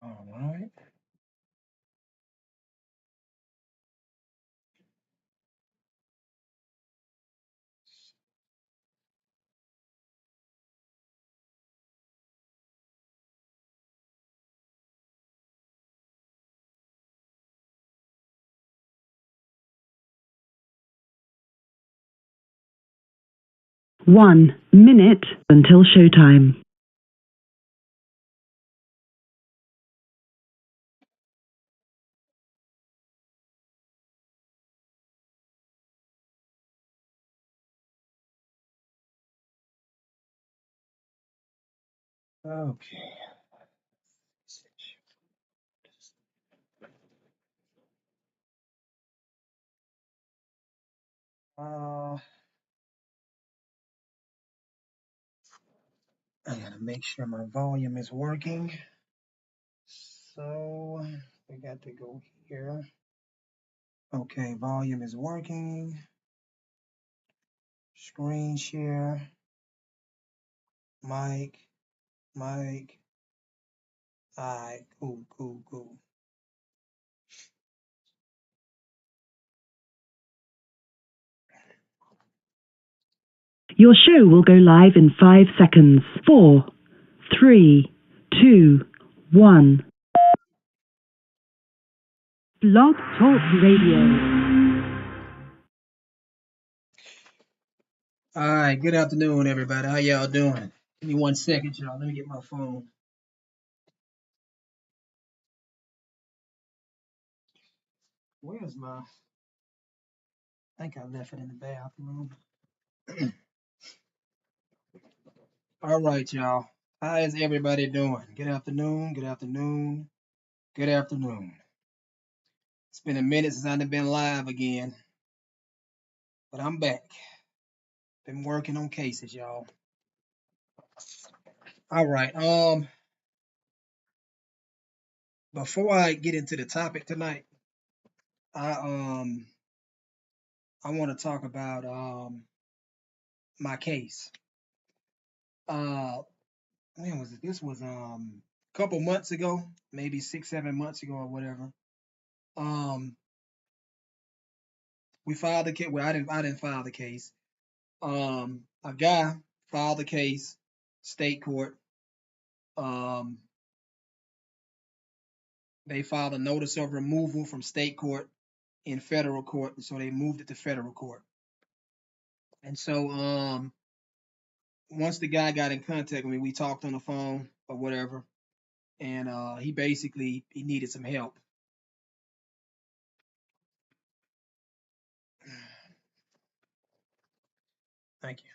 All right. One minute until showtime. Okay. Uh, I gotta make sure my volume is working. So we got to go here. Okay, volume is working. Screen share. Mic. Mic. Alright, cool, cool, cool. Your show will go live in 5 seconds. Four, three, two, one. Blog Talk Radio. Alright, good afternoon, everybody. How y'all doing? Give me 1 second, y'all. Let me get my phone. Where's my? I think I left it in the bathroom. All right, y'all. How is everybody doing? Good afternoon. Good afternoon. Good afternoon. It's been a minute since I've been live again, but I'm back. Been working on cases, y'all. All right. Before I get into the topic tonight, I I want to talk about my case. Uh, when was it? This was a couple months ago, maybe 6, 7 months ago or whatever. Um, we filed the case. Well, I didn't file the case. A guy filed the case, state court. Um, they filed a notice of removal from state court in federal court, so they moved it to federal court. And so once the guy got in contact with me, we talked on the phone or whatever, and he needed some help. Thank you.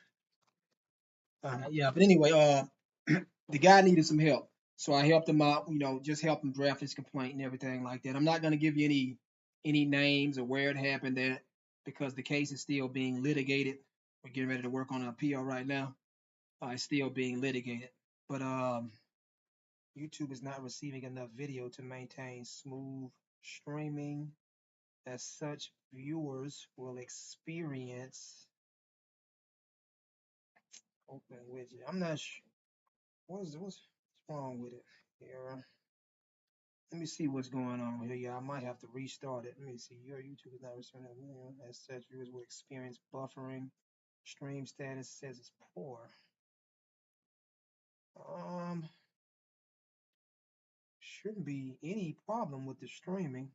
Yeah, but anyway, the guy needed some help, so I helped him out. Just helped him draft his complaint and everything like that. I'm not going to give you any names or where it happened at because the case is still being litigated. We're getting ready to work on an appeal right now. It's still being litigated, but YouTube is not receiving enough video to maintain smooth streaming. As such, viewers will experience open widget. I'm not sure what's wrong with it here. Let me see what's going on here. Yeah, I might have to restart it. Let me see. Your YouTube is not responding. As such, viewers will experience buffering. Stream status says it's poor. Um, shouldn't be any problem with the streaming.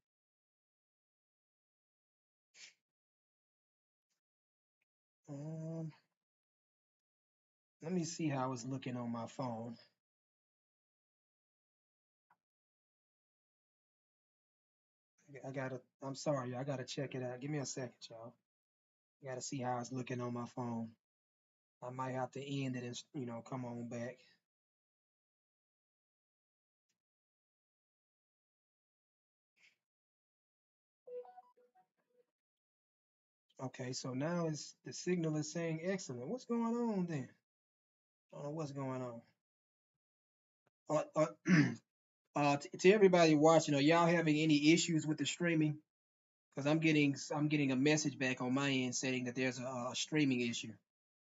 Um, let me see how it's looking on my phone. I'm sorry, I gotta check it out. Give me a second, y'all. I gotta see how it's looking on my phone. I might have to end it and come on back. Okay, so now the signal is saying excellent. What's going on then? I don't know what's going on. To everybody watching, are y'all having any issues with the streaming? Because I'm getting a message back on my end saying that there's a streaming issue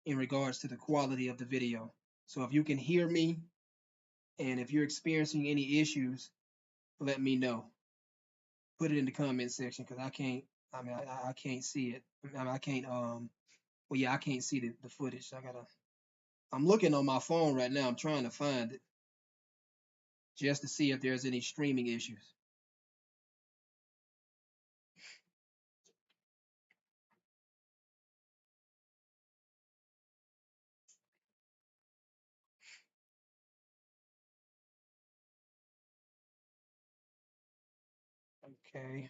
in regards to the quality of the video. So if you can hear me and if you're experiencing any issues, let me know. Put it in the comment section because I can't. I mean, I can't see it. I mean, I can't. Well, yeah, I can't see the footage. So I gotta. I'm looking on my phone right now. I'm trying to find it just to see if there's any streaming issues. Okay.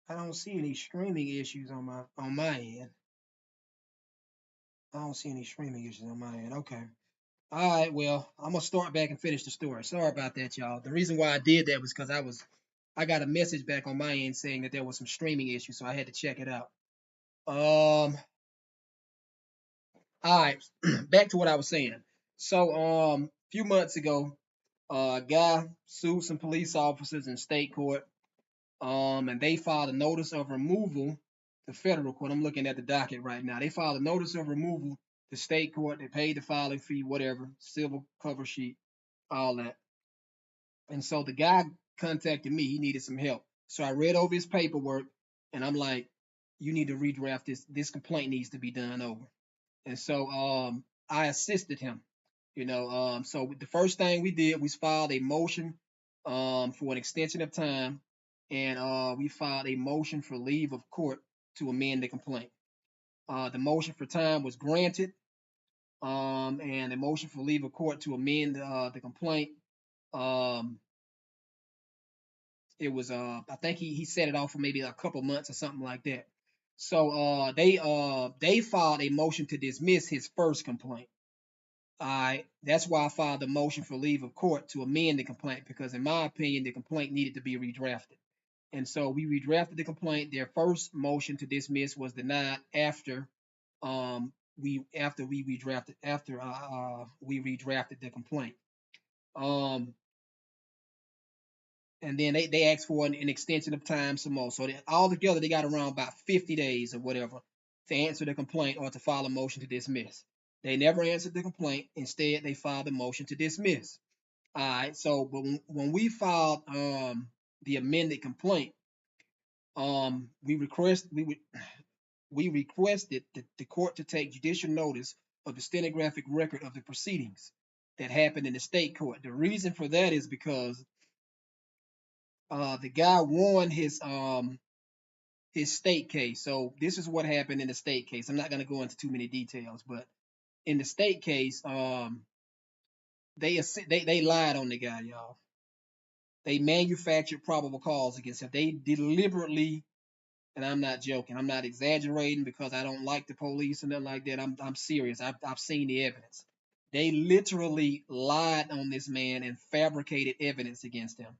I don't see any streaming issues on my end. I don't see any streaming issues on my end. Okay. All right. Well, I'm gonna start back and finish the story. Sorry about that, y'all. The reason why I did that was because I got a message back on my end saying that there was some streaming issues, so I had to check it out. All right. Back to what I was saying. So, a few months ago, a guy sued some police officers in state court. And they filed a notice of removal to federal court. I'm looking at the docket right now. They filed a notice of removal to state court. They paid the filing fee, whatever, civil cover sheet, all that. And so the guy contacted me. He needed some help. So I read over his paperwork, and I'm like, "You need to redraft this. This complaint needs to be done over." And so I assisted him. So the first thing we did was filed a motion for an extension of time, and we filed a motion for leave of court to amend the complaint. The motion for time was granted, and the motion for leave of court to amend the complaint. Um, it was I think he set it off for maybe a couple months or something like that. So they filed a motion to dismiss his first complaint. That's why I filed a motion for leave of court to amend the complaint because, in my opinion, the complaint needed to be redrafted. And so we redrafted the complaint. Their first motion to dismiss was denied after we redrafted the complaint. And then they asked for an extension of time some more. So altogether they got around about 50 days or whatever to answer the complaint or to file a motion to dismiss. They never answered the complaint. Instead, they filed a motion to dismiss. All right. So, but when we filed the amended complaint, we requested the court to take judicial notice of the stenographic record of the proceedings that happened in the state court. The reason for that is because the guy won his state case. So this is what happened in the state case. I'm not going to go into too many details, but in the state case, they lied on the guy, y'all. They manufactured probable cause against him. They deliberately, and I'm not joking. I'm not exaggerating because I don't like the police and nothing like that. I'm serious. I've seen the evidence. They literally lied on this man and fabricated evidence against him.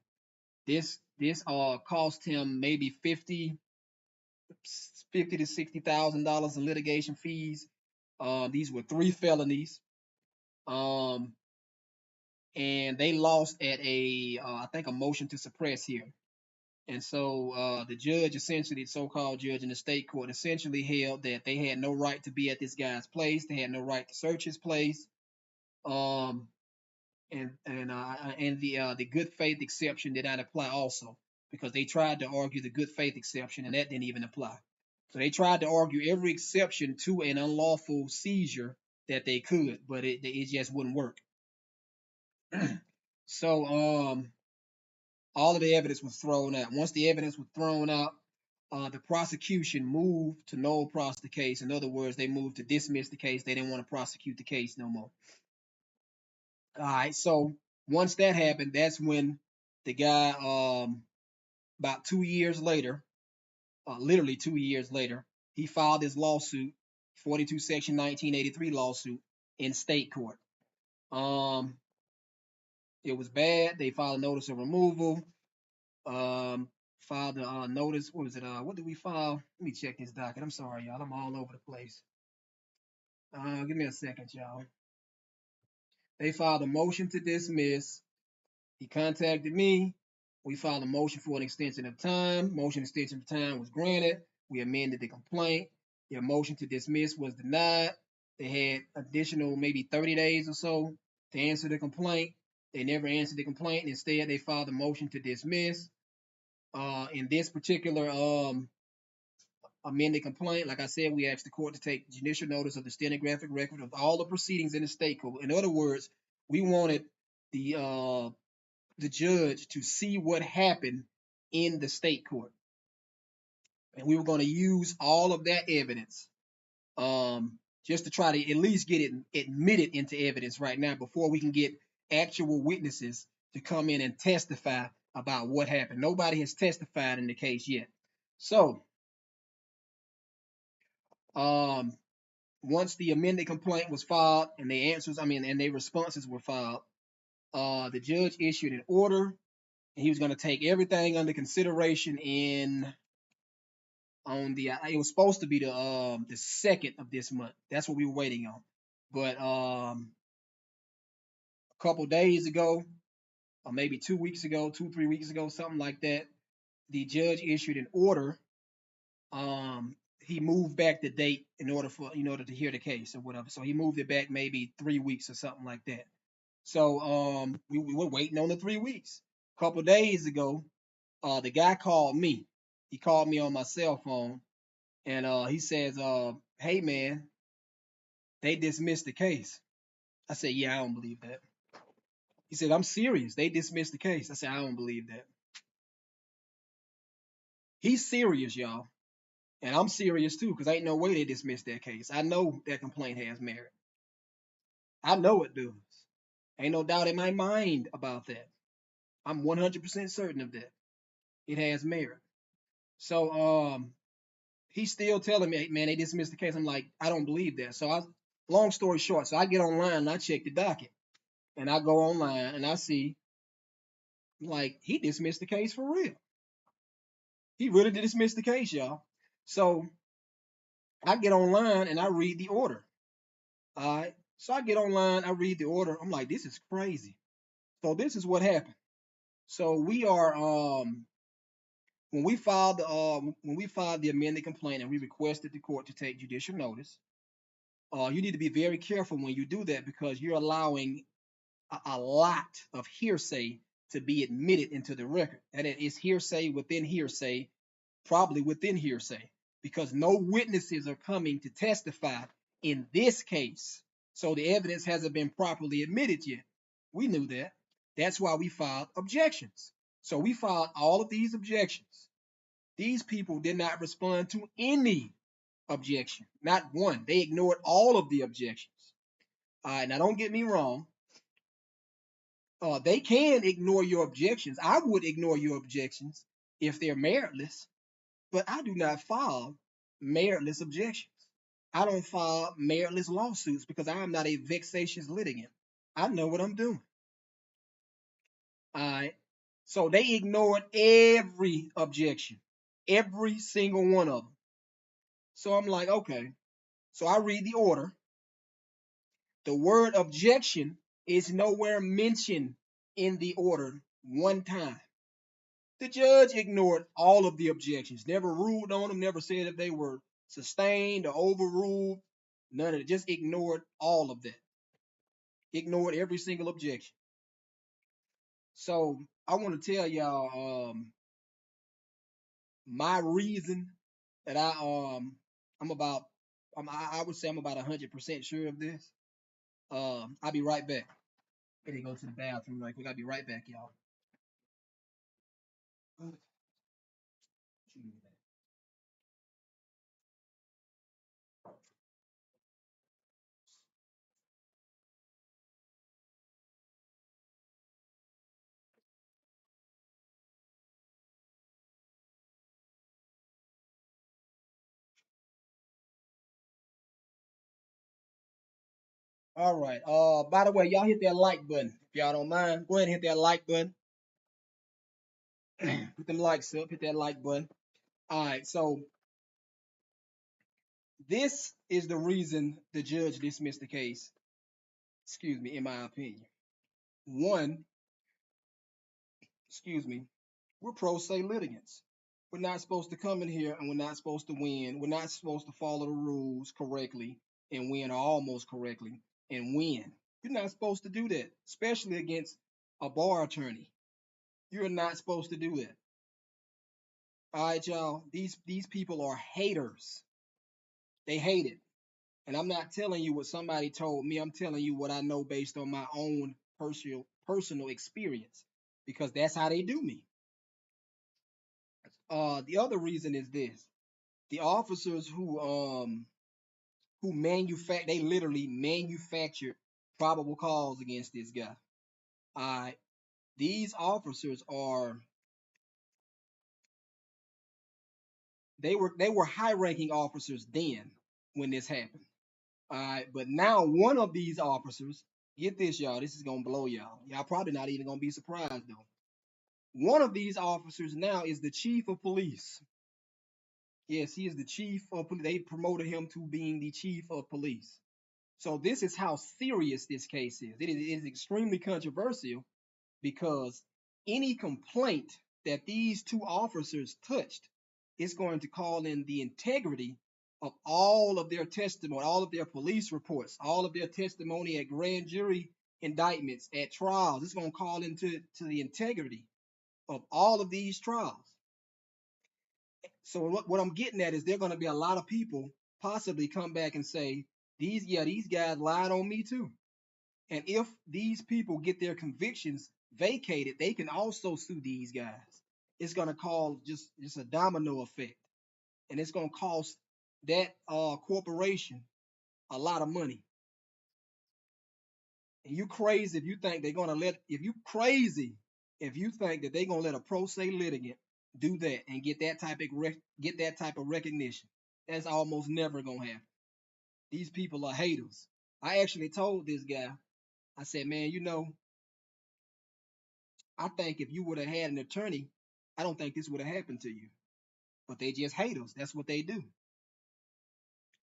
This cost him maybe fifty to $60,000 in litigation fees. These were 3 felonies. And they lost at I think a motion to suppress here. And so the judge, essentially, the so-called judge in the state court, essentially held that they had no right to be at this guy's place. They had no right to search his place. Um, and the good faith exception did not apply also because they tried to argue the good faith exception and that didn't even apply. So they tried to argue every exception to an unlawful seizure that they could, but it just wouldn't work. So all of the evidence was thrown out. Once the evidence was thrown out, the prosecution moved to null pros the case. In other words, they moved to dismiss the case. They didn't want to prosecute the case no more. All right, so once that happened, that's when the guy, about 2 years later, literally 2 years later, he filed his lawsuit, 42 Section 1983 lawsuit in state court. It was bad. They filed a notice of removal. Filed a notice. What was it? What did we file? Let me check this docket. I'm sorry, y'all. I'm all over the place. Give me a second, y'all. They filed a motion to dismiss. He contacted me. We filed a motion for an extension of time. Motion extension of time was granted. We amended the complaint. Their motion to dismiss was denied. They had additional maybe 30 days or so to answer the complaint. They never answered the complaint. Instead, they filed a motion to dismiss. In this particular amended complaint, like I said, we asked the court to take judicial notice of the stenographic record of all the proceedings in the state court. In other words, we wanted the judge to see what happened in the state court, and we were going to use all of that evidence just to try to at least get it admitted into evidence right now before we can get actual witnesses to come in and testify about what happened. Nobody has testified in the case yet. So, once the amended complaint was filed and the answers, and their responses were filed, the judge issued an order, and he was going to take everything under consideration it was supposed to be the 2nd of this month. That's what we were waiting on. But a couple days ago, or maybe 2 weeks ago, 3 weeks ago, something like that, the judge issued an order. He moved back the date in order to hear the case or whatever. So he moved it back maybe 3 weeks or something like that. So we were waiting on the 3 weeks. A couple days ago, the guy called me. He called me on my cell phone, and he says, "Hey man, they dismissed the case." I said, "Yeah, I don't believe that." He said, "I'm serious. They dismissed the case." I said, "I don't believe that." He's serious, y'all. And I'm serious too, because ain't no way they dismissed that case. I know that complaint has merit. I know it does. Ain't no doubt in my mind about that. I'm 100% certain of that. It has merit. So he's still telling me, "Hey, man, they dismissed the case." I'm like, I don't believe that. Long story short, so I get online and I check the docket. And I go online and I see, like, he dismissed the case for real. He really dismissed the case, y'all. So I get online and I read the order. All right. So I get online, I read the order. I'm like, this is crazy. So this is what happened. So we are when we filed the amended complaint and we requested the court to take judicial notice, you need to be very careful when you do that because you're allowing a lot of hearsay to be admitted into the record. And it is hearsay within hearsay, probably within hearsay, because no witnesses are coming to testify in this case. So the evidence hasn't been properly admitted yet. We knew that. That's why we filed objections. So we filed all of these objections. These people did not respond to any objection, not one. They ignored all of the objections. All right, now don't get me wrong. They can ignore your objections. I would ignore your objections if they're meritless, but I do not file meritless objections. I don't file meritless lawsuits because I am not a vexatious litigant. I know what I'm doing. All right. So they ignored every objection, every single one of them. So I'm like, okay. So I read the order. The word objection is nowhere mentioned in the order one time. The judge ignored all of the objections, never ruled on them, never said if they were sustained or overruled, none of it. Just ignored all of that. Ignored every single objection. So I want to tell y'all my reason that I would say I'm about 100% sure of this. I'll be right back. Gotta go to the bathroom right quick. I'll be right back, y'all. All right. By the way, y'all hit that like button. If y'all don't mind, go ahead and hit that like button. Put them likes up. Hit that like button. All right. So this is the reason the judge dismissed the case. Excuse me, in my opinion. One, excuse me, we're pro se litigants. We're not supposed to come in here and we're not supposed to win. We're not supposed to follow the rules correctly and win or almost correctly and win. You're not supposed to do that, especially against a bar attorney. You're not supposed to do that. All right, y'all. These people are haters. They hate it. And I'm not telling you what somebody told me. I'm telling you what I know based on my own personal experience because that's how they do me. The other reason is this: the officers who manufacture, they literally manufactured probable cause against this guy. All right, these officers are they were high ranking officers then when this happened. All right, but now one of these officers, get this, y'all, this is gonna blow y'all. Y'all probably not even gonna be surprised though. One of these officers now is the chief of police. Yes, he is the chief of police. They promoted him to being the chief of police. So this is how serious this case is. It is extremely controversial because any complaint that these two officers touched is going to call in the integrity of all of their testimony, all of their police reports, all of their testimony at grand jury indictments, at trials. It's going to call into the integrity of all of these trials. So what I'm getting at is there are going to be a lot of people possibly come back and say these guys lied on me too. And if these people get their convictions vacated, they can also sue these guys. It's going to cause just a domino effect, and it's going to cost that corporation a lot of money. And you crazy if you think they're going to let if you crazy if you think that they're going to let a pro se litigant do that and get that type of recognition. That's almost never going to happen. These people are haters. I actually told this guy, I said, man, I think if you would have had an attorney, I don't think this would have happened to you. But they just hate us. That's what they do.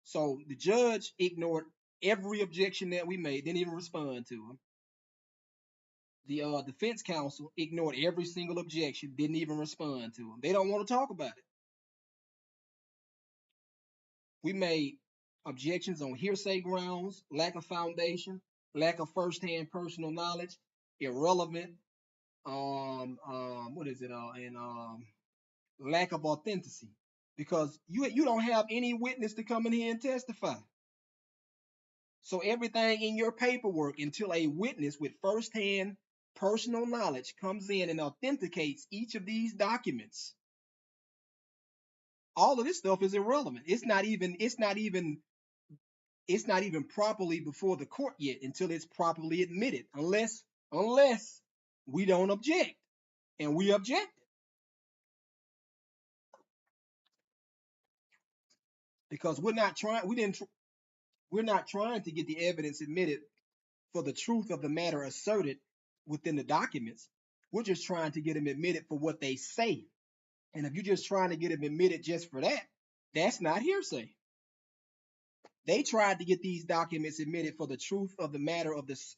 So the judge ignored every objection that we made, didn't even respond to them. The defense counsel ignored every single objection, didn't even respond to them. They don't want to talk about it. We made objections on hearsay grounds, lack of foundation, lack of firsthand personal knowledge, irrelevant, what is it? And lack of authenticity, because you don't have any witness to come in here and testify. So everything in your paperwork, until a witness with firsthand personal knowledge comes in and authenticates each of these documents, all of this stuff is irrelevant. It's not even properly before the court yet until it's properly admitted, unless we don't object, and we objected. Because we're not trying to get the evidence admitted for the truth of the matter asserted within the documents. We're just trying to get them admitted for what they say. And if you're just trying to get them admitted just for that, that's not hearsay. They tried to get these documents admitted for the truth of the matter asserted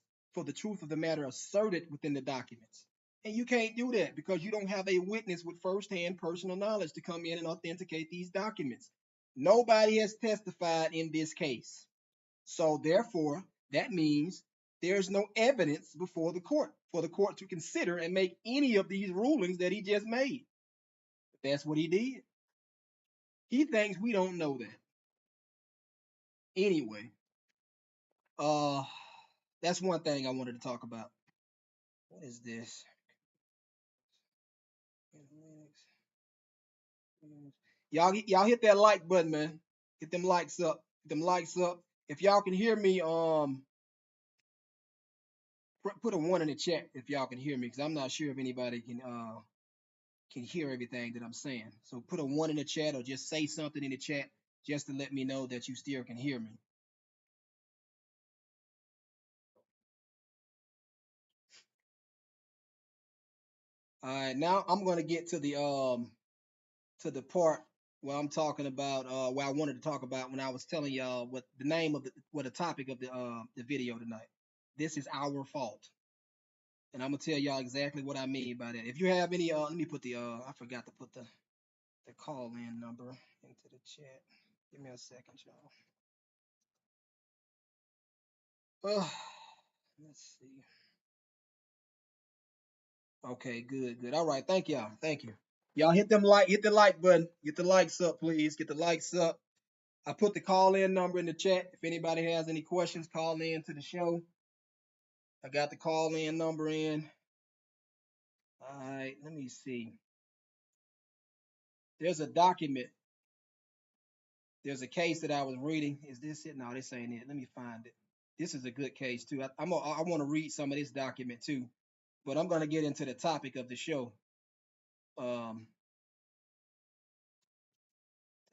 within the documents. And you can't do that because you don't have a witness with firsthand personal knowledge to come in and authenticate these documents. Nobody has testified in this case. So therefore, that means there's no evidence before the court for the court to consider and make any of these rulings that he just made. That's what he did. He thinks we don't know that. Anyway, uh, that's one thing I wanted to talk about. What is this? Y'all hit that like button, man. Get them likes up. Get them likes up. If y'all can hear me, put a one in the chat if y'all can hear me, because I'm not sure if anybody can hear everything that I'm saying. So put a one in the chat or just say something in the chat just to let me know that you still can hear me. All right, now I'm gonna get to the part where I'm talking about where I wanted to talk about when I was telling y'all what the name of what the topic of the video tonight. This is our fault. And I'm gonna tell y'all exactly what I mean by that. If you have any let me put the I forgot to put the call in number into the chat. Give me a second, y'all. Let's see. Okay, good, good. All right, thank y'all. Thank you. Y'all hit the like button. Get the likes up, please. Get the likes up. I put the call in number in the chat. If anybody has any questions, call in to the show. I got the call in number in. All right, let me see. There's a document. There's a case that I was reading. Is this it? No, this ain't it. Let me find it. This is a good case too. I want to read some of this document too, but I'm gonna get into the topic of the show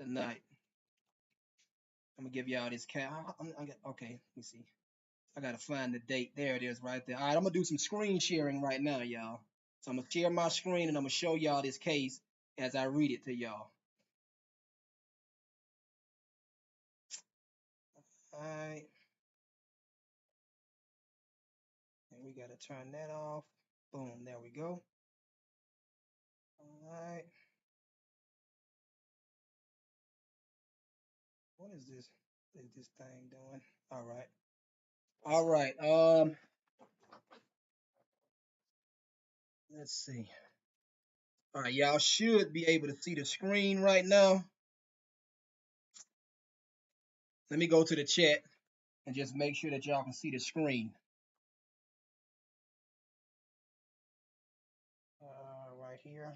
tonight. I'm gonna give y'all this case. Okay, let me see. I gotta find the date. There it is, right there. All right, I'm gonna do some screen sharing right now, y'all. So I'm gonna share my screen and I'm gonna show y'all this case as I read it to y'all. All right, and we gotta turn that off. Boom, there we go. All right. What is this? What is this thing doing? All right. All right. Let's see. All right, y'all should be able to see the screen right now. Let me go to the chat and just make sure that y'all can see the screen. Right here.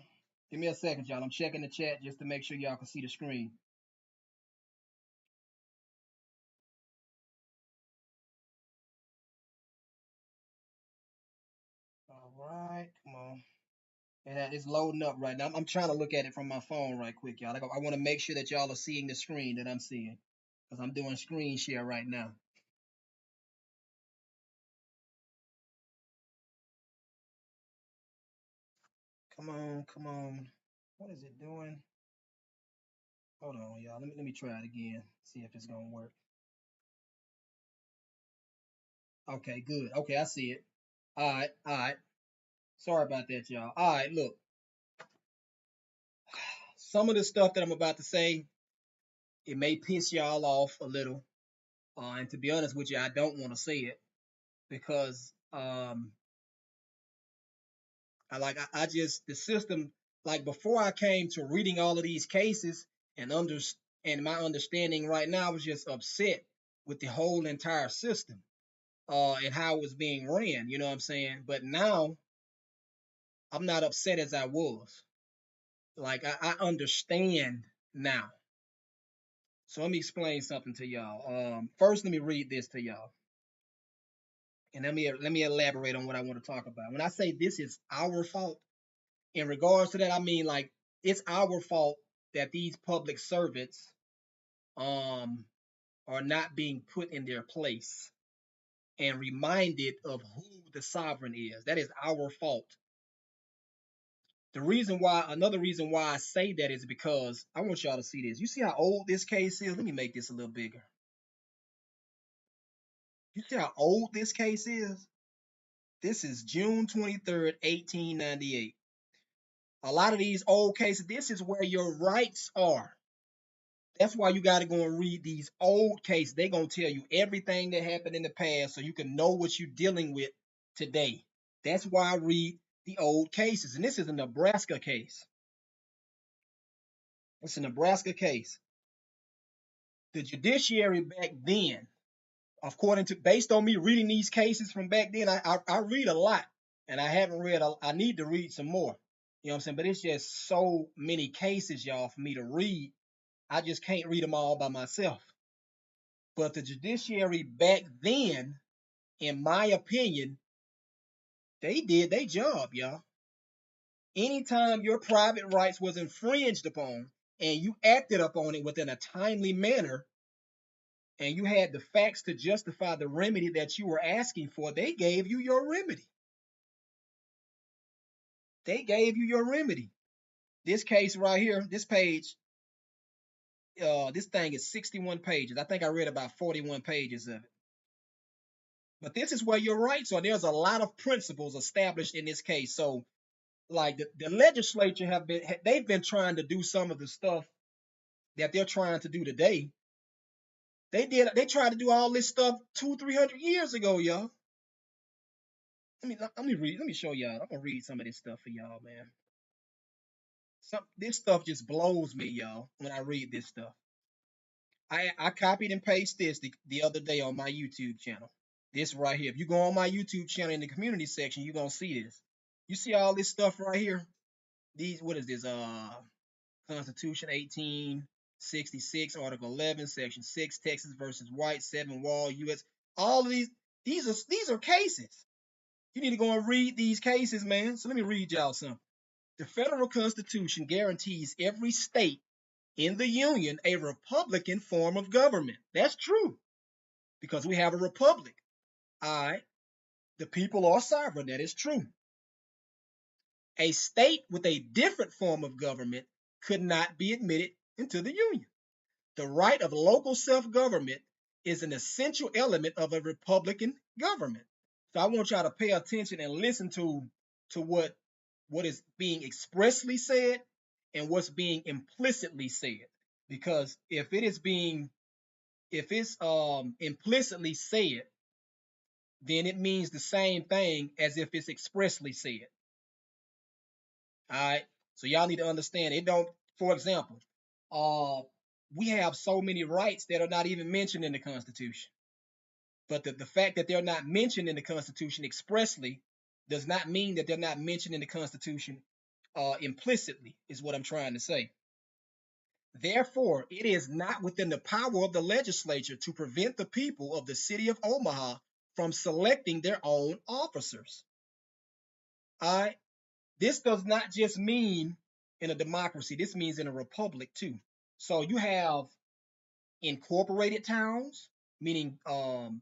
Give me a second, y'all. I'm checking the chat just to make sure y'all can see the screen. All right, come on. And it's loading up right now. I'm trying to look at it from my phone right quick, y'all. I want to make sure that y'all are seeing the screen that I'm seeing because I'm doing screen share right now. Come on, come on. What is it doing? Hold on, y'all. Let me try it again. See if it's gonna work. Okay, good. Okay, I see it. All right, all right. Sorry about that, y'all. All right, look. Some of the stuff that I'm about to say, it may piss y'all off a little. And to be honest with you, I don't want to say it because I just the system like before I came to reading all of these cases and my understanding right now I was just upset with the whole entire system and how it was being ran, you know what I'm saying? But now I'm not upset as I was. Like I understand now. So let me explain something to y'all. First, let me read this to y'all, and let me elaborate on what I want to talk about. When I say this is our fault, in regards to that, I mean like it's our fault that these public servants um are not being put in their place and reminded of who the sovereign is. That is our fault. Another reason why I say that is because I want y'all to see this. You see how old this case is? Let me make this a little bigger. You see how old this case is? This is June 23rd, 1898. A lot of these old cases, this is where your rights are. That's why you got to go and read these old cases. They're going to tell you everything that happened in the past so you can know what you're dealing with today. That's why I read the old cases. And this is a Nebraska case. It's a Nebraska case. The judiciary back then, based on me reading these cases from back then, I read a lot. And I need to read some more. You know what I'm saying? But it's just so many cases, y'all, for me to read. I just can't read them all by myself. But the judiciary back then, in my opinion, they did their job, y'all. Anytime your private rights was infringed upon and you acted upon it within a timely manner and you had the facts to justify the remedy that you were asking for, they gave you your remedy. They gave you your remedy. This case right here, this page, this thing is 61 pages. I think I read about 41 pages of it. But this is where your rights are. There's a lot of principles established in this case. So like the legislature they've been trying to do some of the stuff that they're trying to do today. They tried to do all this stuff 200-300 years ago, y'all. Let me show y'all. I'm gonna read some of this stuff for y'all, man. This stuff just blows me, y'all, when I read this stuff. I copied and pasted this the other day on my YouTube channel. This right here. If you go on my YouTube channel in the community section, you're gonna see this. You see all this stuff right here? These what is this? Constitution 1866, Article 11, Section 6, Texas versus White, 7 Wall, U.S. All of these are cases. You need to go and read these cases, man. So let me read y'all something. The federal Constitution guarantees every state in the Union a Republican form of government. That's true because we have a republic. All right. The people are sovereign. That is true. A state with a different form of government could not be admitted into the Union. The right of local self-government is an essential element of a Republican government. So I want y'all to pay attention and listen to what is being expressly said and what's being implicitly said. Because if it's implicitly said, then it means the same thing as if it's expressly said. All right. So y'all need to understand it don't, for example, uh we have so many rights that are not even mentioned in the Constitution. But the fact that they're not mentioned in the Constitution expressly does not mean that they're not mentioned in the Constitution implicitly, is what I'm trying to say. Therefore, it is not within the power of the legislature to prevent the people of the city of Omaha from selecting their own officers. All right. This does not just mean in a democracy, this means in a republic too. So you have incorporated towns, meaning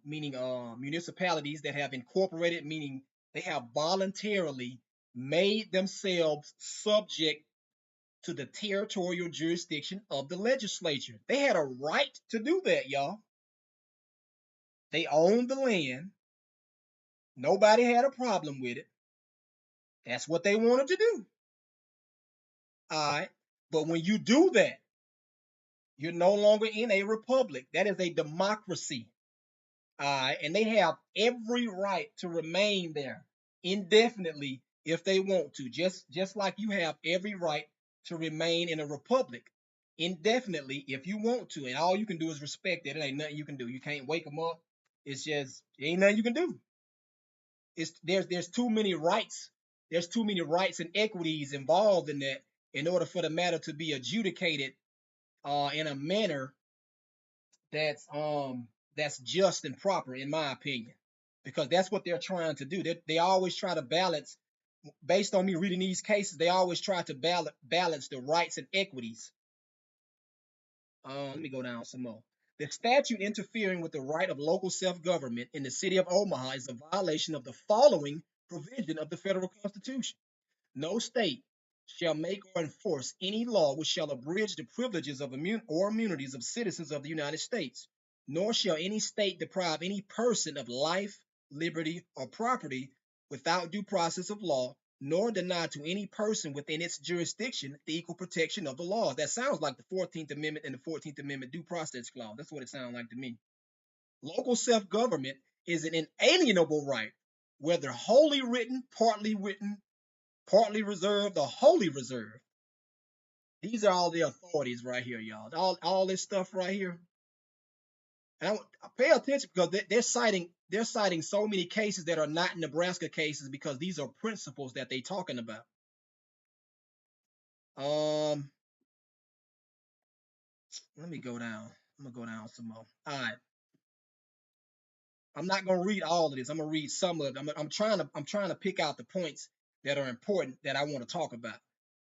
municipalities that have incorporated, meaning they have voluntarily made themselves subject to the territorial jurisdiction of the legislature. They had a right to do that, y'all. They owned the land. Nobody had a problem with it. That's what they wanted to do. All right. But when you do that, you're no longer in a republic. That is a democracy. And they have every right to remain there indefinitely if they want to, just like you have every right to remain in a republic indefinitely if you want to, and all you can do is respect it. It ain't nothing you can do. You can't wake them up. It's just ain't nothing you can do. There's too many rights. There's too many rights and equities involved in that in order for the matter to be adjudicated in a manner that's just and proper, in my opinion, because that's what they're trying to do. They always try to balance, based on me reading these cases, they always try to balance the rights and equities. Let me go down some more. The statute interfering with the right of local self-government in the city of Omaha is a violation of the following provision of the federal constitution. No state shall make or enforce any law which shall abridge the privileges of or immunities of citizens of the United States, nor shall any state deprive any person of life, liberty, or property without due process of law, nor deny to any person within its jurisdiction the equal protection of the law. That sounds like the 14th Amendment and the 14th Amendment due process clause. That's what it sounds like to me. Local self-government is an inalienable right, whether wholly written, partly reserved, or wholly reserved. These are all the authorities right here, y'all. All this stuff right here. And I pay attention because they're citing so many cases that are not Nebraska cases because these are principles that they're talking about. Let me go down. I'm gonna go down some more. All right. I'm not gonna read all of this. I'm gonna read some of it. I'm trying to pick out the points that are important that I want to talk about.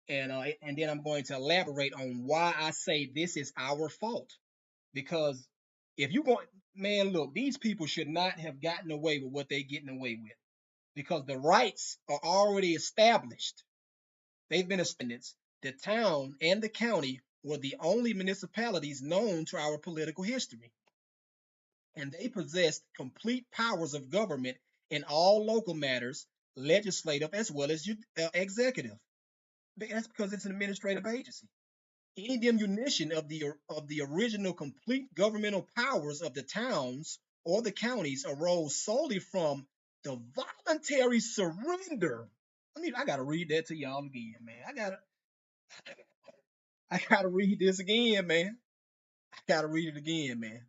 And then I'm going to elaborate on why I say this is our fault. Because if you go, man, look, these people should not have gotten away with what they're getting away with because the rights are already established. They've been established. The town and the county were the only municipalities known to our political history, and they possessed complete powers of government in all local matters, legislative as well as executive. That's because it's an administrative agency. Any diminution of the original complete governmental powers of the towns or the counties arose solely from The voluntary surrender. I gotta read that to y'all again, man. I gotta read this again, man. I gotta read it again, man.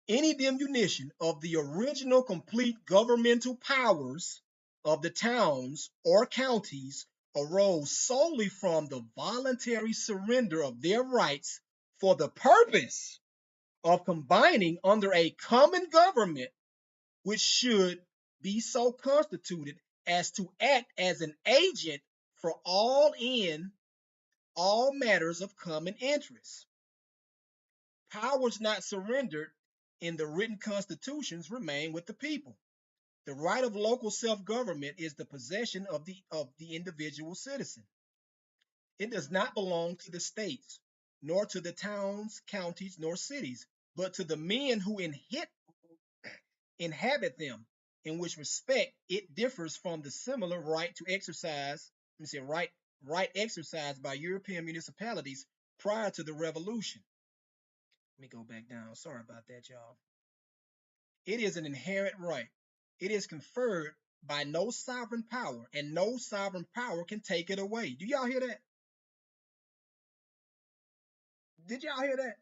Any diminution of the original complete governmental powers of the towns or counties arose solely from the voluntary surrender of their rights for the purpose of combining under a common government, which should be so constituted as to act as an agent for all in all matters of common interest. Powers not surrendered in the written constitutions remain with the people. The right of local self-government is the possession of the individual citizen. It does not belong to the states, nor to the towns, counties, nor cities, but to the men who inhabit them, in which respect it differs from the similar right to exercise, let me say right exercised by European municipalities prior to the revolution. Let me go back down. Sorry about that, y'all. It is an inherent right. It is conferred by no sovereign power, and no sovereign power can take it away. Do y'all hear that? Did y'all hear that?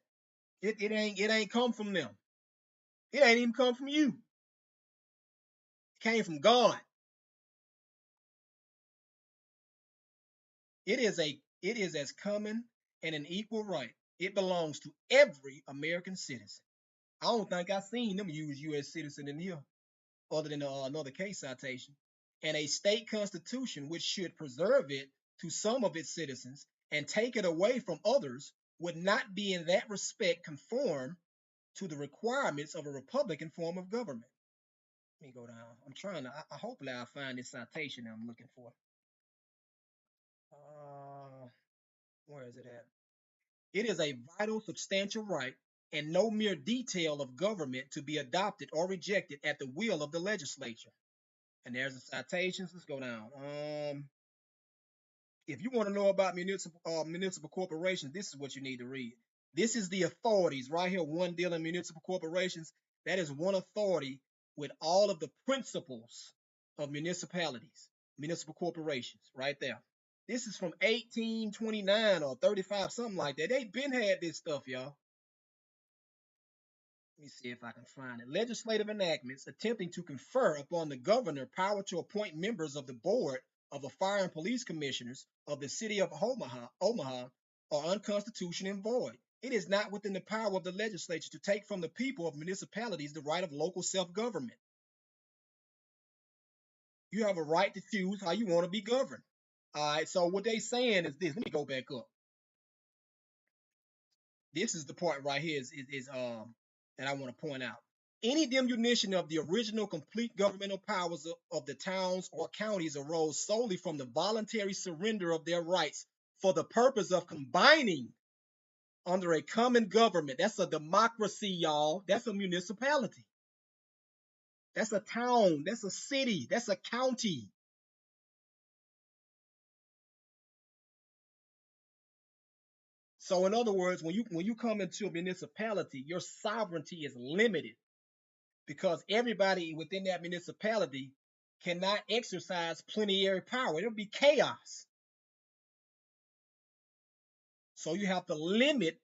It ain't come from them. It ain't even come from you. It came from God. It is as common and an equal right. It belongs to every American citizen. I don't think I seen them use U.S. citizen in here, other than another case citation. And a state constitution which should preserve it to some of its citizens and take it away from others would not be in that respect conform to the requirements of a republican form of government. Let me go down. I'm trying to. Hopefully I'll find this citation I'm looking for. Uh, where is it at? It is a vital, substantial right and no mere detail of government to be adopted or rejected at the will of the legislature. And there's the citations. Let's go down. If you want to know about municipal corporations, this is what you need to read. This is the authorities right here. One dealing municipal corporations. That is one authority with all of the principles of municipalities, municipal corporations, right there. This is from 1829 or 35, something like that. They been had this stuff, y'all. Let me see if I can find it. Legislative enactments attempting to confer upon the governor power to appoint members of the board of the fire and police commissioners of the city of Omaha are unconstitutional and void. It is not within the power of the legislature to take from the people of municipalities the right of local self-government. You have a right to choose how you want to be governed. All right, so what they saying is this. Let me go back up. This is the part right here is that I want to point out. Any diminution of the original complete governmental powers of the towns or counties arose solely from the voluntary surrender of their rights for the purpose of combining under a common government. That's a democracy, y'all. That's a municipality. That's a town. That's a city. That's a county. So in other words, when you come into a municipality, your sovereignty is limited because everybody within that municipality cannot exercise plenary power. It'll be chaos. So you have to limit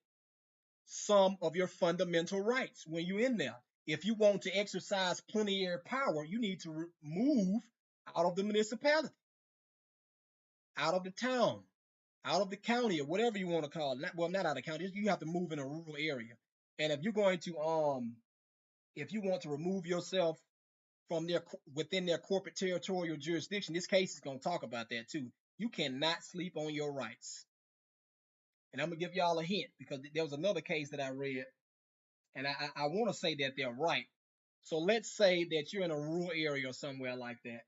some of your fundamental rights when you're in there. If you want to exercise plenary power, you need to move out of the municipality, out of the town, out of the county, or whatever you want to call it. Well, not out of the county. You have to move in a rural area. And if you're going to if you want to remove yourself from their within their corporate territorial jurisdiction, this case is going to talk about that too. You cannot sleep on your rights. And I'm gonna give y'all a hint because there was another case that I read, and I want to say that they're right. So let's say that you're in a rural area or somewhere like that,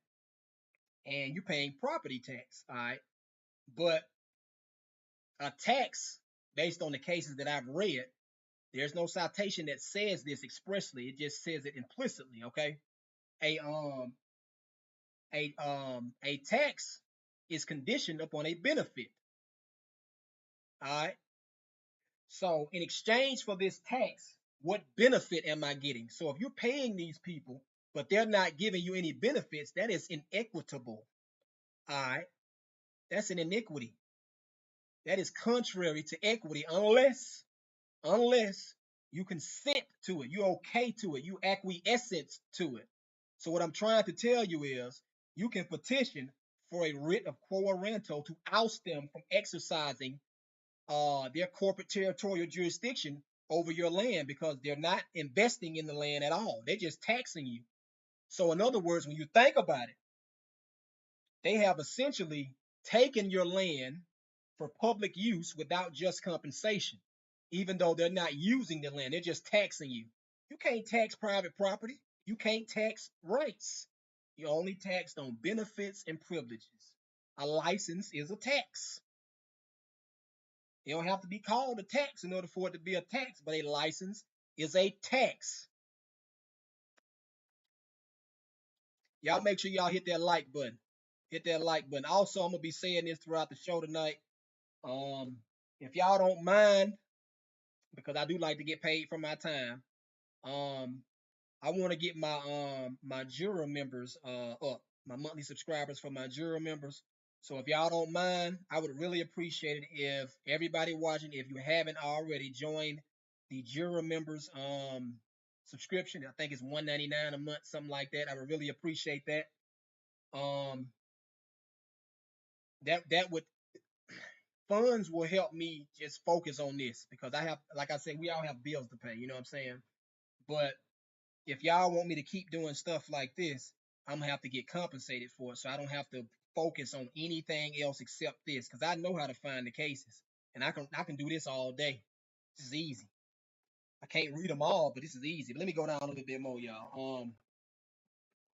and you're paying property tax, all right? But a tax based on the cases that I've read, there's no citation that says this expressly. It just says it implicitly, okay? A a tax is conditioned upon a benefit. All right. So in exchange for this tax, what benefit am I getting? So if you're paying these people but they're not giving you any benefits. That is inequitable. All right, that's an iniquity. That is contrary to equity, unless you consent to it, you okay to it, you acquiescence to it. So what I'm trying to tell you is you can petition for a writ of quo warranto to oust them from exercising their corporate territorial jurisdiction over your land because they're not investing in the land at all. They're just taxing you. So in other words, when you think about it, they have essentially taken your land for public use without just compensation, even though they're not using the land, they're just taxing you. You can't tax private property, you can't tax rights. You only taxed on benefits and privileges. A license is a tax. It don't have to be called a tax in order for it to be a tax, but a license is a tax. Y'all make sure y'all hit that like button. Hit that like button. Also, I'm gonna be saying this throughout the show tonight. Um, if y'all don't mind, because I do like to get paid for my time. Um, I want to get my juror members up, my monthly subscribers for my juror members. So if y'all don't mind, I would really appreciate it if everybody watching, if you haven't already, joined the juror members subscription. I think it's $1.99 a month, something like that. I would really appreciate that. Um, that would funds will help me just focus on this because I have, like I said, we all have bills to pay. You know what I'm saying? But if y'all want me to keep doing stuff like this, I'm gonna have to get compensated for it, so I don't have to focus on anything else except this, because I know how to find the cases, and I can do this all day. This is easy. I can't read them all, but this is easy. But let me go down a little bit more, y'all.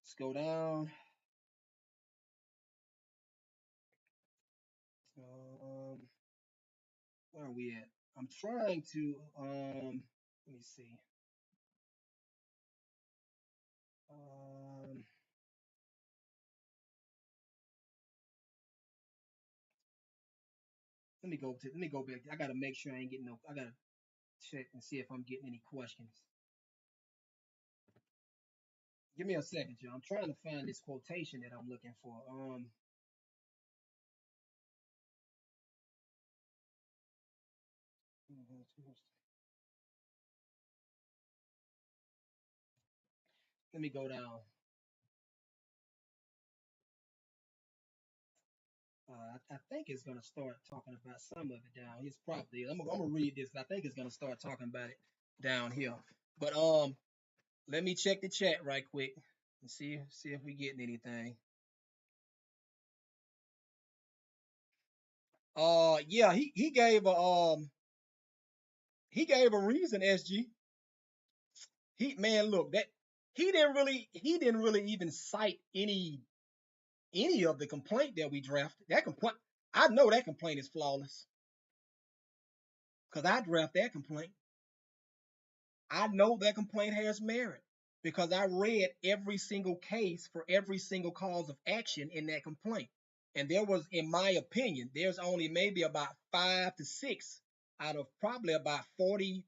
Let's go down. Um, where are we at? I'm trying to let me see. Um, let me go back. I gotta make sure I ain't getting no. I gotta check and see if I'm getting any questions. Give me a second, Joe. I'm trying to find this quotation that I'm looking for. Let me go down. I think it's gonna start talking about some of it down. It's probably. I'm gonna read this. I think it's gonna start talking about it down here. But let me check the chat right quick and see if we getting anything. Yeah, he gave a reason. SG. He man, look that he didn't really even cite any of the complaint that we drafted. That complaint, I know that complaint is flawless because I draft that complaint. I know that complaint has merit because I read every single case for every single cause of action in that complaint. And there was, in my opinion, there's only maybe about 5 to 6 out of probably about 40,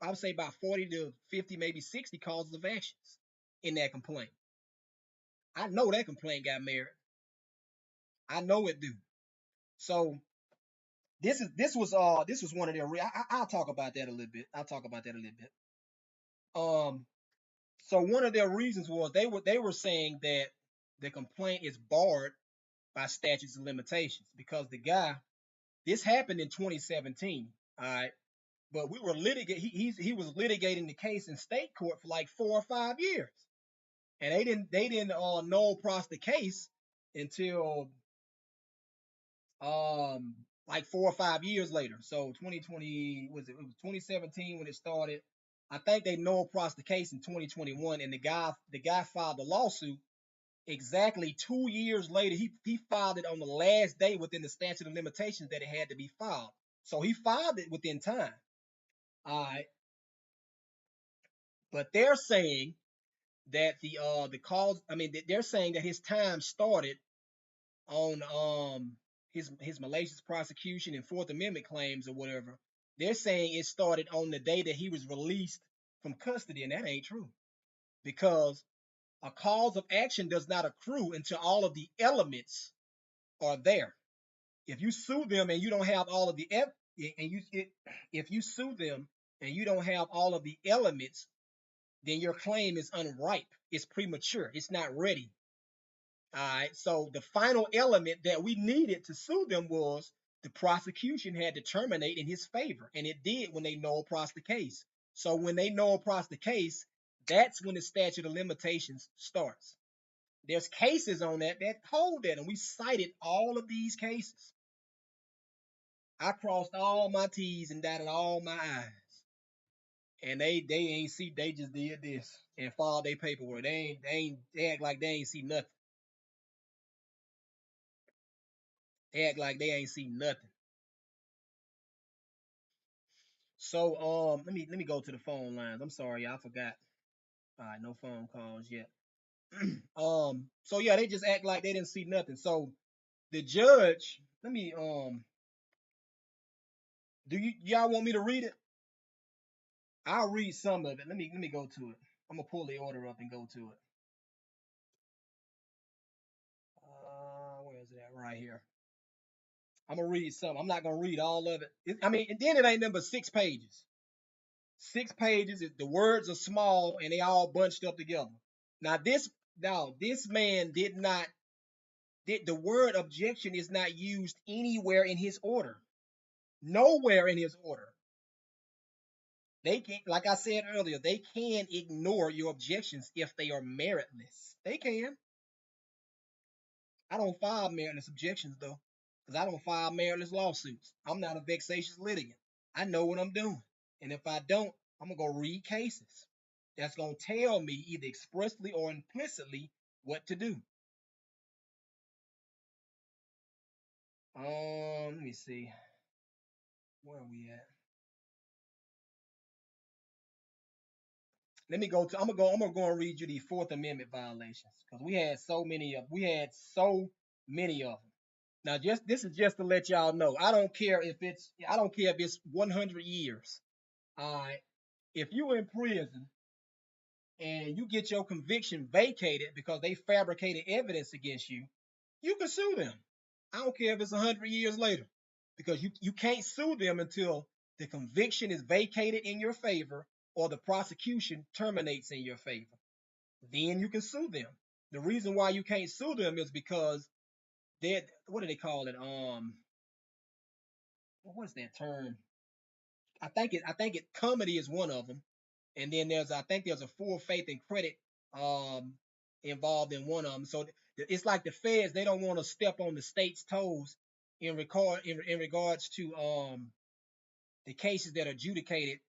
I would say about 40 to 50, maybe 60 causes of actions in that complaint. I know that complaint got merit. I know it do. So this was one of their. I'll talk about that a little bit. I'll talk about that a little bit. Um, so one of their reasons was they were saying that the complaint is barred by statutes of limitations because the guy, this happened in 2017. All right, but we were litigating. He was litigating the case in state court for like 4 or 5 years, and they didn't null pros the case until um like 4 or 5 years later. So 2020 was it? It was 2017 when it started. I think they null pros the case in 2021, and the guy filed the lawsuit exactly 2 years later. He filed it on the last day within the statute of limitations that it had to be filed. So he filed it within time. All right, but they're saying that the cause. I mean, they're saying that his time started on his malicious prosecution and Fourth Amendment claims or whatever. They're saying it started on the day that he was released from custody, and that ain't true because A cause of action does not accrue until all of the elements are there. If you sue them and you don't have all of the if you sue them and you don't have all of the elements, then your claim is unripe. It's premature. It's not ready. All right. So the final element that we needed to sue them was the prosecution had to terminate in his favor, and it did when they null pros the case. So when they null pros the case, that's when the statute of limitations starts. There's cases on that hold that, and we cited all of these cases. I crossed all my T's and dotted all my I's, and they ain't see. They just did this and filed their paperwork. They act like they ain't see nothing. They act like they ain't see nothing. So let me go to the phone lines. I'm sorry, I forgot. All right, no phone calls yet. So yeah, they just act like they didn't see nothing. So the judge, let me do y'all want me to read it? I'll read some of it. Let me go to it. I'm gonna pull the order up and go to it. Where is it at? Right here. I'm gonna read some. I'm not gonna read all of it. I mean, and then it ain't number 6 pages. 6 pages. The words are small and they all bunched up together. Now this man did not. The word objection is not used anywhere in his order. Nowhere in his order. They can, like I said earlier, they can ignore your objections if they are meritless. They can. I don't file meritless objections though, because I don't file meritless lawsuits. I'm not a vexatious litigant. I know what I'm doing, and if I don't, I'm gonna go read cases that's gonna tell me either expressly or implicitly what to do. Let me see. Where are we at? Let me go to. I'm gonna go and read you the Fourth Amendment violations because we had so many of them. Now, just this is just to let y'all know. I don't care if it's 100 years. All right. If you're in prison and you get your conviction vacated because they fabricated evidence against you, you can sue them. I don't care if it's 100 years later, because you can't sue them until the conviction is vacated in your favor or the prosecution terminates in your favor. Then you can sue them. The reason why you can't sue them is because they, what do they call it? What's that term? I think it comedy is one of them, and then there's a full faith and credit um involved in one of them. So it's like the feds, they don't want to step on the state's toes in regards to the cases that are adjudicated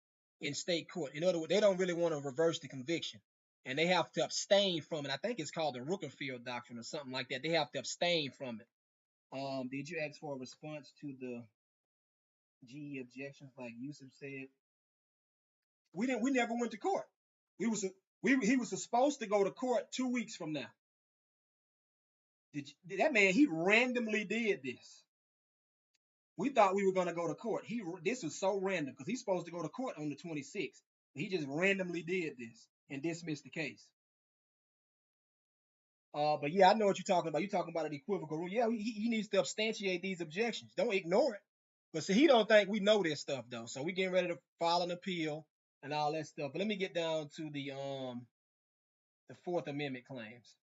in state court. In other words, they don't really want to reverse the conviction, and they have to abstain from it. I think it's called the Rookerfield doctrine or something like that. They have to abstain from it. Did you ask for a response to the GE objections, like Yusuf said? We didn't. We never went to court. We was he was supposed to go to court 2 weeks from now. That man, he randomly did this. We thought we were going to go to court. This was so random because he's supposed to go to court on the 26th. He just randomly did this and dismissed the case. But yeah, I know what you're talking about. You're talking about an equivocal rule. Yeah, he needs to substantiate these objections. Don't ignore it. But see, he don't think we know this stuff though. So we getting ready to file an appeal and all that stuff. But let me get down to the Fourth Amendment claims.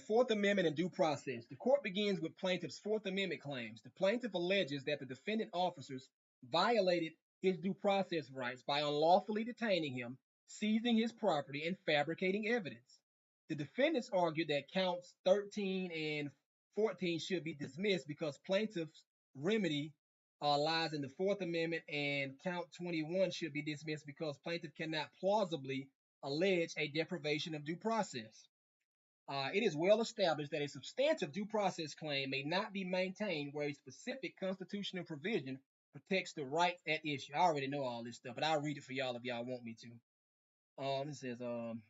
Fourth Amendment and due process. The court begins with plaintiff's Fourth Amendment claims. The plaintiff alleges that the defendant officers violated his due process rights by unlawfully detaining him, seizing his property, and fabricating evidence. The defendants argued that counts 13 and 14 should be dismissed because plaintiff's remedy lies in the Fourth Amendment, and count 21 should be dismissed because plaintiff cannot plausibly allege a deprivation of due process. It is well established that a substantive due process claim may not be maintained where a specific constitutional provision protects the rights at issue. I already know all this stuff, but I'll read it for y'all if y'all want me to. It says, I'm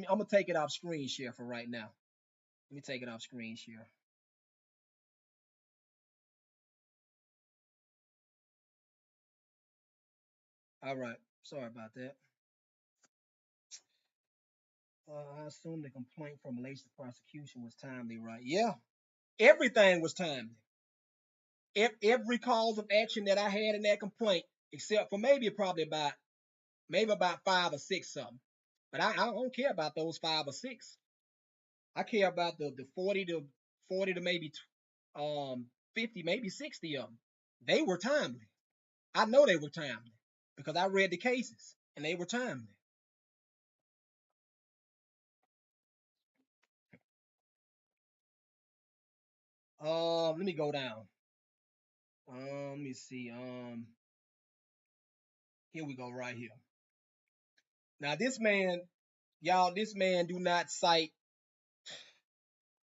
gonna take it off screen share for right now. Let me take it off screen share. All right. Sorry about that. I assume the complaint from malicious prosecution was timely, right? Yeah, everything was timely. Every cause of action that I had in that complaint, except for maybe about five or six of them. But I don't care about those five or six. I care about the 40 to maybe 50, maybe 60 of them. They were timely. I know they were timely because I read the cases and they were timely. Let me go down. Let me see. Here we go right here. Now this man, y'all, this man do not cite.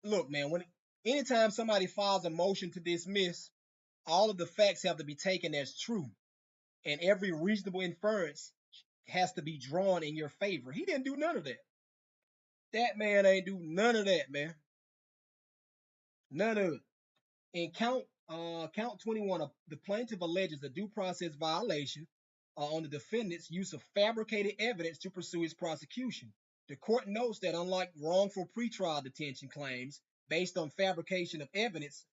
Look, man, when anytime somebody files a motion to dismiss, all of the facts have to be taken as true, and every reasonable inference has to be drawn in your favor. He didn't do none of that. That man ain't do none of that, man. None of it. In count 21, the plaintiff alleges a due process violation on the defendant's use of fabricated evidence to pursue his prosecution. The court notes that unlike wrongful pretrial detention claims based on fabrication of evidence,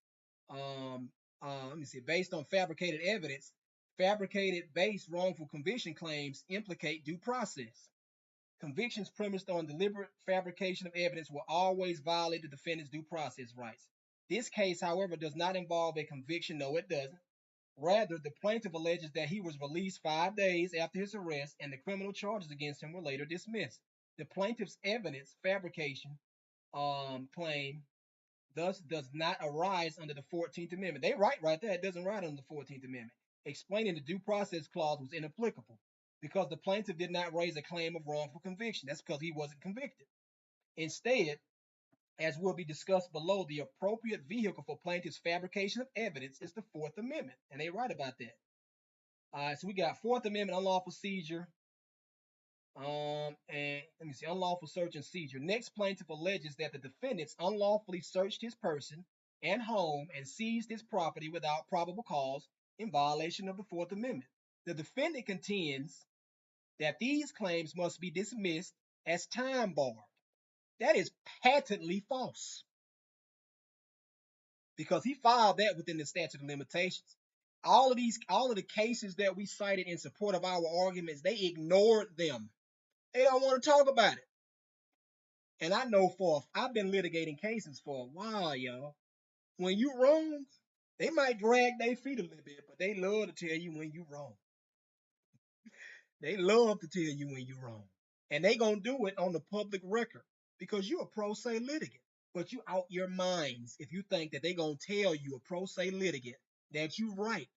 let me see, based on fabricated evidence, fabricated based wrongful conviction claims implicate due process. Convictions premised on deliberate fabrication of evidence will always violate the defendant's due process rights. This case, however, does not involve a conviction. No, it doesn't. Rather, the plaintiff alleges that he was released 5 days after his arrest and the criminal charges against him were later dismissed. The plaintiff's evidence fabrication claim thus does not arise under the 14th Amendment. They right there. It doesn't write under the 14th Amendment. Explaining the due process clause was inapplicable because the plaintiff did not raise a claim of wrongful conviction. That's because he wasn't convicted. Instead, as will be discussed below, the appropriate vehicle for plaintiff's fabrication of evidence is the Fourth Amendment, and they write about that. All right, so we got Fourth Amendment unlawful seizure, and let me see, unlawful search and seizure. Next, plaintiff alleges that the defendants unlawfully searched his person and home and seized his property without probable cause in violation of the Fourth Amendment. The defendant contends that these claims must be dismissed as time barred. That is patently false because he filed that within the statute of limitations. All of the cases that we cited in support of our arguments, they ignored them. They don't want to talk about it. And I know I've been litigating cases for a while, y'all. When you wrong, they might drag their feet a little bit, but they love to tell you when you wrong. They love to tell you when you wrong. And they gonna do it on the public record because you a pro se litigant. But you out your minds if you think that they gonna tell you, a pro se litigant, that you right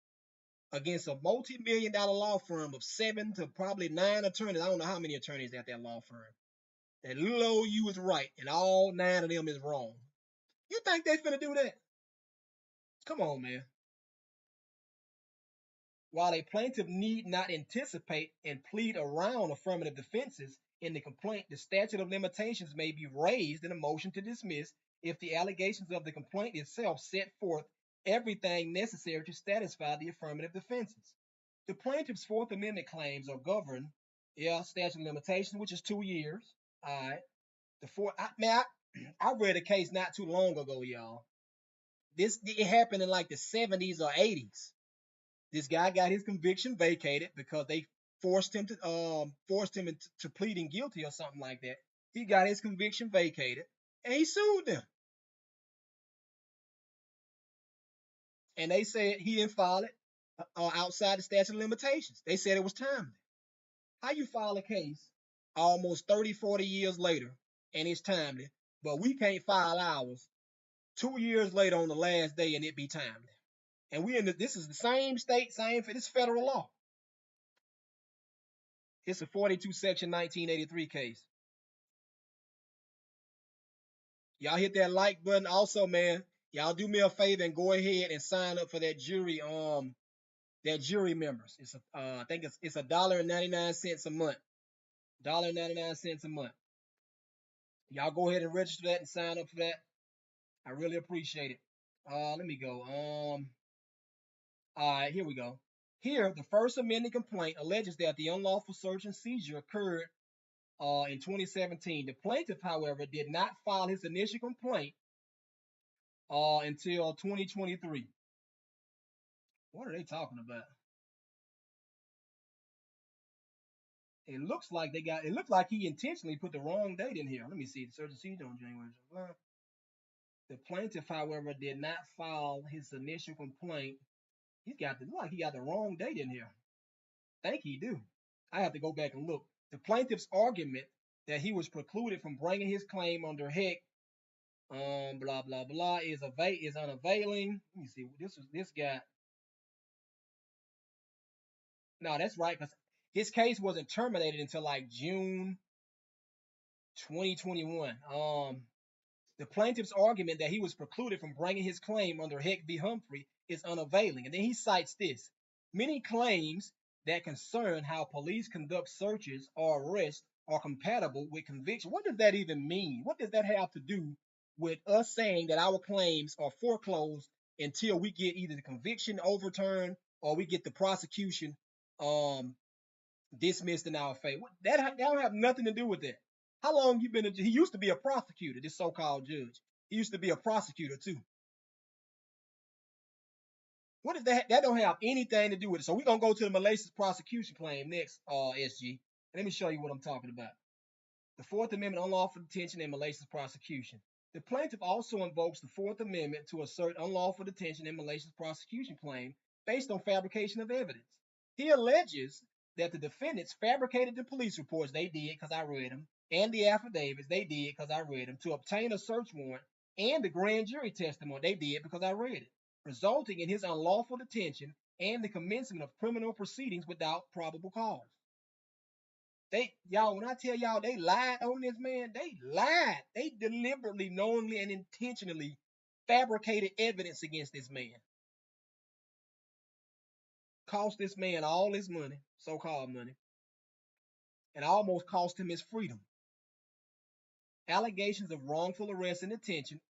against a multi-million-dollar law firm of 7 to probably 9 attorneys. I don't know how many attorneys at that law firm. That little old you is right and all 9 of them is wrong. You think they finna do that? Come on, man. While a plaintiff need not anticipate and plead around affirmative defenses in the complaint, the statute of limitations may be raised in a motion to dismiss if the allegations of the complaint itself set forth everything necessary to satisfy the affirmative defenses. The plaintiff's Fourth Amendment claims are governed, statute of limitations, which is 2 years. All right. I read a case not too long ago, y'all. It happened in like the 70s or 80s. This guy got his conviction vacated because they forced him into pleading guilty or something like that. He got his conviction vacated and he sued them. And they said he didn't file it outside the statute of limitations. They said it was timely. How you file a case almost 30, 40 years later and it's timely, but we can't file ours 2 years later on the last day and it be timely? And this is the same state, this federal law. It's a 42 section 1983 case. Y'all hit that like button. Also, man, y'all do me a favor and go ahead and sign up for that jury members. I think it's $1.99 a month. $1.99 a month. Y'all go ahead and register that and sign up for that. I really appreciate it. Let me go. All right, here we go. Here, the First Amendment complaint alleges that the unlawful search and seizure occurred in 2017. The plaintiff, however, did not file his initial complaint until 2023. What are they talking about? It looks like it looked like he intentionally put the wrong date in here. Let me see. The search and seizure on January. The plaintiff, however, did not file his initial complaint. He got the wrong date in here. I think he do. I have to go back and look. The plaintiff's argument that he was precluded from bringing his claim under Heck, blah blah blah, is unavailing. Let me see. This guy. No, that's right, because his case wasn't terminated until like June 2021. The plaintiff's argument that he was precluded from bringing his claim under Heck v. Humphrey is unavailing. And then he cites this. Many claims that concern how police conduct searches or arrests are compatible with conviction. What does that even mean? What does that have to do with us saying that our claims are foreclosed until we get either the conviction overturned or we get the prosecution dismissed in our favor? That don't have nothing to do with that. How long you been? He used to be a prosecutor, this so-called judge. He used to be a prosecutor too. What is that? That don't have anything to do with it. So we're gonna go to the malicious prosecution claim next, SG. Let me show you what I'm talking about. The Fourth Amendment, unlawful detention and malicious prosecution. The plaintiff also invokes the Fourth Amendment to assert unlawful detention and malicious prosecution claim based on fabrication of evidence. He alleges that the defendants fabricated the police reports, they did because I read them, and the affidavits, they did because I read them, to obtain a search warrant, and the grand jury testimony, they did because I read it, resulting in his unlawful detention and the commencement of criminal proceedings without probable cause. When I tell y'all they lied on this man, they lied. They deliberately, knowingly, and intentionally fabricated evidence against this man. Cost this man all his money, so-called money, and almost cost him his freedom. Allegations of wrongful arrest and detention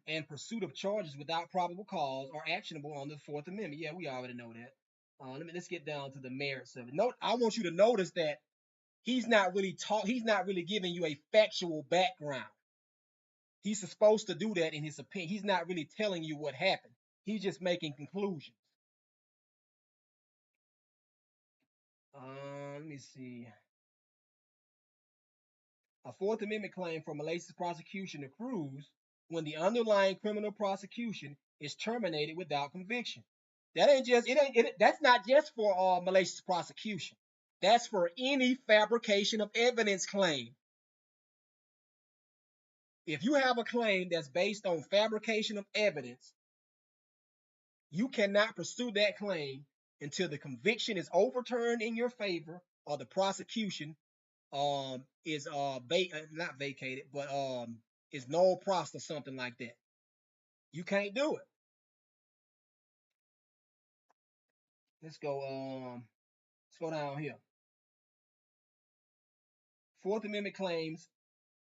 and pursuit of charges without probable cause are actionable under the Fourth Amendment. Yeah, we already know that. Let's get down to the merits of it. I want you to notice that he's not really giving you a factual background. He's supposed to do that in his opinion. He's not really telling you what happened. He's just making conclusions. Let me see. A Fourth Amendment claim for malicious prosecution accrues when the underlying criminal prosecution is terminated without conviction. That's not just for malicious prosecution. That's for any fabrication of evidence claim. If you have a claim that's based on fabrication of evidence, you cannot pursue that claim until the conviction is overturned in your favor or the prosecution is not vacated, but is null pros or something like that. You can't do it. Let's go down here. Fourth Amendment claims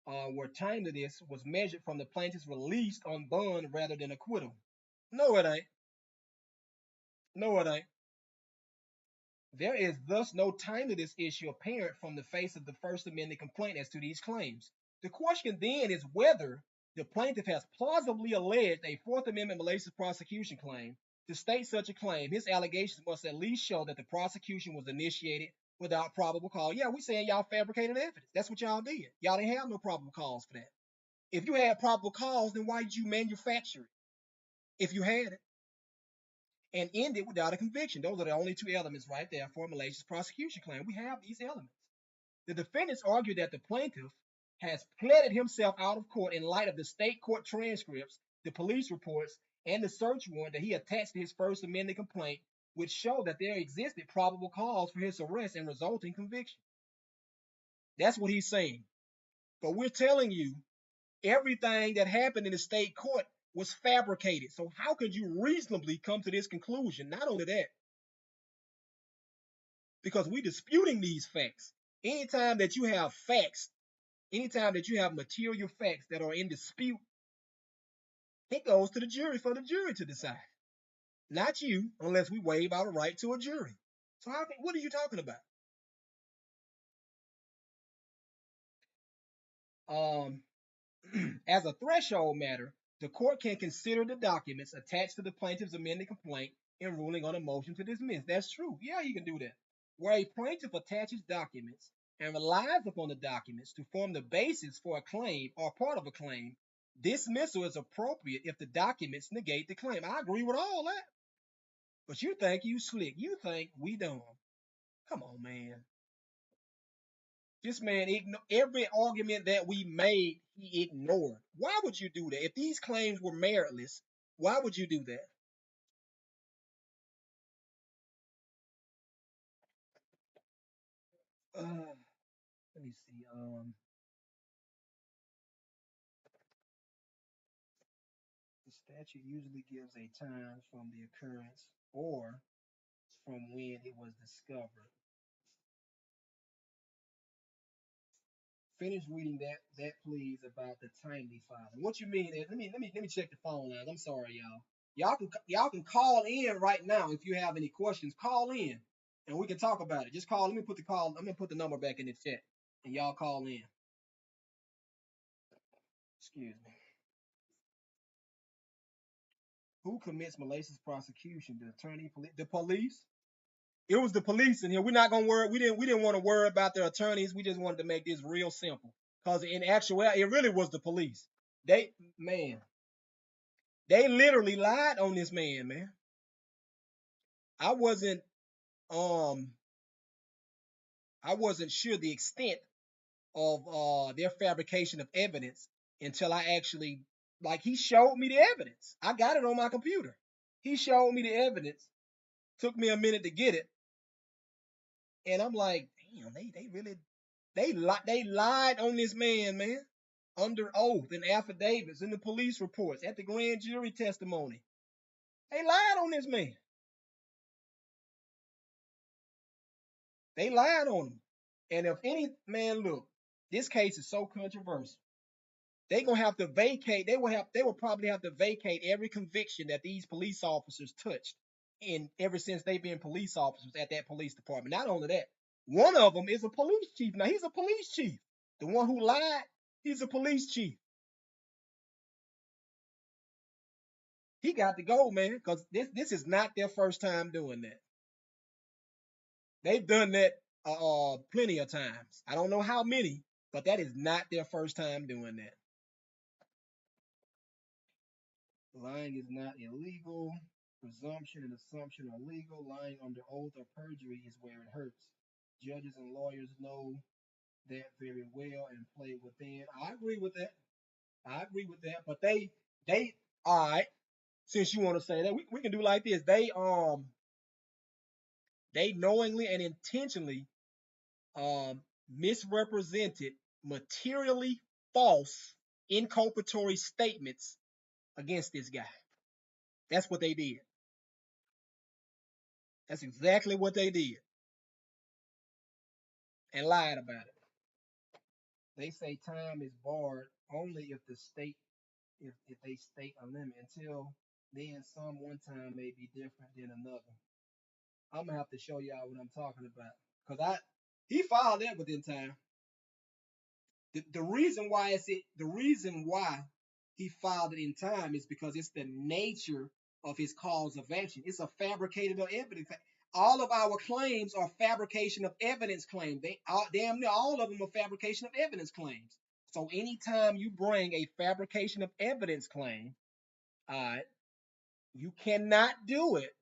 where timeliness was measured from the plaintiff's release on bond rather than acquittal. No, it ain't. No, it ain't. There is thus no timeliness issue apparent from the face of the First Amendment complaint as to these claims. The question then is whether the plaintiff has plausibly alleged a Fourth Amendment malicious prosecution claim. To state such a claim, his allegations must at least show that the prosecution was initiated without probable cause. Yeah, we saying y'all fabricated evidence. That's what y'all did. Y'all didn't have no probable cause for that. If you had probable cause, then why did you manufacture it? If you had it. And end it without a conviction. Those are the only two elements right there for a malicious prosecution claim. We have these elements. The defendants argue that the plaintiff has pleaded himself out of court in light of the state court transcripts, the police reports, and the search warrant that he attached to his First Amendment complaint, which show that there existed probable cause for his arrest and resulting conviction. That's what he's saying. But we're telling you everything that happened in the state court was fabricated. So how could you reasonably come to this conclusion? Not only that, because we're disputing these facts. Anytime that you have facts, anytime that you have material facts that are in dispute, it goes to the jury for the jury to decide. not you, unless we waive our right to a jury. So what are you talking about? Um, as a threshold matter, the court can consider the documents attached to the plaintiff's amended complaint in ruling on a motion to dismiss. That's true. Yeah, you can do that. Where a plaintiff attaches documents and relies upon the documents to form the basis for a claim or part of a claim, dismissal is appropriate if the documents negate the claim. I agree with all that. But you think you slick. You think we dumb. Come on, man. This man every argument that we made, he ignored. Why would you do that? If these claims were meritless, why would you do that? Let me see. The statute usually gives a time from the occurrence or from when it was discovered. Finish reading that please about the timely filing. What you mean is let me check the phone lines. I'm sorry, y'all. Y'all can call in right now if you have any questions. Call in and we can talk about it. Just call. Let me put the call. I'm gonna put the number back in the chat and y'all call in. Excuse me. Who commits malicious prosecution? The attorney, the police. It was the police in here. We're not gonna worry. We didn't want to worry about the attorneys. We just wanted to make this real simple. Cause in actuality, it really was the police. Man, they literally lied on this man, man. I wasn't um I wasn't sure the extent of their fabrication of evidence until I actually like he showed me the evidence. I got it on my computer. He showed me the evidence. Took me a minute to get it, and I'm like, damn, they really they lied on this man, man, under oath in affidavits, in the police reports, at the grand jury testimony. They lied on this man. They lied on him. And if any man, look, this case is so controversial. They gonna have to vacate. They will probably have to vacate every conviction that these police officers touched in ever since they've been police officers at that police department. Not only that, one of them is a police chief. Now he's a police chief. The one who lied, he's a police chief. He got to go, man, because this is not their first time doing that. They've done that plenty of times. I don't know how many, but that is not their first time doing that. Lying is not illegal. Presumption and assumption are legal. Lying under oath or perjury is where it hurts. Judges and lawyers know that very well and play within. I agree with that. I agree with that. But they all right. Since you want to say that, we can do like this. They knowingly and intentionally misrepresented materially false inculpatory statements against this guy. That's what they did. That's exactly what they did. And lied about it. They say time is barred only if if they state a limit. Until then, some one time may be different than another. I'm gonna have to show y'all what I'm talking about. Cause he filed that within time. The reason why he filed it in time is because it's the nature of his cause of action. It's a fabricated of evidence. All of our claims are fabrication of evidence claims. They are damn near all of them are fabrication of evidence claims. So anytime you bring a fabrication of evidence claim, you cannot do it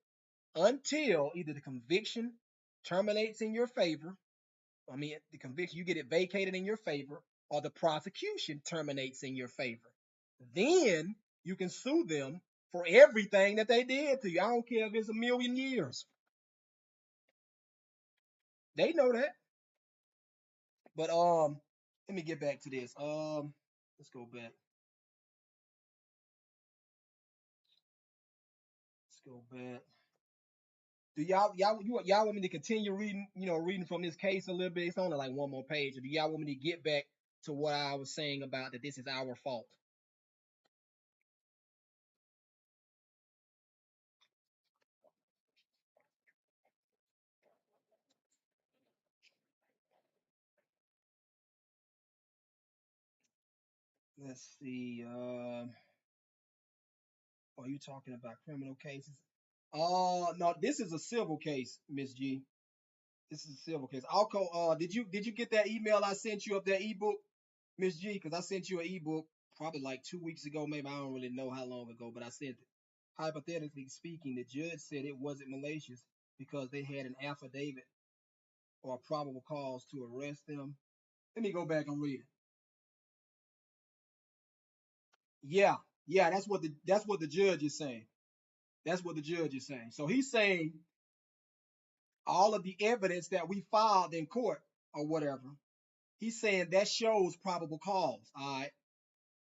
until either the conviction terminates in your favor. I mean, the conviction, you get it vacated in your favor, or the prosecution terminates in your favor. Then you can sue them for everything that they did to you. I don't care if it's a million years. They know that. But let me get back to this. Let's go back. Let's go back. Do y'all want me to continue reading? Reading from this case a little bit. It's only like one more page. Or do y'all want me to get back to what I was saying about that this is our fault? Let's see. Are you talking about criminal cases? No, this is a civil case, Miss G. This is a civil case. I'll call. Did you get that email I sent you of that ebook, Miss G? Because I sent you an ebook probably like 2 weeks ago. Maybe I don't really know how long ago, but I sent it. Hypothetically speaking, the judge said it wasn't malicious because they had an affidavit or a probable cause to arrest them. Let me go back and read it. Yeah, yeah, that's what the judge is saying. That's what the judge is saying. So he's saying all of the evidence that we filed in court or whatever, he's saying that shows probable cause. All right.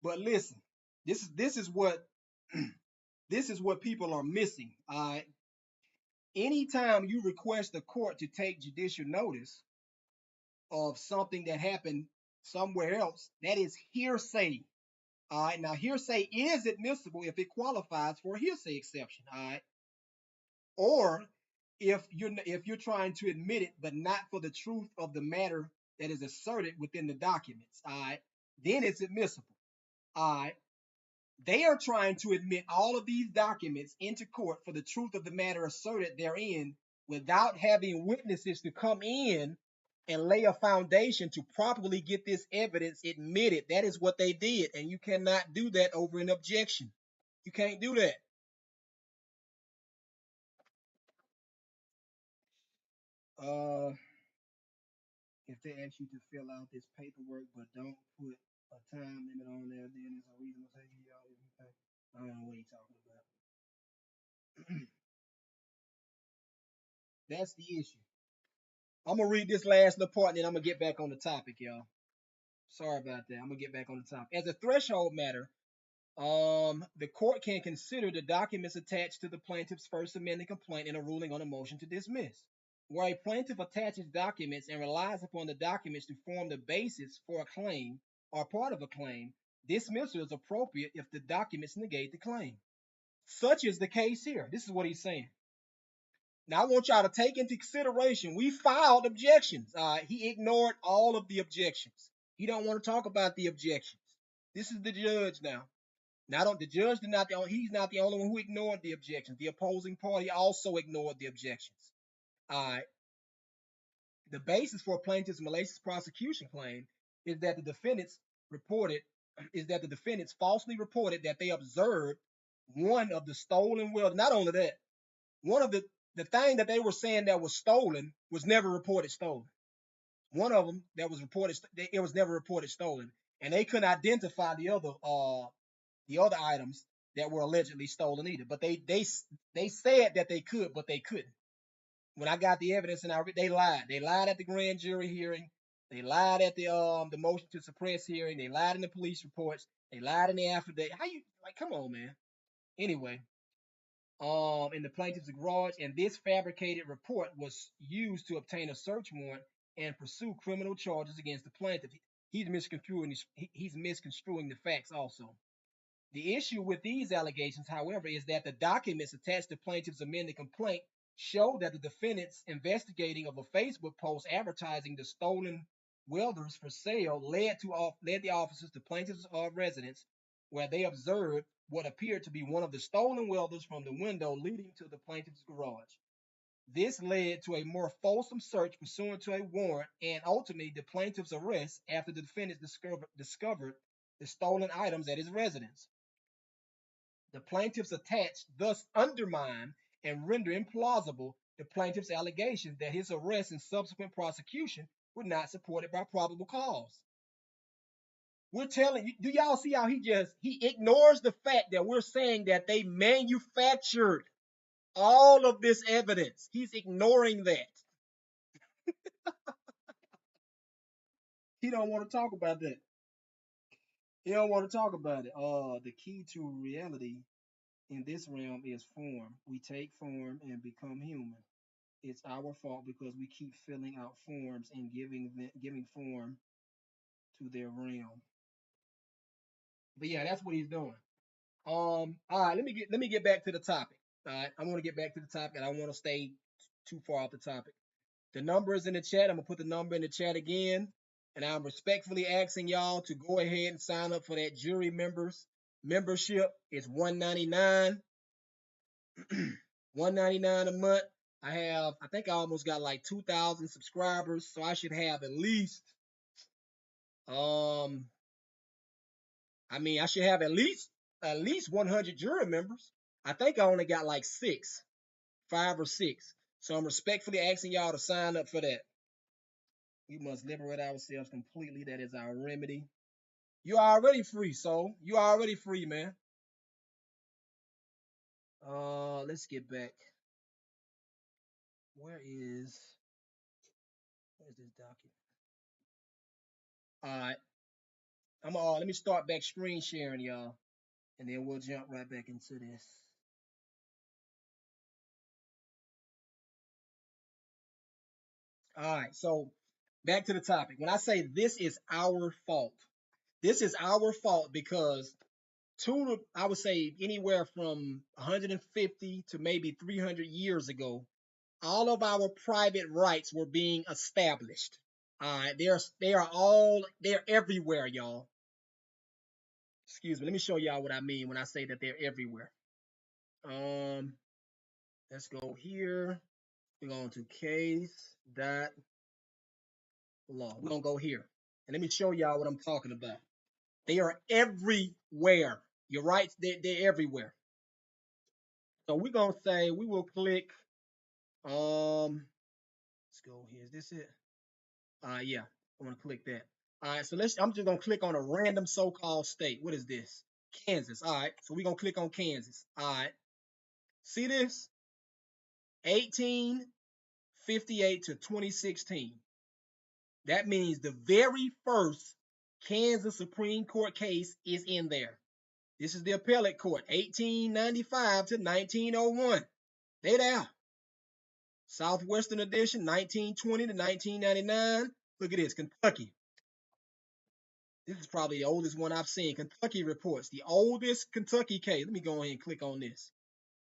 But listen, this is what this is what people are missing. All right. Anytime you request the court to take judicial notice of something that happened somewhere else, that is hearsay. All right. Now, hearsay is admissible if it qualifies for a hearsay exception. All right. Or if you're trying to admit it, but not for the truth of the matter that is asserted within the documents. All right. Then it's admissible. All right. They are trying to admit all of these documents into court for the truth of the matter asserted therein without having witnesses to come in and lay a foundation to properly get this evidence admitted. That is what they did. And you cannot do that over an objection. You can't do that. Uh, if they ask you to fill out this paperwork but don't put a time limit on there, then it's a reasonable take you out. I don't know what he's talking about. That's the issue. I'm gonna read this last little part and then I'm gonna get back on the topic, y'all. Sorry about that. I'm gonna get back on the topic. As a threshold matter, the court can consider the documents attached to the plaintiff's first amended complaint in a ruling on a motion to dismiss. Where a plaintiff attaches documents and relies upon the documents to form the basis for a claim or part of a claim, dismissal is appropriate if the documents negate the claim. Such is the case here. This is what he's saying. Now, I want y'all to take into consideration, we filed objections. He ignored all of the objections. He don't want to talk about the objections. This is the judge now. Now, the judge did not. He's not the only one who ignored the objections. The opposing party also ignored the objections. All right. The basis for a plaintiff's malicious prosecution claim is that the defendants reported is that the defendants falsely reported that they observed one of the stolen wells. Not only that, one of the thing that they were saying that was stolen was never reported stolen. One of them that was reported, it was never reported stolen, and they couldn't identify the other items that were allegedly stolen either. But they said that they could, but they couldn't. When I got the evidence and they lied. They lied at the grand jury hearing. They lied at the motion to suppress hearing. They lied in the police reports. They lied in the affidavit. How you like? Come on, man. Anyway, in the plaintiff's garage, and this fabricated report was used to obtain a search warrant and pursue criminal charges against the plaintiff. He's misconstruing the facts also. The issue with these allegations, however, is that the documents attached to plaintiff's amended complaint show that the defendants investigating of a Facebook post advertising the stolen welders for sale led the officers to plaintiff's residence, where they observed what appeared to be one of the stolen welders from the window leading to the plaintiff's garage. This led to a more fulsome search pursuant to a warrant and ultimately the plaintiff's arrest after the defendants discovered the stolen items at his residence. The plaintiff's attached thus undermine and render implausible the plaintiff's allegations that his arrest and subsequent prosecution were not supported by probable cause. We're telling you, do y'all see how he ignores the fact that we're saying that they manufactured all of this evidence? He's ignoring that. He don't want to talk about that. He don't want to talk about it. The key to reality in this realm is form. We take form and become human. It's our fault because we keep filling out forms and giving form to their realm. But yeah, that's what he's doing. All right, let me get back to the topic. All right, I want to get back to the topic, and I want to stay too far off the topic. The number is in the chat. I'm gonna put the number in the chat again. And I'm respectfully asking y'all to go ahead and sign up for that jury membership. It's $199, $199 a month. I think I almost got like 2,000 subscribers, so I should have um, I should have at least 100 jury members. I think I only got like 5 or 6. So I'm respectfully asking y'all to sign up for that. We must liberate ourselves completely. That is our remedy. You're already free, so you're already free, man. Let's get back. Where's this document? All right, let me start back screen sharing, y'all, and then we'll jump right back into this. All right, so back to the topic. When I say this is our fault, this is our fault because I would say anywhere from 150 to maybe 300 years ago, all of our private rights were being established. All right, they're everywhere, y'all. Excuse me. Let me show y'all what I mean when I say that they're everywhere. Um, let's go here. We're going to case dot law. We're gonna go here, and let me show y'all what I'm talking about. They are everywhere. You're right. They're everywhere. So we're gonna say we will click. Let's go here. Is this it? Yeah. I'm gonna click that. All right. So I'm just gonna click on a random so-called state. What is this? Kansas. All right. So we're gonna click on Kansas. All right. See this? 1858 to 2016. That means the very first Kansas Supreme Court case is in there. This is the appellate court, 1895 to 1901. They there. Southwestern edition, 1920 to 1999. Look at this, Kentucky. This is probably the oldest one I've seen. Kentucky reports the oldest Kentucky case. Let me go ahead and click on this.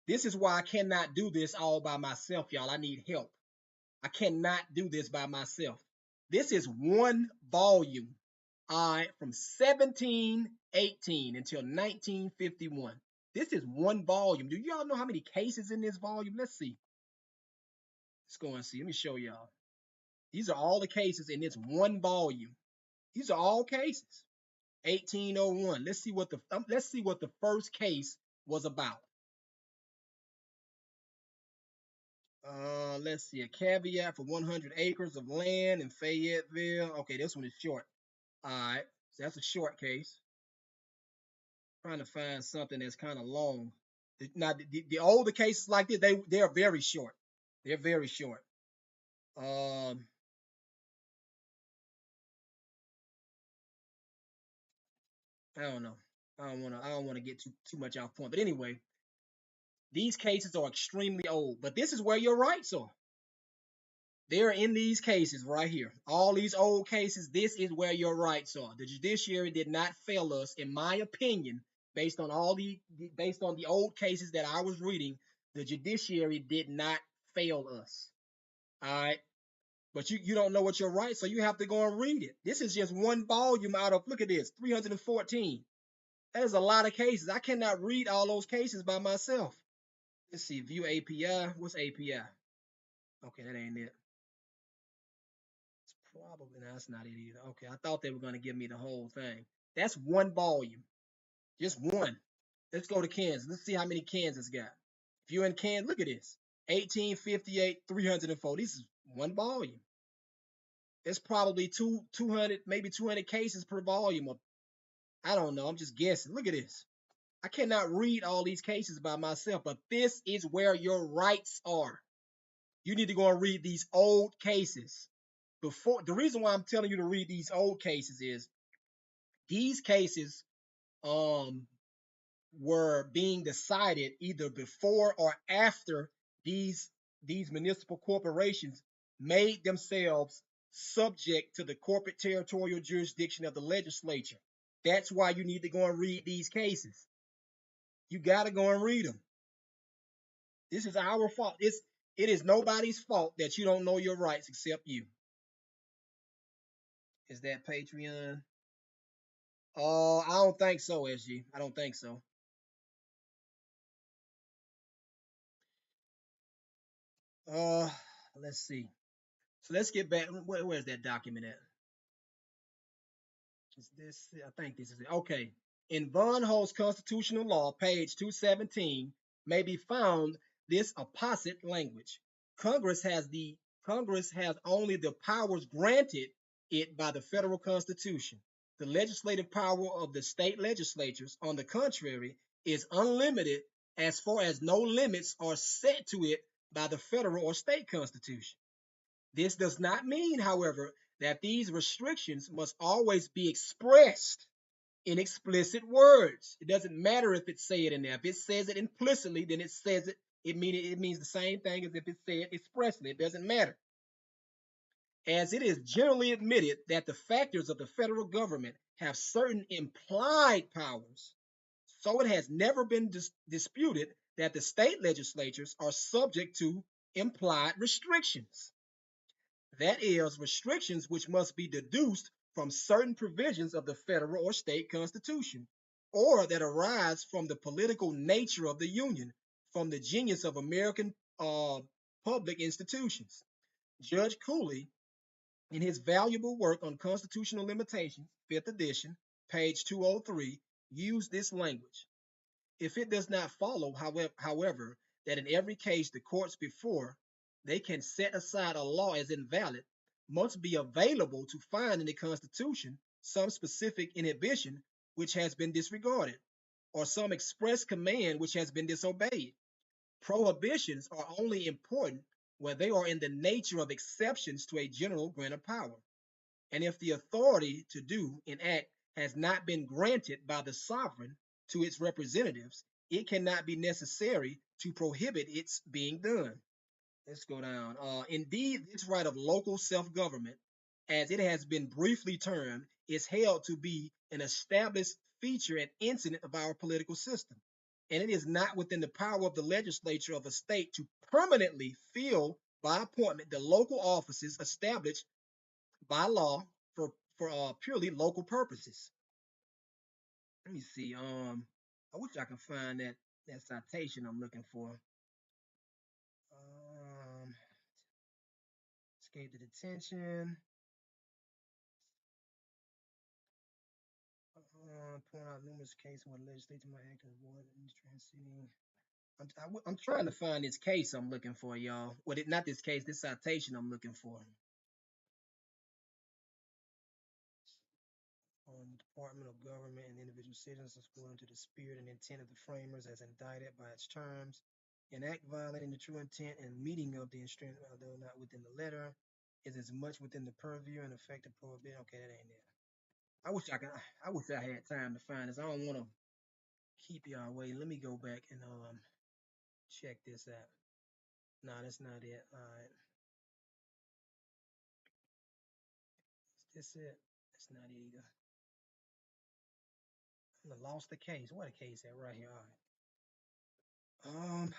This is why I cannot do this all by myself, y'all. I need help. I cannot do this by myself. This is one volume, all right, from 1718 until 1951. This is one volume. Do y'all know how many cases in this volume? Let's see. Let's go and see. Let me show y'all. These are all the cases in this one volume. These are all cases. 1801. Let's see what the first case was about. Let's see. A caveat for 100 acres of land in Fayetteville. Okay, this one is short. All right, so that's a short case. Trying to find something that's kind of long. Now, the older cases like this, they are very short. They're very short. Um, I don't know. I don't want to get too much off point. But anyway, these cases are extremely old. But this is where your rights are. They're in these cases right here. All these old cases, this is where your rights are. The judiciary did not fail us, in my opinion, based on the old cases that I was reading. The judiciary did not fail us. All right. But you don't know what your rights, so you have to go and read it. This is just one volume out of, look at this, 314. That is a lot of cases. I cannot read all those cases by myself. Let's see, view API. What's API? Okay, that ain't it. It's probably, no, that's not it either. Okay, I thought they were going to give me the whole thing. That's one volume, just one. Let's go to Kansas. Let's see how many Kansas got. If you're in Kansas, look at this. 1858, 304. This is one volume. It's probably 200, maybe 200 cases per volume. Or I don't know. I'm just guessing. Look at this. I cannot read all these cases by myself, but this is where your rights are. You need to go and read these old cases. The reason why I'm telling you to read these old cases is these cases um were being decided either before or after these municipal corporations made themselves subject to the corporate territorial jurisdiction of the legislature. That's why you need to go and read these cases. You got to go and read them. This is our fault. It is nobody's fault that you don't know your rights except you. Is that Patreon? I don't think so, SG. I don't think so. Uh, let's see. So let's get back. Where's that document at? Is this? I think this is it. Okay. In Von Holt's constitutional law, page 217, may be found this apposite language. Congress has the Congress has only the powers granted it by the federal constitution. The legislative power of the state legislatures, on the contrary, is unlimited as far as no limits are set to it by the federal or state constitution. This does not mean, however, that these restrictions must always be expressed in explicit words. It doesn't matter if it say it in there. If it says it implicitly, then it says it. It means the same thing as if it said expressly. It doesn't matter. As it is generally admitted that the factors of the federal government have certain implied powers, so it has never been disputed that the state legislatures are subject to implied restrictions. That is, restrictions which must be deduced from certain provisions of the federal or state constitution, or that arise from the political nature of the Union, from the genius of American public institutions. Judge Cooley, in his valuable work on constitutional limitations, 5th edition, page 203, used this language. If it does not follow, however, that in every case the courts before they can set aside a law as invalid, must be available to find in the Constitution some specific inhibition which has been disregarded, or some express command which has been disobeyed. Prohibitions are only important where they are in the nature of exceptions to a general grant of power. And if the authority to do and act has not been granted by the sovereign to its representatives, it cannot be necessary to prohibit its being done. Let's go down. Indeed, this right of local self-government, as it has been briefly termed, is held to be an established feature and incident of our political system. And it is not within the power of the legislature of a state to permanently fill by appointment the local offices established by law for purely local purposes. Let me see. I wish I could find that citation I'm looking for. Escape the detention. Point out numerous cases where the legislature might act as avoid transcending. I'm trying to find this case I'm looking for, y'all. Well, not this case, this citation I'm looking for. On the Department of Government and individual citizens according to the spirit and intent of the framers as indicted by its terms. An act violating the true intent and meaning of the instrument, although not within the letter, is as much within the purview and effective prohibition. Okay, that ain't it. I wish I had time to find this. I don't want to keep y'all waiting. Let me go back and check this out. No, that's not it. All right. Is this it? That's not it either. I lost the case. What a case at right here. All right.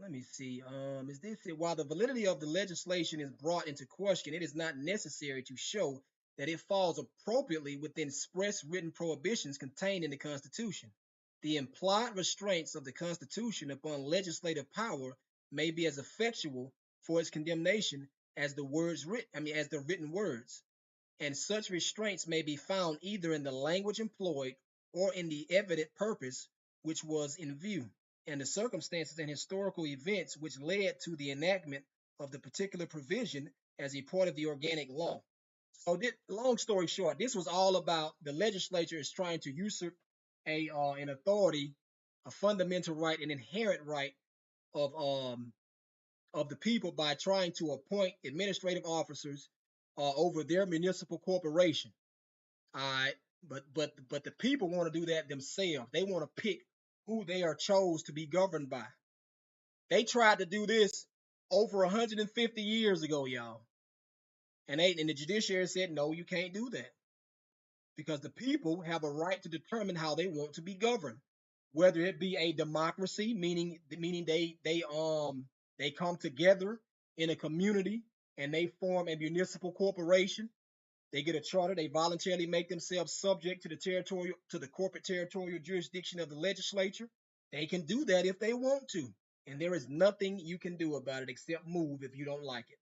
Let me see. Is this it? While the validity of the legislation is brought into question, it is not necessary to show that it falls appropriately within express written prohibitions contained in the Constitution. The implied restraints of the Constitution upon legislative power may be as effectual for its condemnation as the as the written words, and such restraints may be found either in the language employed or in the evident purpose which was in view, and the circumstances and historical events which led to the enactment of the particular provision as a part of the organic law. So, long story short, this was all about the legislature is trying to usurp an authority, a fundamental right, an inherent right of the people by trying to appoint administrative officers over their municipal corporation. All right, but the people want to do that themselves. They want to pick who they are chose to be governed by. They tried to do this over 150 years ago, y'all, and the judiciary said no, you can't do that because the people have a right to determine how they want to be governed, whether it be a democracy, meaning they come together in a community and they form a municipal corporation. They get a charter. They voluntarily make themselves subject to the corporate territorial jurisdiction of the legislature. They can do that if they want to, and there is nothing you can do about it except move if you don't like it,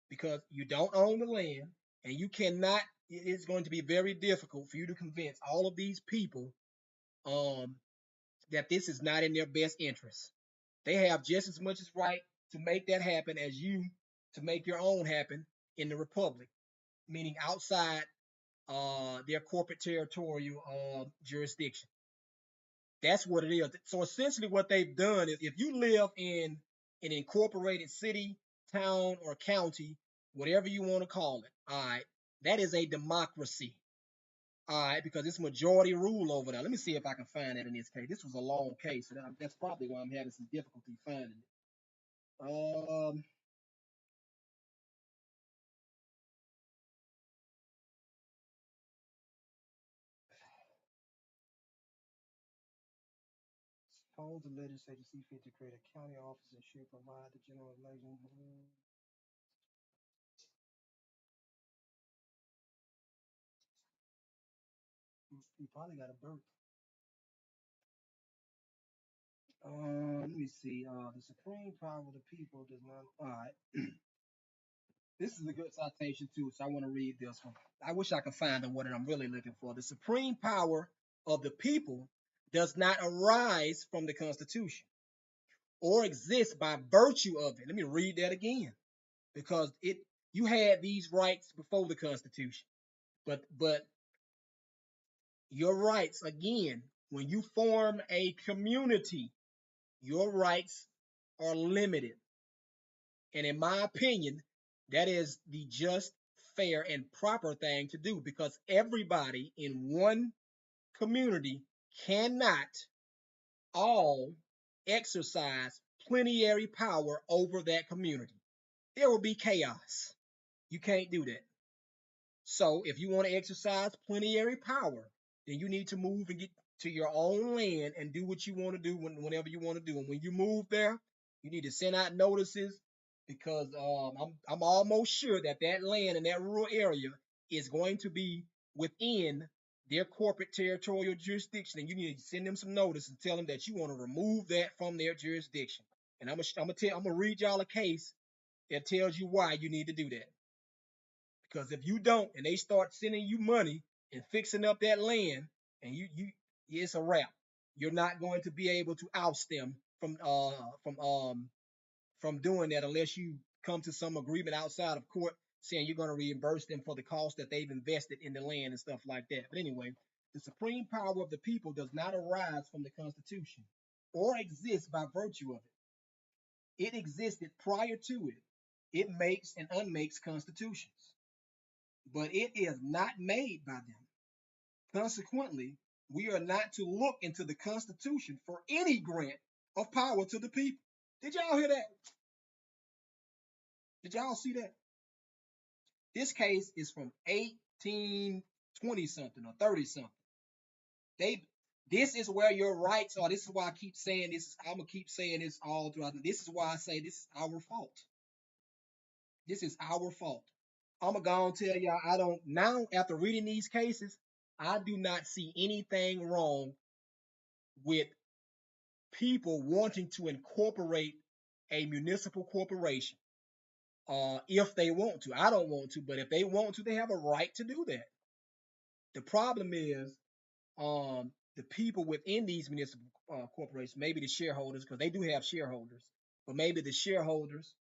because you don't own the land, and you cannot. It's going to be very difficult for you to convince all of these people um, that this is not in their best interest. They have just as much as right to make that happen as you to make your own happen in the republic, meaning outside their corporate territorial jurisdiction. That's what it is. So essentially, what they've done is, if you live in an incorporated city, town, or county, whatever you want to call it, all right, that is a democracy. All right, because it's majority rule over there. Let me see if I can find that in this case. This was a long case, and that's probably why I'm having some difficulty finding it. Suppose the legislature see fit to create a county office and should provide the general election. You probably got a birth. Let me see. The supreme power of the people does not. All right. This is a good citation too, so I want to read this one. I wish I could find the one that I'm really looking for. The supreme power of the people does not arise from the Constitution or exist by virtue of it. Let me read that again, because you had these rights before the Constitution, but your rights again, when you form a community, your rights are limited. And in my opinion, that is the just, fair, and proper thing to do, because everybody in one community cannot all exercise plenary power over that community. There will be chaos. You can't do that. So if you want to exercise plenary power, then you need to move and get to your own land and do what you want to do whenever you want to do. And when you move there, you need to send out notices, because I'm almost sure that that land in that rural area is going to be within their corporate territorial jurisdiction, and you need to send them some notice and tell them that you want to remove that from their jurisdiction. And I'm gonna read y'all a case that tells you why you need to do that. Because if you don't, and they start sending you money and fixing up that land, and it's a wrap. You're not going to be able to oust them from doing that unless you come to some agreement outside of court saying you're going to reimburse them for the cost that they've invested in the land and stuff like that. But anyway, the supreme power of the people does not arise from the Constitution or exist by virtue of it. It existed prior to it. It makes and unmakes constitutions, but it is not made by them. Consequently, we are not to look into the Constitution for any grant of power to the people. Did y'all hear that? Did y'all see that? This case is from 1820 something or 30 something. They this is where your rights are. This is why I keep saying this. I'm gonna keep saying this all throughout. This is why I say this is our fault. This is our fault. I'm gonna go and tell y'all, I don't now, after reading these cases, I do not see anything wrong with people wanting to incorporate a municipal corporation if they want to. I don't want to, but if they want to, they have a right to do that. The problem is the people within these municipal corporations, maybe the shareholders, because they do have shareholders, but maybe the shareholders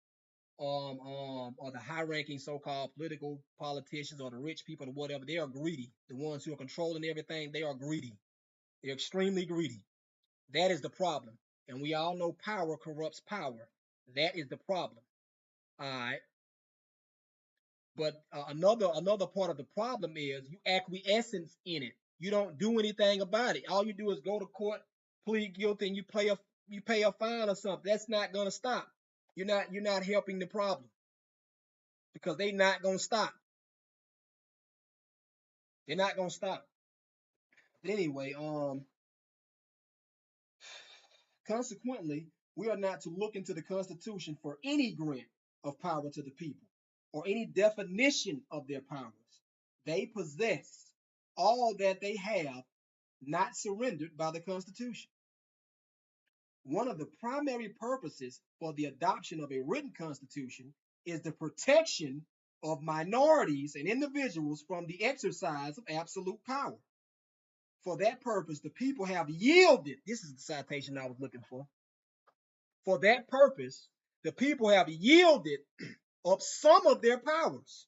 or the high-ranking so-called political politicians or the rich people or whatever, they are greedy. The ones who are controlling everything, they are greedy. They're extremely greedy. That is the problem. And we all know power corrupts power. That is the problem. All right. But another part of the problem is you acquiescence in it. You don't do anything about it. All you do is go to court, plead guilty, and you pay a fine or something. That's not gonna stop. You're not helping the problem, because they're not gonna stop. They're not gonna stop. But anyway, consequently, we are not to look into the Constitution for any grant. of power to the people or any definition of their powers. They possess all that they have not surrendered by the Constitution. One of the primary purposes for the adoption of a written constitution is the protection of minorities and individuals from the exercise of absolute power. For that purpose, the people have yielded. This is the citation I was looking for. For that purpose, the people have yielded up some of their powers,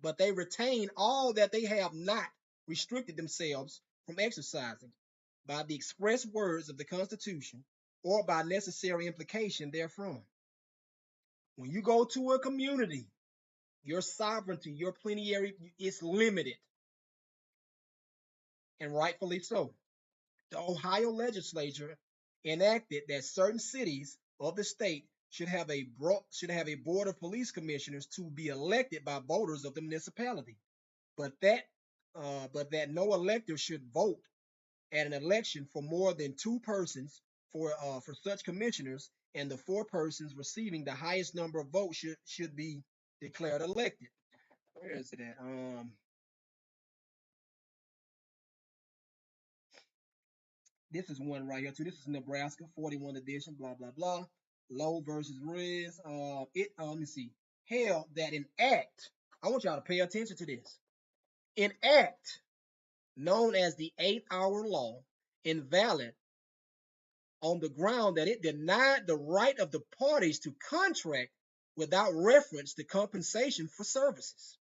but they retain all that they have not restricted themselves from exercising by the express words of the Constitution or by necessary implication therefrom. When you go to a community, your sovereignty, your plenary is limited, and rightfully so. The Ohio legislature enacted that certain cities of the state should have a board of police commissioners to be elected by voters of the municipality, but that no elector should vote at an election for more than two persons for such commissioners, and the four persons receiving the highest number of votes should be declared elected. Where is it at? This is one right here too. This is Nebraska 41 edition. Blah blah blah. Lowe versus Riz. Let me see. Held that an act. I want y'all to pay attention to this. An act known as the 8-hour law, invalid on the ground that it denied the right of the parties to contract without reference to compensation for services.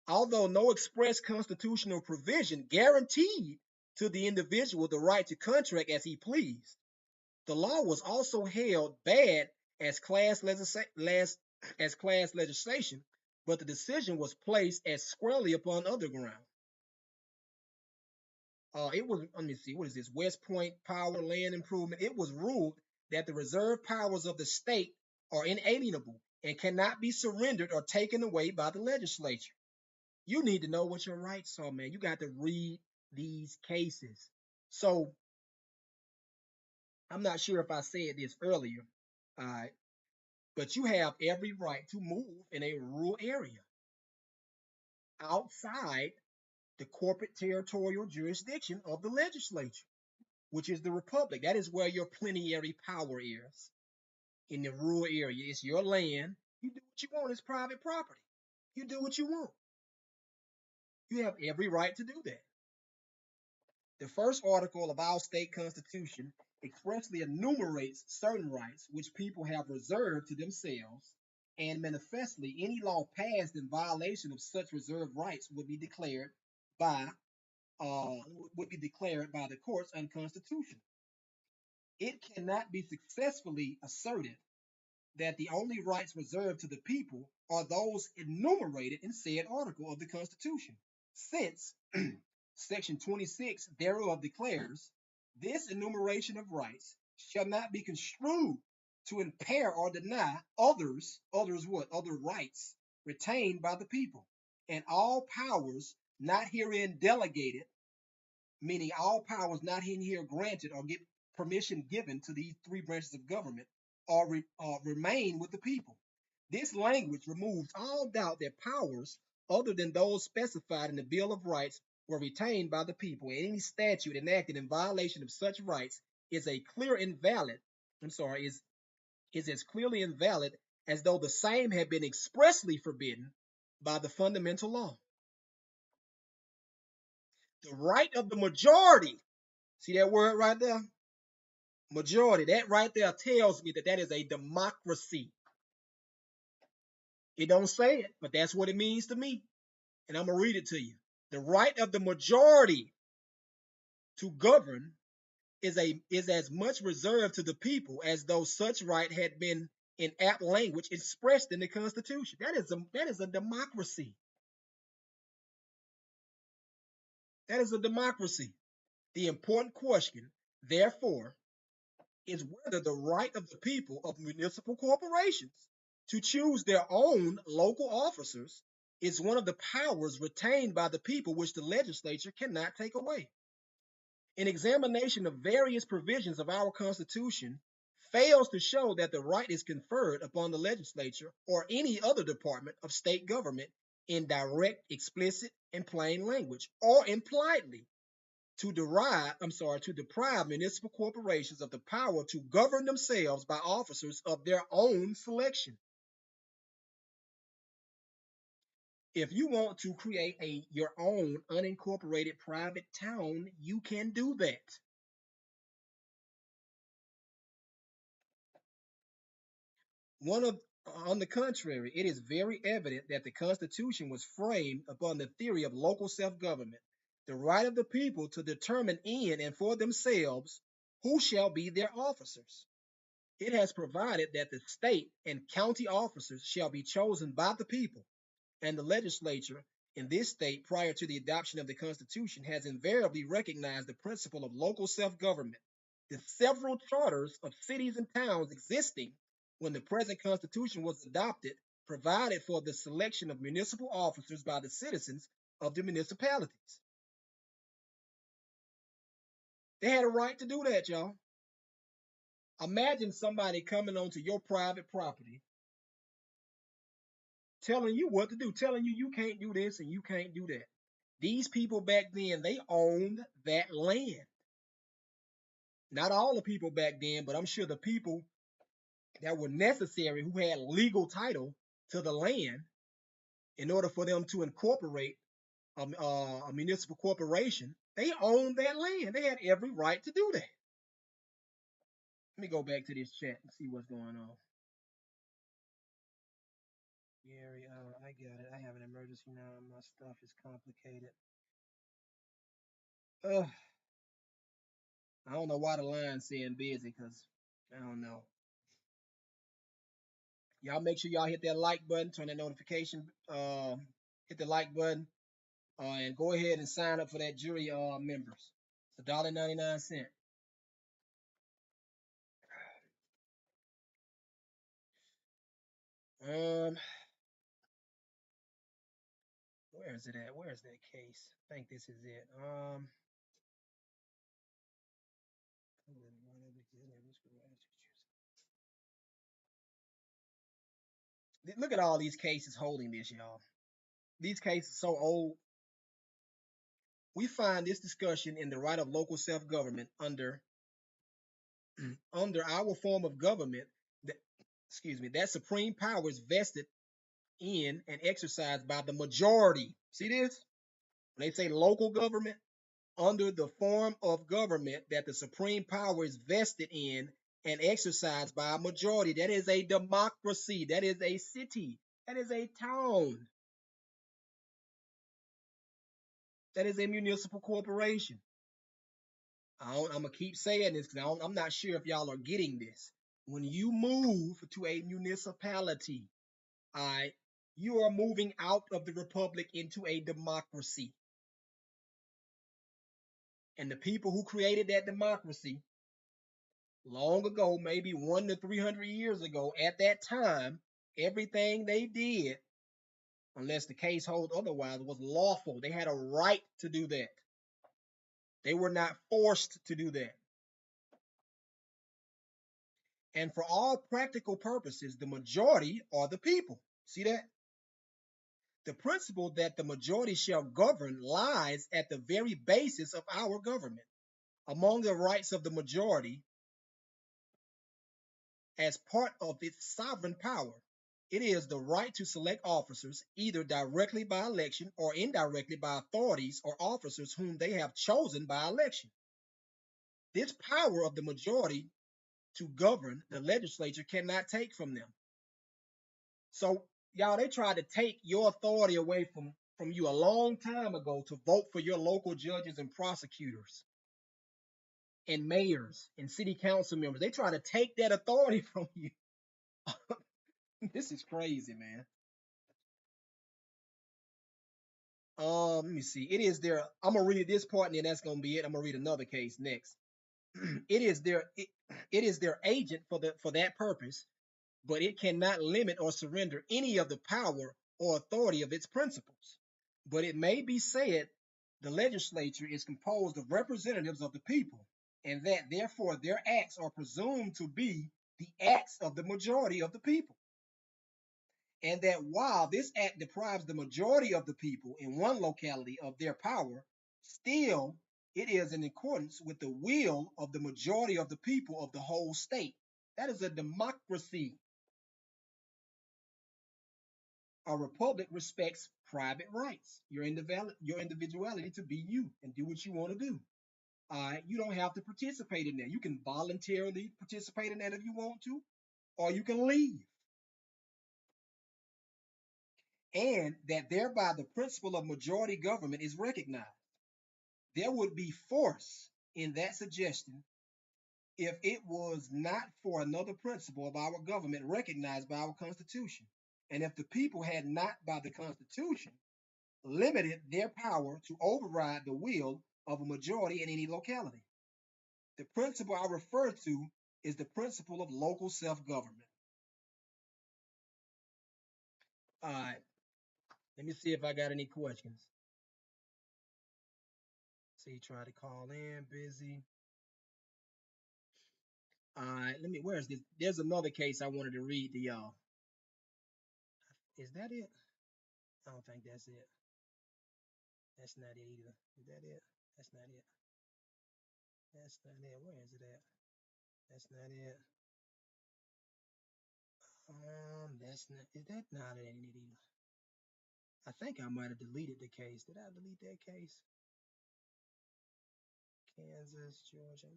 Although no express constitutional provision guaranteed to the individual the right to contract as he pleased, the law was also held bad as class legislation, but the decision was placed as squarely upon other ground. It was, let me see, what is this? West Point Power Land Improvement. It was ruled that the reserved powers of the state are inalienable and cannot be surrendered or taken away by the legislature. You need to know what your rights are, man. You got to read these cases. So I'm not sure if I said this earlier, but you have every right to move in a rural area outside the corporate territorial jurisdiction of the legislature, which is the republic. That is where your plenary power is. In the rural area, it's your land. You do what you want. It's private property. You do what you want. You have every right to do that. The first article of our state constitution expressly enumerates certain rights which people have reserved to themselves, and manifestly any law passed in violation of such reserved rights would be declared by the courts unconstitutional. It cannot be successfully asserted that the only rights reserved to the people are those enumerated in said article of the Constitution, since Section 26 thereof declares, this enumeration of rights shall not be construed to impair or deny others what? Other rights retained by the people, and all powers not herein delegated, meaning all powers not in here granted or get permission given to these three branches of government, remain with the people. This language removes all doubt that powers other than those specified in the Bill of Rights were retained by the people, and any statute enacted in violation of such rights is as clearly invalid as though the same had been expressly forbidden by the fundamental law. The right of the majority, see that word right there? Majority, that right there tells me that is a democracy. It don't say it, but that's what it means to me. And I'm going to read it to you. The right of the majority to govern is as much reserved to the people as though such right had been in apt language expressed in the Constitution. That is a democracy. That is a democracy. The important question, therefore, is whether the right of the people of municipal corporations to choose their own local officers is one of the powers retained by the people which the legislature cannot take away. An examination of various provisions of our Constitution fails to show that the right is conferred upon the legislature or any other department of state government in direct, explicit, and plain language, or impliedly to deprive municipal corporations of the power to govern themselves by officers of their own selection. If you want to create your own unincorporated private town, you can do that. On the contrary, it is very evident that the Constitution was framed upon the theory of local self-government, the right of the people to determine in and for themselves who shall be their officers. It has provided that the state and county officers shall be chosen by the people, and the legislature in this state prior to the adoption of the Constitution has invariably recognized the principle of local self-government. The several charters of cities and towns existing when the present Constitution was adopted provided for the selection of municipal officers by the citizens of the municipalities. They had a right to do that, y'all. Imagine somebody coming onto your private property telling you what to do, telling you you can't do this and you can't do that. These people back then, they owned that land. Not all the people back then, but I'm sure the people that were necessary who had legal title to the land in order for them to incorporate a municipal corporation, they owned that land. They had every right to do that. Let me go back to this chat and see what's going on. Gary, I got it. I have an emergency now. My stuff is complicated. I don't know why the line's saying busy, because I don't know. Y'all make sure y'all hit that like button, turn that notification, hit the like button, and go ahead and sign up for that jury members. It's $1.99. Where is it at? Where is that case? I think this is it. Look at all these cases holding this, y'all. These cases so old. We find this discussion in the right of local self-government under our form of government. That, that supreme power is vested in and exercised by the majority. See this? When they say local government, under the form of government that the supreme power is vested in and exercised by a majority. That is a democracy. That is a city. That is a town. That is a municipal corporation. I'm going to keep saying this because I'm not sure if y'all are getting this. When you move to a municipality, all right, you are moving out of the republic into a democracy. And the people who created that democracy long ago, maybe 100 to 300 years ago, at that time, everything they did, unless the case holds otherwise, was lawful. They had a right to do that. They were not forced to do that. And for all practical purposes, the majority are the people. See that? The principle that the majority shall govern lies at the very basis of our government. Among the rights of the majority, as part of its sovereign power, it is the right to select officers either directly by election or indirectly by authorities or officers whom they have chosen by election. This power of the majority to govern, the legislature cannot take from them. So, y'all, they tried to take your authority away from you a long time ago to vote for your local judges and prosecutors and mayors and city council members. They try to take that authority from you. This is crazy, man. Let me see. It is their. I'm gonna read this part, and then that's gonna be it. I'm gonna read another case next. It is their agent for that purpose, but it cannot limit or surrender any of the power or authority of its principles. But it may be said the legislature is composed of representatives of the people, and that therefore their acts are presumed to be the acts of the majority of the people. And that while this act deprives the majority of the people in one locality of their power, still it is in accordance with the will of the majority of the people of the whole state. That is a democracy. A republic respects private rights, your individuality to be you and do what you want to do. You don't have to participate in that. You can voluntarily participate in that if you want to, or you can leave. And that thereby the principle of majority government is recognized. There would be force in that suggestion if it was not for another principle of our government recognized by our Constitution, and if the people had not, by the Constitution, limited their power to override the will of a majority in any locality. The principle I refer to is the principle of local self-government. All right, let me see if I got any questions. See, try to call in, busy. All right, where is this? There's another case I wanted to read to y'all. Is that it? I don't think that's it. That's not it either. Is that it? That's not it. That's not it. Where is it at? That's not it. That's not. Is that not it? Ain't it either? I think I might have deleted the case. Did I delete that case? Kansas, Georgia.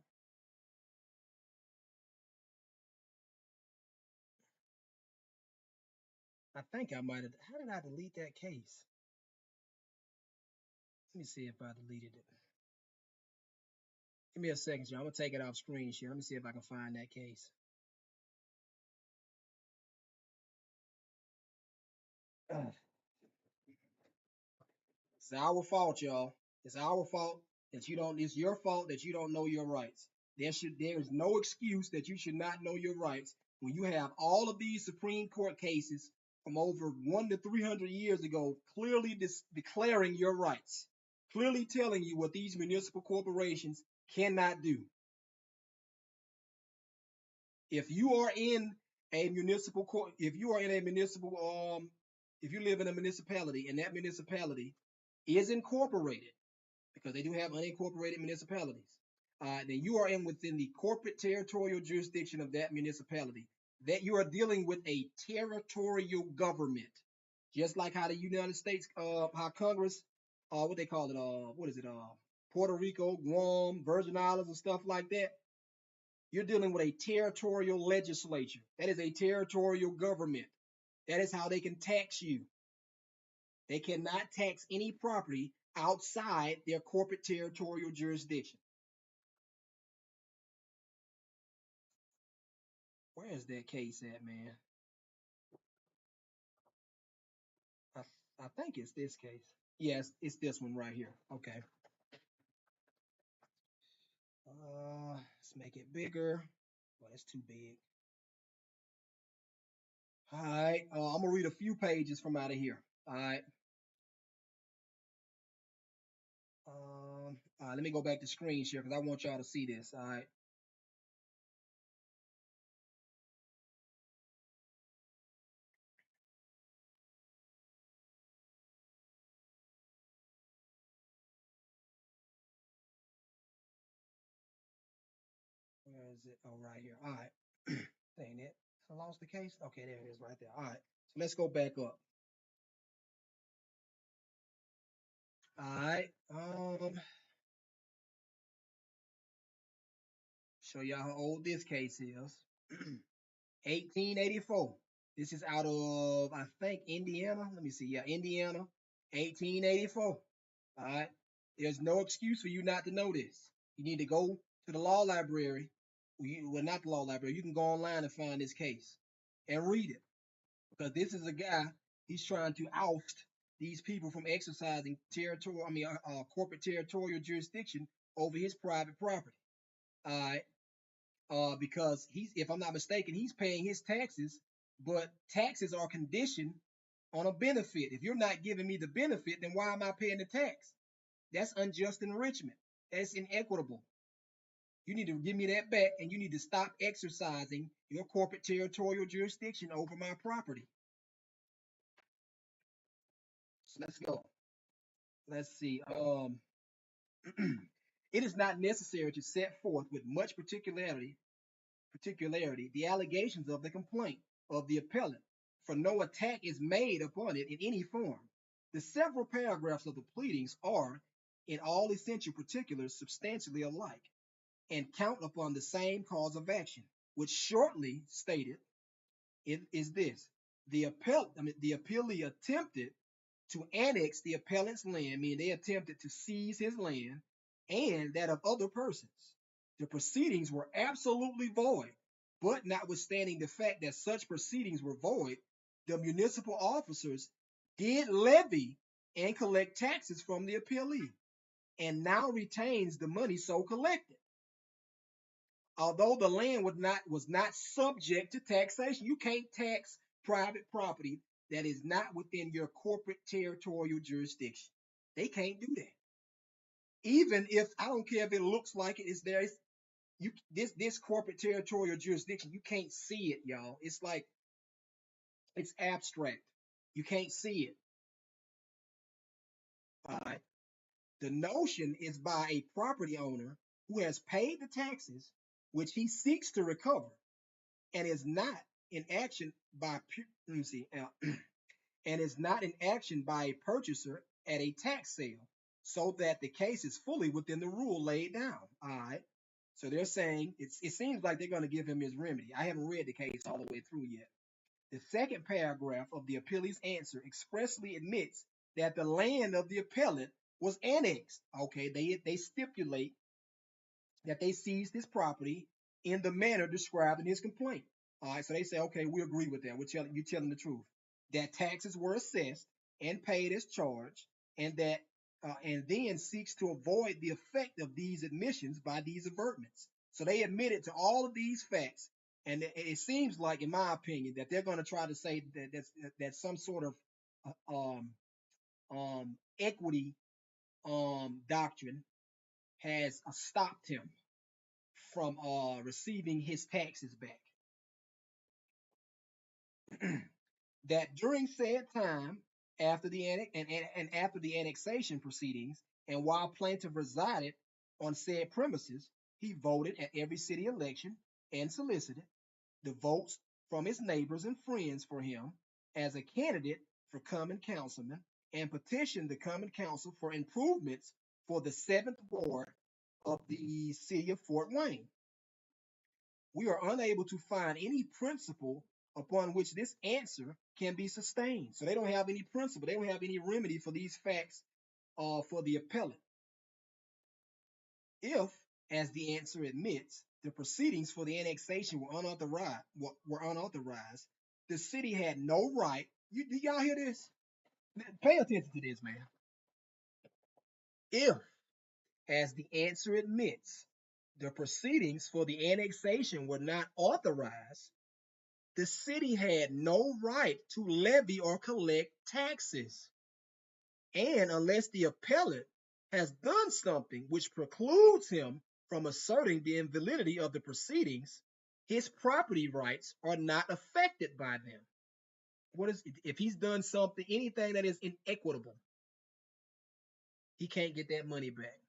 I think I might have. How did I delete that case? Let me see if I deleted it. Give me a second, y'all. I'm gonna take it off screen share. Let me see if I can find that case. It's our fault, y'all. It's our fault that you don't. It's your fault that you don't know your rights. There is no excuse that you should not know your rights when you have all of these Supreme Court cases from over 1 to 300 years ago clearly declaring your rights, clearly telling you what these municipal corporations cannot do. If you are in a municipal court, if you are in a municipal, if you live in a municipality and that municipality is incorporated, because they do have unincorporated municipalities, then you are in within the corporate territorial jurisdiction of that municipality. That you are dealing with a territorial government, just like how the United States, how Congress, what they call it, what is it, Puerto Rico, Guam, Virgin Islands, and stuff like that. You're dealing with a territorial legislature. That is a territorial government. That is how they can tax you. They cannot tax any property outside their corporate territorial jurisdiction. Where is that case at, man? I, I think it's this case. Yes, it's this one right here. Okay. Let's make it bigger. Well, it's too big. All right. I'm gonna read a few pages from out of here. All right. Let me go back to screen share because I want y'all to see this. All right. Where is it? Oh, right here. All right. Ain't it? I lost the case. Okay, there it is right there. All right. So let's go back up. All right. Show y'all how old this case is. 1884. This is out of, I think, Indiana. Let me see. Yeah, Indiana, 1884. All right. There's no excuse for you not to know this. You need to go to the law library. Well, not the law library. You can go online and find this case and read it because this is a guy. He's trying to oust these people from exercising corporate territorial jurisdiction over his private property. All right. Because if I'm not mistaken, he's paying his taxes, but taxes are conditioned on a benefit. If you're not giving me the benefit, then why am I paying the tax? That's unjust enrichment. That's inequitable. You need to give me that back, and you need to stop exercising your corporate territorial jurisdiction over my property. So let's go. Let's see. It is not necessary to set forth with much particularity the allegations of the complaint of the appellant, for no attack is made upon it in any form. The several paragraphs of the pleadings are, in all essential particulars, substantially alike, and count upon the same cause of action, which shortly stated it is this: the appealee attempted to annex the appellant's land, meaning they attempted to seize his land and that of other persons. The proceedings were absolutely void, but notwithstanding the fact that such proceedings were void, the municipal officers did levy and collect taxes from the appealee, and now retains the money so collected. Although the land was not subject to taxation, you can't tax private property that is not within your corporate territorial jurisdiction. They can't do that. Even if I don't care if it looks like it is there, this corporate territorial jurisdiction, you can't see it, y'all. It's like it's abstract. You can't see it. All right. The notion is by a property owner who has paid the taxes which he seeks to recover and is not in action by let me see, and is not in action by a purchaser at a tax sale, so that the case is fully within the rule laid down. All right. So they're saying it seems like they're going to give him his remedy. I haven't read the case all the way through yet. The second paragraph of the appellee's answer expressly admits that the land of the appellant was annexed. Okay, they stipulate that they seized his property in the manner described in his complaint. All right, so they say, okay, we agree with that. You're telling the truth. That taxes were assessed and paid as charged, and that and then seeks to avoid the effect of these admissions by these avertments. So they admitted to all of these facts, and it seems like, in my opinion, that they're going to try to say that some sort of equity doctrine has stopped him from receiving his taxes back. That during said time, after the after the annexation proceedings, and while plaintiff resided on said premises, he voted at every city election and solicited the votes from his neighbors and friends for him as a candidate for common councilman, and petitioned the common council for improvements for the 7th ward of the city of Fort Wayne. We are unable to find any principle upon which this answer can be sustained. So they don't have any principle. They don't have any remedy for these facts for the appellant. If, as the answer admits, the proceedings for the annexation were unauthorized, the city had no right. Do y'all hear this? Pay attention to this, man. If, as the answer admits, the proceedings for the annexation were not authorized, the city had no right to levy or collect taxes. And unless the appellant has done something which precludes him from asserting the invalidity of the proceedings, his property rights are not affected by them. What is if he's done something, anything that is inequitable, he can't get that money back.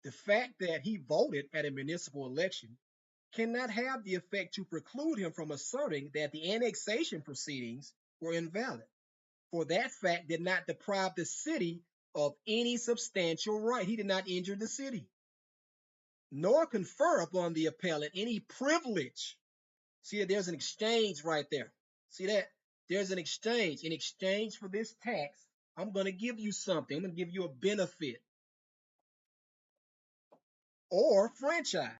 The fact that he voted at a municipal election cannot have the effect to preclude him from asserting that the annexation proceedings were invalid, for that fact did not deprive the city of any substantial right. He did not injure the city, nor confer upon the appellant any privilege. See that there's an exchange right there. See that? There's an exchange. In exchange for this tax, I'm going to give you something. I'm going to give you a benefit or franchise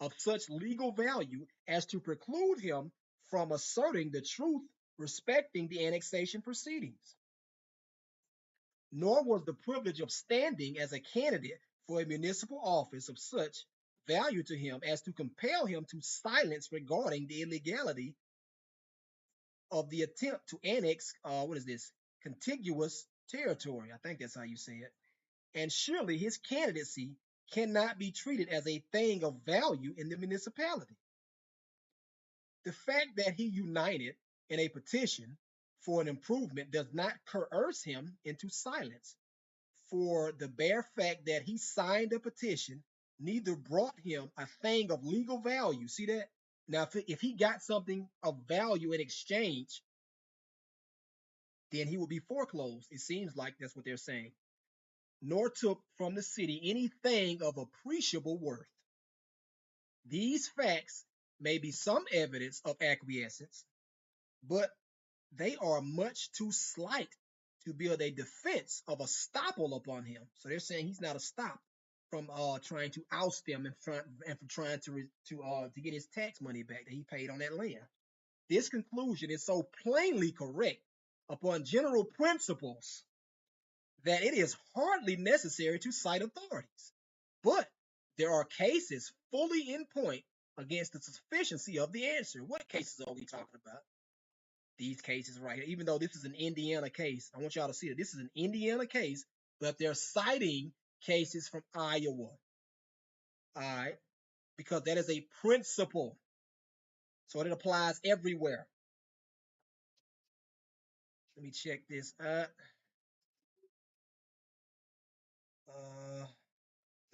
of such legal value as to preclude him from asserting the truth respecting the annexation proceedings. Nor was the privilege of standing as a candidate for a municipal office of such value to him as to compel him to silence regarding the illegality of the attempt to annex, contiguous territory. I think that's how you say it. and surely his candidacy cannot be treated as a thing of value in the municipality. The fact that he united in a petition for an improvement does not coerce him into silence, for the bare fact that he signed a petition neither brought him a thing of legal value. See that? Now, if he got something of value in exchange, then he would be foreclosed. It seems like that's what they're saying. Nor took from the city anything of appreciable worth. These facts may be some evidence of acquiescence, but they are much too slight to build a defense of estoppel upon him. So they're saying he's not estopped from trying to oust them and from trying to get his tax money back that he paid on that land. This conclusion is so plainly correct upon general principles that it is hardly necessary to cite authorities. But there are cases fully in point against the sufficiency of the answer. What cases are we talking about? These cases right here. Even though this is an Indiana case, I want y'all to see that this is an Indiana case, but they're citing cases from Iowa. All right, because that is a principle. So it applies everywhere. Let me check this out. Uh,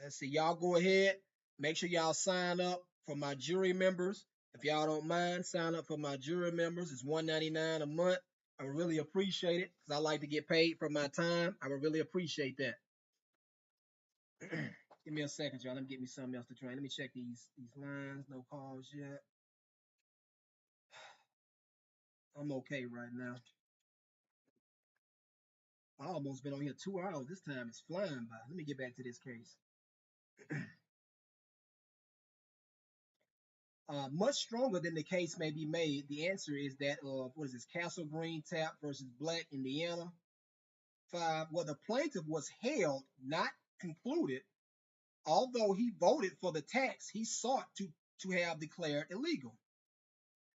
let's see. Y'all go ahead. Make sure y'all sign up for my jury members. If y'all don't mind, sign up for my jury members. It's $1.99 a month. I would really appreciate it because I like to get paid for my time. I would really appreciate that. Give me a second, y'all. Let me get me something else to drink. Let me check these lines. No calls yet. I'm okay right now. I almost been on here 2 hours. This time is flying by. Let me get back to this case. Much stronger than the case may be made, the answer is that of what is this, Castle Green Tap versus Black, Indiana 5, where the plaintiff was held, not concluded, although he voted for the tax he sought to have declared illegal.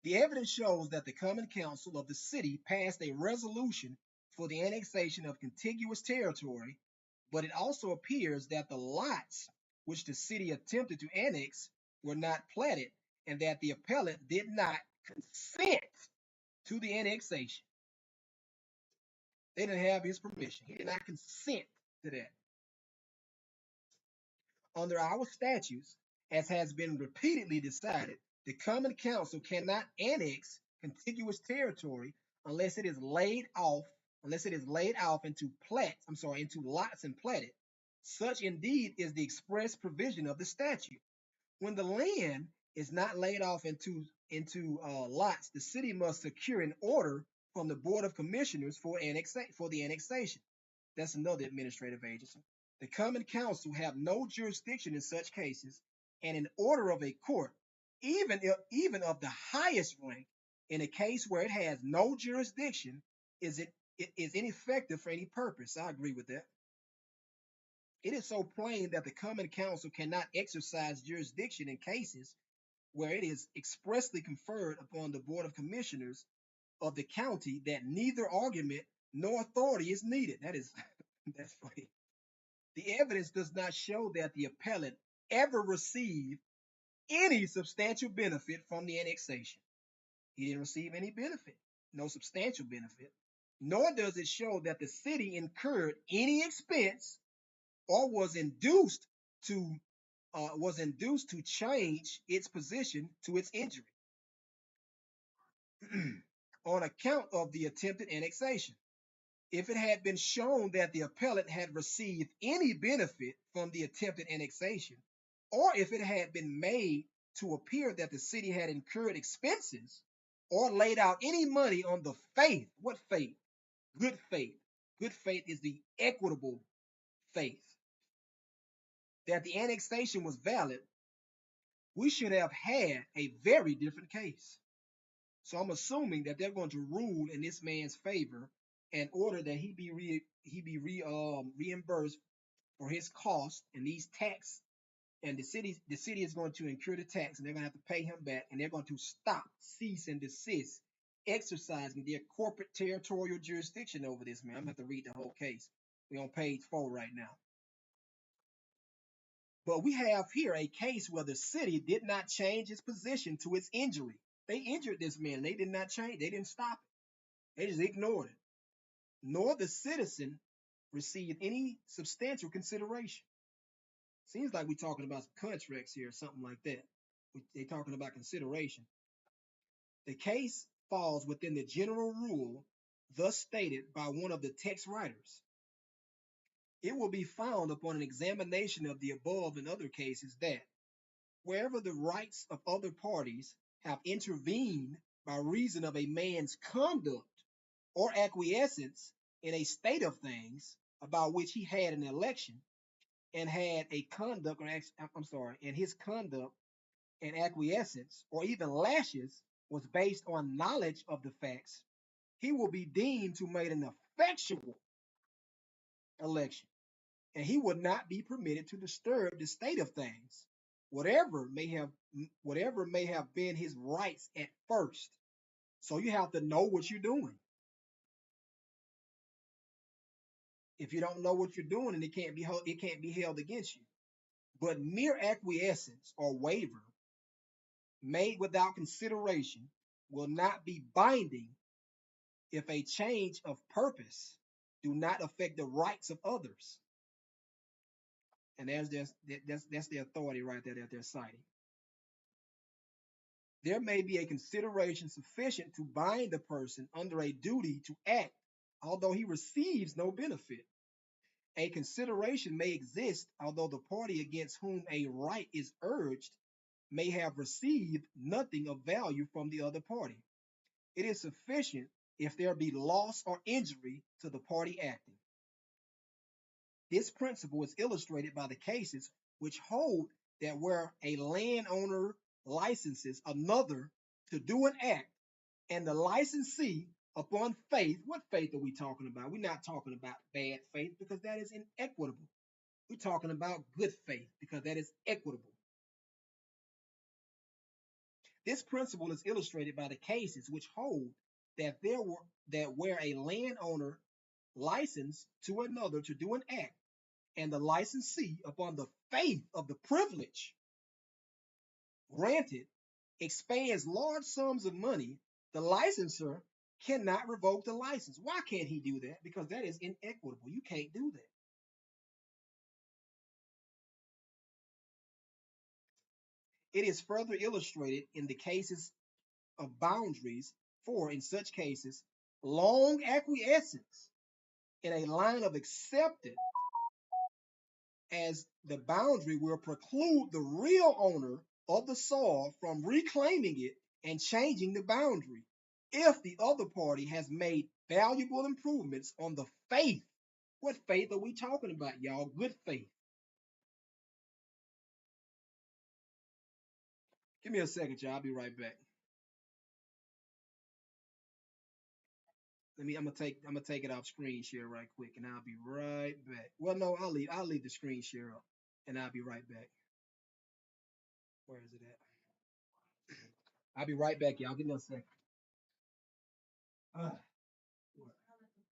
The evidence shows that the Common Council of the city passed a resolution for the annexation of contiguous territory, but it also appears that the lots which the city attempted to annex were not platted and that the appellant did not consent to the annexation. They didn't have his permission. He did not consent to that. Under our statutes, as has been repeatedly decided, the Common Council cannot annex contiguous territory unless it is laid off into into lots and platted. Such indeed is the express provision of the statute. When the land is not laid off into lots, the city must secure an order from the Board of Commissioners for the annexation. That's another administrative agency. The Common Council have no jurisdiction in such cases, and an order of a court, even of the highest rank, in a case where it has no jurisdiction, is ineffective for any purpose. I agree with that. It is so plain that the Common Council cannot exercise jurisdiction in cases where it is expressly conferred upon the Board of Commissioners of the county that neither argument nor authority is needed. That's funny. The evidence does not show that the appellant ever received any substantial benefit from the annexation. He didn't receive any benefit, no substantial benefit, nor does it show that the city incurred any expense or was induced to change its position to its injury on account of the attempted annexation. If it had been shown that the appellant had received any benefit from the attempted annexation, or if it had been made to appear that the city had incurred expenses or laid out any money on the faith, what faith? Good faith. Good faith is the equitable faith that the annexation was valid, we should have had a very different case. So I'm assuming that they're going to rule in this man's favor and order that he be reimbursed for his costs and these tax, and the city is going to incur the tax, and they're going to have to pay him back, and they're going to cease and desist exercising their corporate territorial jurisdiction over this man. I'm going to have to read the whole case. We're on page 4 right now. But we have here a case where the city did not change its position to its injury. They injured this man. They did not change. They didn't stop it. They just ignored it. Nor the citizen received any substantial consideration. Seems like we're talking about contracts here or something like that. They're talking about consideration. The case falls within the general rule thus stated by one of the text writers. It will be found upon an examination of the above and other cases that wherever the rights of other parties have intervened by reason of a man's conduct or acquiescence in a state of things about which he had an election and had a conduct, or I'm sorry, and his conduct and acquiescence or even lashes was based on knowledge of the facts, he will be deemed to make an effectual election, and he would not be permitted to disturb the state of things, whatever may have been his rights at first. So you have to know what you're doing. If you don't know what you're doing, and it can't be held against you. But mere acquiescence or waiver made without consideration will not be binding if a change of purpose do not affect the rights of others. And that's the authority right there that they're citing. There may be a consideration sufficient to bind the person under a duty to act, although he receives no benefit. A consideration may exist, although the party against whom a right is urged may have received nothing of value from the other party. It is sufficient if there be loss or injury to the party acting. This principle is illustrated by the cases which hold that where a landowner licenses another to do an act and the licensee upon faith, what faith are we talking about? We're not talking about bad faith because that is inequitable. We're talking about good faith because that is equitable. This principle is illustrated by the cases which hold that where a landowner licensed to another to do an act, and the licensee, upon the faith of the privilege granted, expands large sums of money, the licensor cannot revoke the license. Why can't he do that? Because that is inequitable. You can't do that. It is further illustrated in the cases of boundaries, for in such cases, long acquiescence in a line of acceptance as the boundary will preclude the real owner of the soil from reclaiming it and changing the boundary if the other party has made valuable improvements on the faith. What faith are we talking about, y'all? Good faith. Give me a second, y'all. I'll be right back. I'm gonna take it off screen share right quick, and I'll be right back. Well, no, I'll leave the screen share up, and I'll be right back. Where is it at? I'll be right back, y'all. Give me a second. Uh, what? Trying to teach.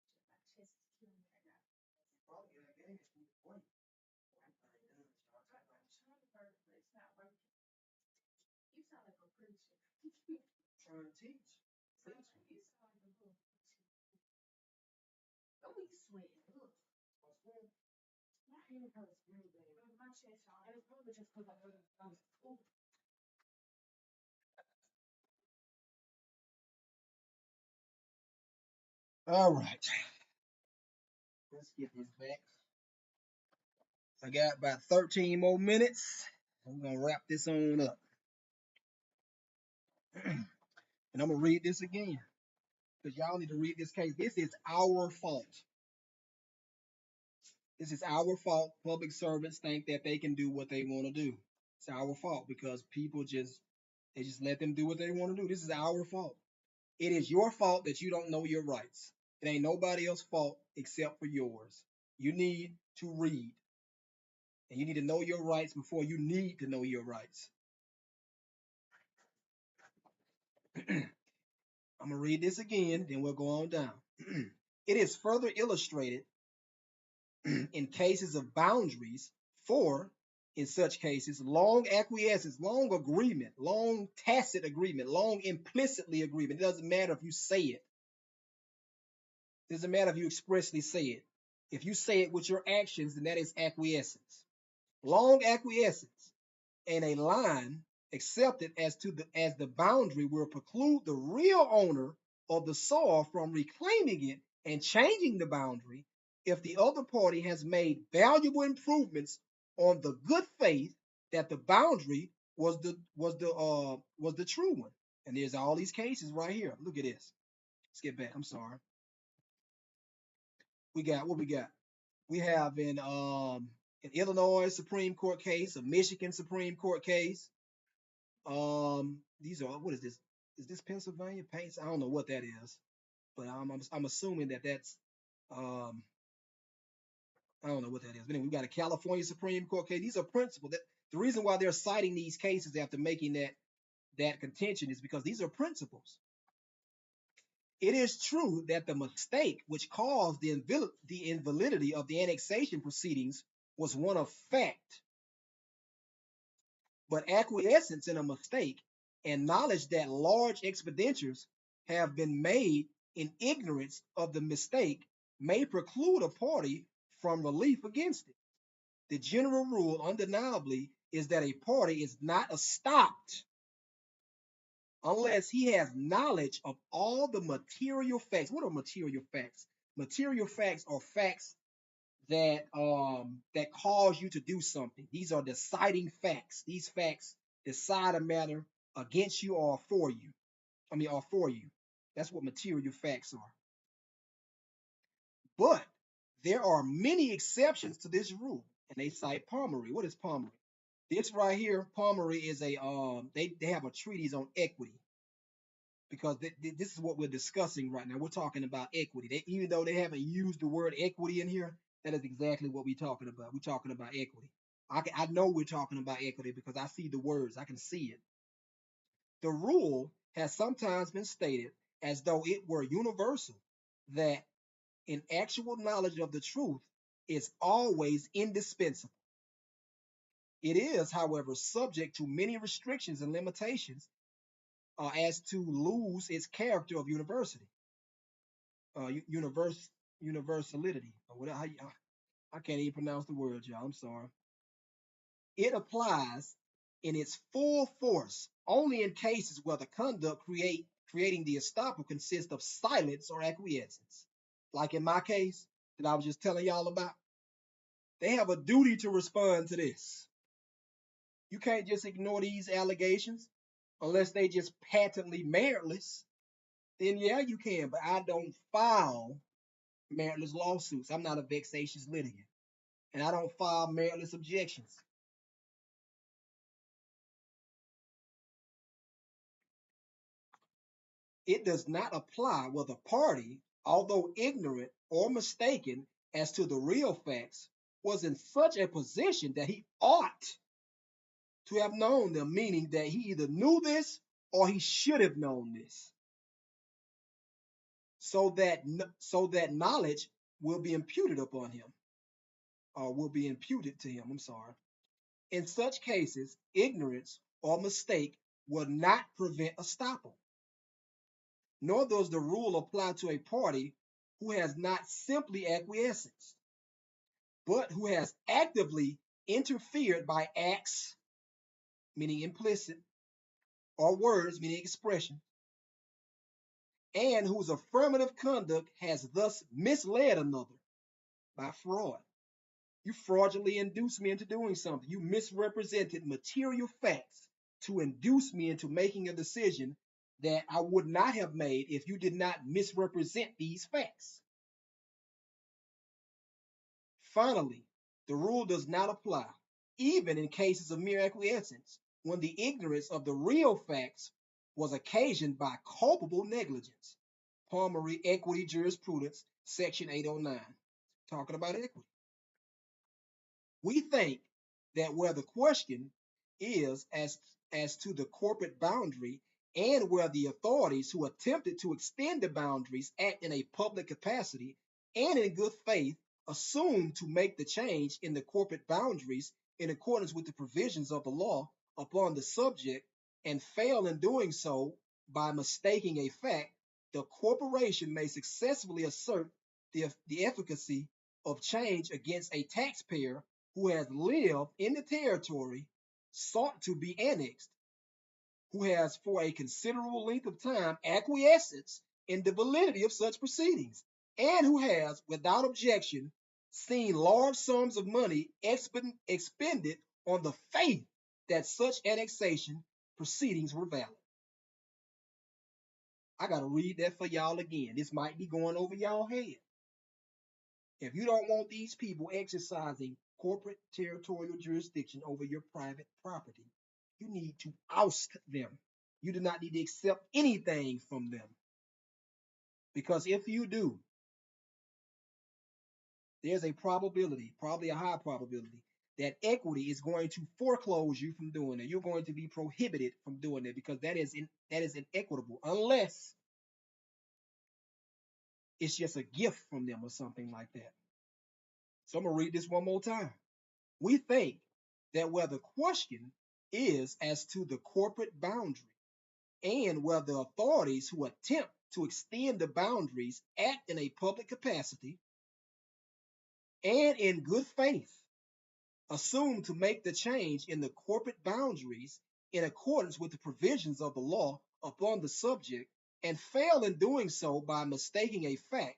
All right, let's get this back. I got about 13 more minutes. I'm gonna wrap this on up, and I'm gonna read this again because y'all need to read this case. This is our fault. This is our fault. Public servants think that they can do what they want to do. It's our fault because people just let them do what they want to do. This is our fault. It is your fault that you don't know your rights. It ain't nobody else's fault except for yours. You need to read, and you need to know your rights before you need to know your rights. I'm gonna read this again, then we'll go on down. It is further illustrated in cases of boundaries, for in such cases, long acquiescence, long agreement, long tacit agreement, long implicitly agreement. It doesn't matter if you say it. It doesn't matter if you expressly say it. If you say it with your actions, then that is acquiescence. Long acquiescence and a line accepted as the boundary will preclude the real owner of the soil from reclaiming it and changing the boundary if the other party has made valuable improvements on the good faith that the boundary was the true one. And there's all these cases right here. Look at this. Let's get back. I'm sorry. We got what we got. We have in an Illinois Supreme Court case, a Michigan Supreme Court case. These are, what is this? Is this Pennsylvania paints? I don't know what that is, but I'm assuming that's um I don't know what that is. But anyway, we got a California Supreme Court case. These are principles. That the reason why they're citing these cases after making that contention is because these are principles. It is true that the mistake which caused the invalidity of the annexation proceedings was one of fact, but acquiescence in a mistake and knowledge that large expenditures have been made in ignorance of the mistake may preclude a party from relief against it. The general rule, undeniably, is that a party is not estopped unless he has knowledge of all the material facts. What are material facts? Material facts are facts that cause you to do something. These are deciding facts. These facts decide a matter against you or for you. Or for you. That's what material facts are. But there are many exceptions to this rule, and they cite Palmery. What is Palmery? This right here, Palmery is a they have a treatise on equity, because this is what we're discussing right now. We're talking about equity. Even though they haven't used the word equity in here, that is exactly what we're talking about. We're talking about equity. I know we're talking about equity because I see the words. I can see it. The rule has sometimes been stated as though it were universal that an actual knowledge of the truth is always indispensable. It is, however, subject to many restrictions and limitations as to lose its character of university, universality, or whatever. I can't even pronounce the word, y'all. I'm sorry. It applies in its full force only in cases where the conduct creating the estoppel consists of silence or acquiescence. Like in my case that I was just telling y'all about, they have a duty to respond to this. You can't just ignore these allegations unless they just patently meritless. Then yeah, you can, but I don't file meritless lawsuits. I'm not a vexatious litigant, and I don't file meritless objections. It does not apply where the party, although ignorant or mistaken as to the real facts, was in such a position that he ought to have known them, meaning that he either knew this or he should have known this, so that knowledge will be imputed upon him, or will be imputed to him. I'm sorry. In such cases, ignorance or mistake will not prevent estoppel, nor does the rule apply to a party who has not simply acquiesced, but who has actively interfered by acts, meaning implicit, or words, meaning expression, and whose affirmative conduct has thus misled another by fraud. You fraudulently induced me into doing something. You misrepresented material facts to induce me into making a decision that I would not have made if you did not misrepresent these facts. Finally, the rule does not apply, even in cases of mere acquiescence, when the ignorance of the real facts was occasioned by culpable negligence. Palmery Equity Jurisprudence, Section 809. Talking about equity. We think that where the question is as to the corporate boundary, and where the authorities who attempted to extend the boundaries act in a public capacity and in good faith assume to make the change in the corporate boundaries in accordance with the provisions of the law upon the subject and fail in doing so by mistaking a fact, the corporation may successfully assert the efficacy of change against a taxpayer who has lived in the territory sought to be annexed, who has for a considerable length of time acquiesced in the validity of such proceedings, and who has, without objection, seen large sums of money expended on the faith that such annexation proceedings were valid. I got to read that for y'all again. This might be going over y'all head. If you don't want these people exercising corporate territorial jurisdiction over your private property, you need to oust them. You do not need to accept anything from them. Because if you do, there's a probability, probably a high probability, that equity is going to foreclose you from doing it. You're going to be prohibited from doing it because that is inequitable, unless it's just a gift from them or something like that. So I'm going to read this one more time. We think that where the question is as to the corporate boundary and where the authorities who attempt to extend the boundaries act in a public capacity and in good faith assume to make the change in the corporate boundaries in accordance with the provisions of the law upon the subject and fail in doing so by mistaking a fact,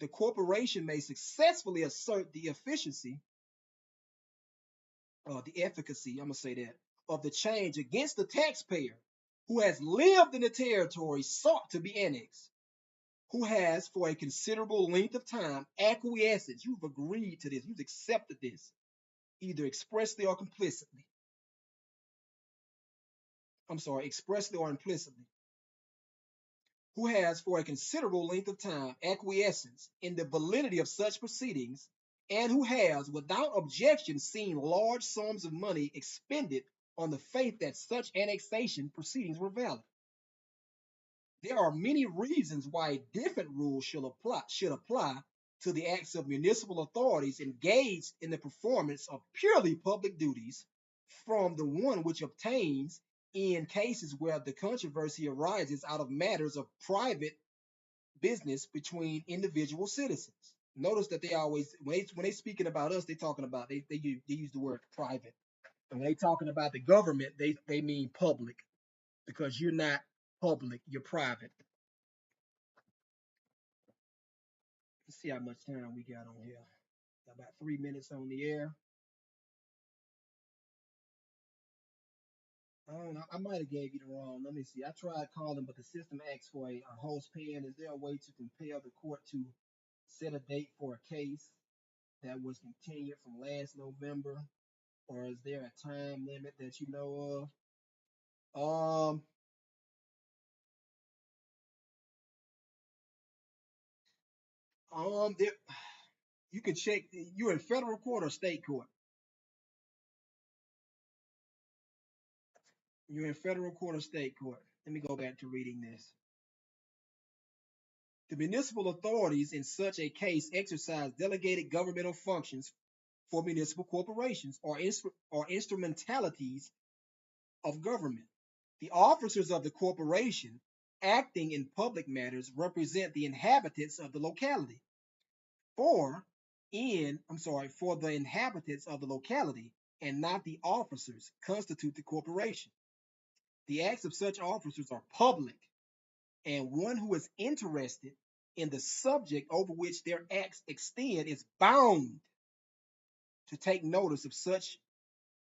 the corporation may successfully assert the efficiency, the efficacy, I'm going to say that, of the change against the taxpayer who has lived in the territory sought to be annexed, who has for a considerable length of time acquiesced. You've agreed to this, you've accepted this, either expressly or implicitly. Expressly or implicitly. Who has for a considerable length of time acquiescence in the validity of such proceedings, and who has, without objection, seen large sums of money expended on the faith that such annexation proceedings were valid. There are many reasons why a different rule should apply to the acts of municipal authorities engaged in the performance of purely public duties from the one which obtains in cases where the controversy arises out of matters of private business between individual citizens. Notice that they always, when they speaking about us, they talking about, they use the word private. And when they talking about the government, they mean public, because you're not public, you're private. Let's see how much time we got on here. Got about 3 minutes on the air. I don't know. I might have gave you the wrong. Let me see. I tried calling, but the system asks for a host pan. Is there a way to compel the court to set a date for a case that was continued from last November, or is there a time limit that you know of? There, you can check. You're in federal court or state court. You're in federal court or state court. Let me go back to reading this. The municipal authorities in such a case exercise delegated governmental functions for municipal corporations or instrumentalities of government. The officers of the corporation acting in public matters represent the inhabitants of the locality. For the inhabitants of the locality and not the officers constitute the corporation. The acts of such officers are public, and one who is interested in the subject over which their acts extend is bound to take notice of such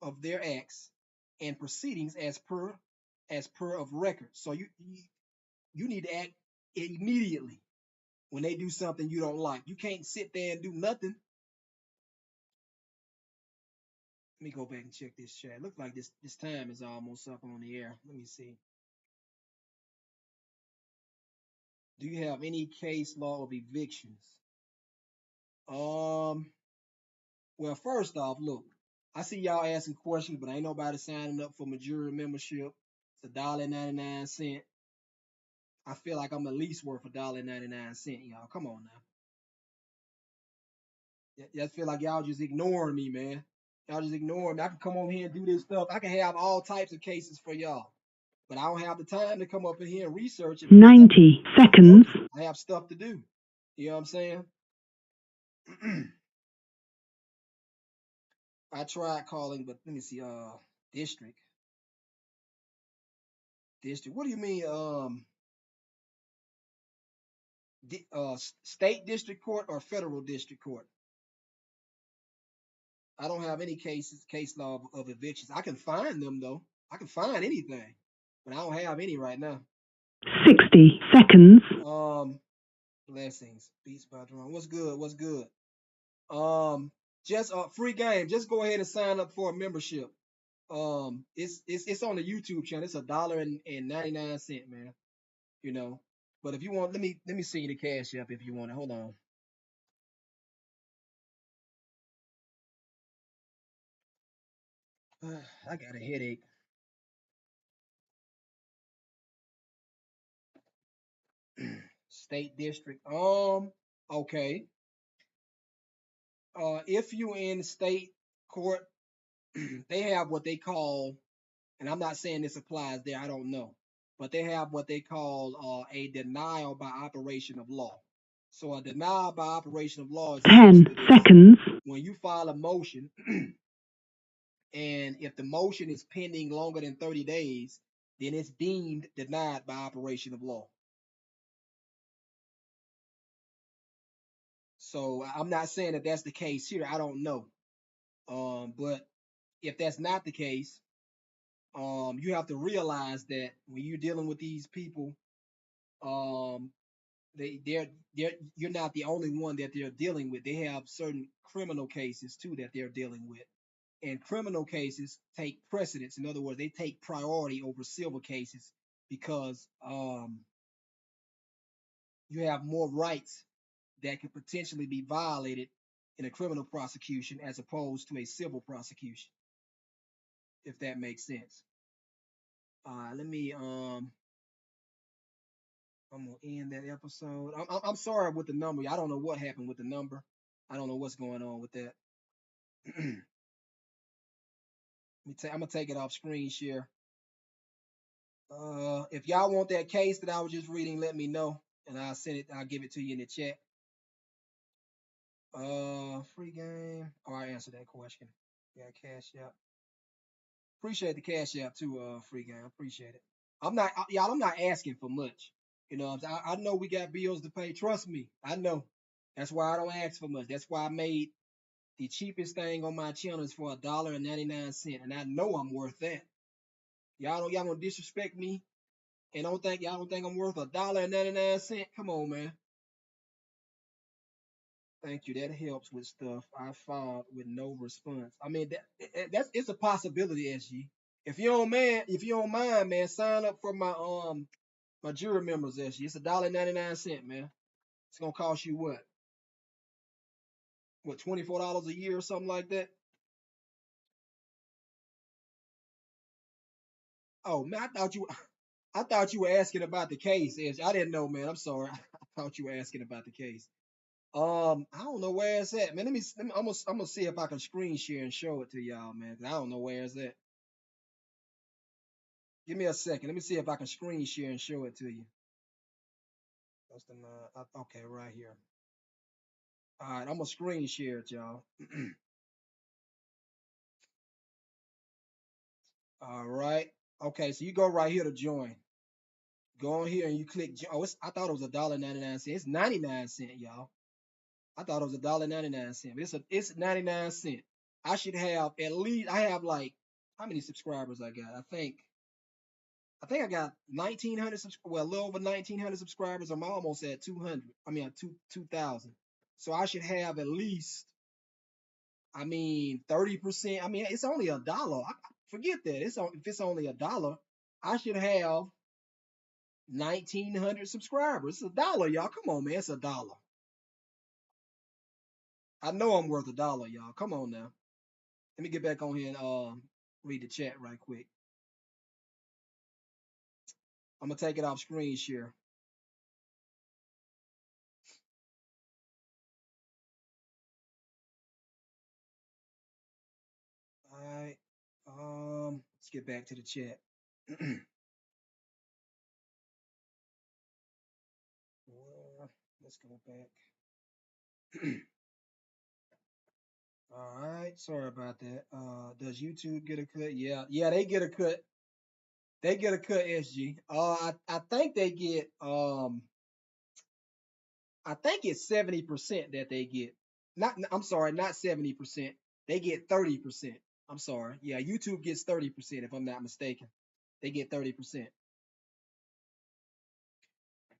of their acts and proceedings as per of record. So you need to act immediately when they do something you don't like. You can't sit there and do nothing. Let me go back and check this chat. Looks like this time is almost up on the air. Let me see. Do you have any case law of evictions? Well, first off, look, I see y'all asking questions, but ain't nobody signing up for my jury membership. It's $1.99. I feel like I'm at least worth $1.99, y'all. Come on now. I feel like y'all just ignoring me, man. Y'all just ignore me. I can come on here and do this stuff. I can have all types of cases for y'all, but I don't have the time to come up in here and research it because 90 I'm seconds. working. I have stuff to do. You know what I'm saying? I tried calling, but let me see. District, district. What do you mean? State district court or federal district court? I don't have any case law of evictions. I can find them though. I can find anything, but I don't have any right now. 60 seconds. Blessings. Beats by Jerome. What's good? What's good? Just free game. Just go ahead and sign up for a membership. It's on the YouTube channel. It's $1.99, man. You know. But if you want, let me see the cash app if you want it. Hold on. I got a headache. State district. Okay. If you in state court, they have what they call, and I'm not saying this applies there. I don't know, but they have what they call a denial by operation of law. So a denial by operation of law is 10 essentially this: seconds. when you file a motion, and if the motion is pending longer than 30 days, then it's deemed denied by operation of law. So I'm not saying that that's the case here. I don't know. But if that's not the case, you have to realize that when you're dealing with these people, um, they're you're not the only one that they're dealing with. They have certain criminal cases too that they're dealing with, and criminal cases take precedence. In other words, they take priority over civil cases because you have more rights that could potentially be violated in a criminal prosecution as opposed to a civil prosecution, if that makes sense. Let me I'm gonna end that episode. I'm sorry with the number. I don't know what happened with the number. I don't know what's going on with that. I'm gonna take it off screen share. If y'all want that case that I was just reading, let me know, and I'll send it. I'll give it to you in the chat. Free game. Oh, I answered that question. Yeah, cash app. Appreciate the cash app too. Free game. Appreciate it. I'm not, y'all. I'm not asking for much. You know, I know we got bills to pay. Trust me, I know. That's why I don't ask for much. That's why I made the cheapest thing on my channel is for $1.99, and I know I'm worth that. Y'all don't disrespect me and y'all don't think I'm worth $1.99. Come on, man. Thank you. That helps with stuff I filed with no response. I mean, that's it's a possibility, SG. If you don't mind, man, sign up for my jury members, SG. It's $1.99, man. It's gonna cost you what, $24 a year or something like that. Oh man, I thought you were asking about the case, SG. I didn't know, man. I'm sorry. I thought you were asking about the case. I don't know where it's at, man. I'm gonna see if I can screen share and show it to y'all, man. 'Cause I don't know where it's at. Give me a second. Let me see if I can screen share and show it to you. That's the okay, right here. All right, I'm gonna screen share it, y'all. All right. Okay, so you go right here to join. Go on here and you click. I thought it was $1.99. It's 99 cents, y'all. I thought it was $1.99, but it's 99 cents. I should have at least. I have like how many subscribers I got? I think I got 1,900. Well, a little over 1,900 subscribers. I'm almost at 200. I mean, at 2,000. So I should have at least. I mean, 30%. I mean, it's only $1. Forget that. If it's only $1, I should have 1,900 subscribers. It's $1, y'all. Come on, man. It's $1. I know I'm worth $1, y'all. Come on now. Let me get back on here and read the chat right quick. I'm gonna take it off screen share. Let's get back to the chat. Well, let's go back. All right, sorry about that. Does YouTube get a cut? Yeah, yeah, they get a cut. They get a cut, SG. I think they get I think it's 70% that they get. Not I'm sorry, not 70%. They get 30%. I'm sorry. Yeah, YouTube gets 30% if I'm not mistaken. They get 30%.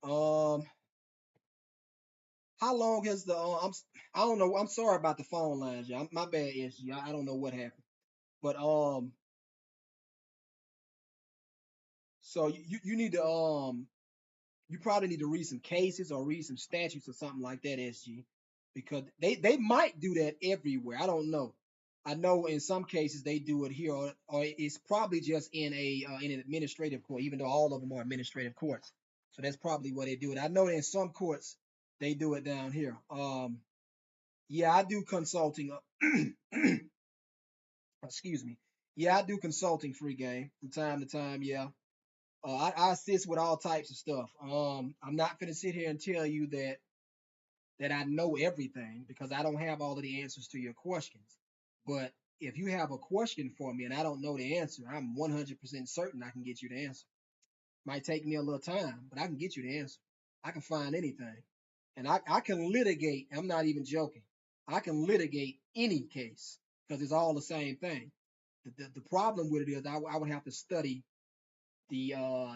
Um, how long has the I don't know. I'm sorry about the phone lines, y'all. My bad, SG. I don't know what happened. But so you need to you probably need to read some cases or read some statutes or something like that, SG, because they might do that everywhere. I don't know. I know in some cases they do it here, or it's probably just in an administrative court, even though all of them are administrative courts. So that's probably where they do it. I know that in some courts they do it down here. Yeah, I do consulting. Excuse me. Yeah, I do consulting free game from time to time. Yeah, I assist with all types of stuff. I'm not gonna sit here and tell you that I know everything because I don't have all of the answers to your questions. But if you have a question for me and I don't know the answer, I'm 100% certain I can get you the answer. Might take me a little time, but I can get you the answer. I can find anything. And I can litigate. I'm not even joking. I can litigate any case because it's all the same thing. The problem with it is I would have to study the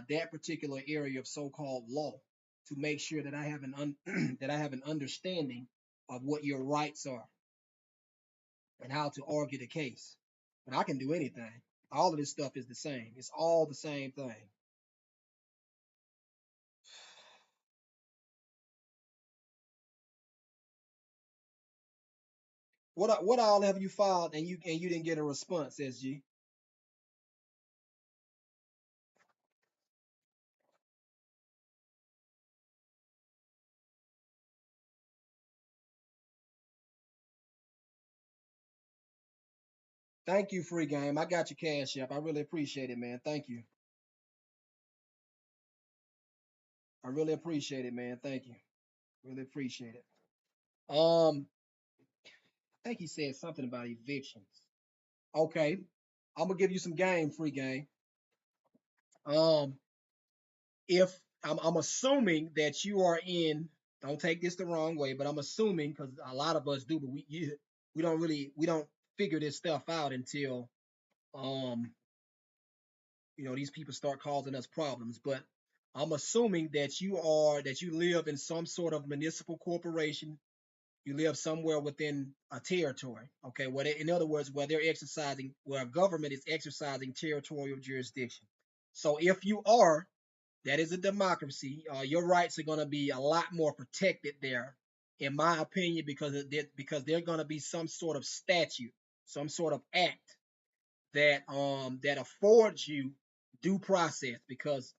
that particular area of so-called law to make sure that I have that I have an understanding of what your rights are and how to argue the case. But I can do anything. All of this stuff is the same. It's all the same thing. What all have you filed and you didn't get a response, SG? Thank you, free game. I got your cash app. I really appreciate it, man. Thank you. I really appreciate it, man. Thank you. Really appreciate it. I think he said something about evictions. Okay, I'm gonna give you some game, free game. Um, if I'm assuming that you are in, don't take this the wrong way, but I'm assuming because a lot of us do, but we don't figure this stuff out until um these people start causing us problems. But I'm assuming that you live in some sort of municipal corporation. You live somewhere within a territory, okay? In other words, where a government is exercising territorial jurisdiction. So if you are, that is a democracy. Your rights are going to be a lot more protected there, in my opinion, because they're going to be some sort of statute, some sort of act that affords you due process because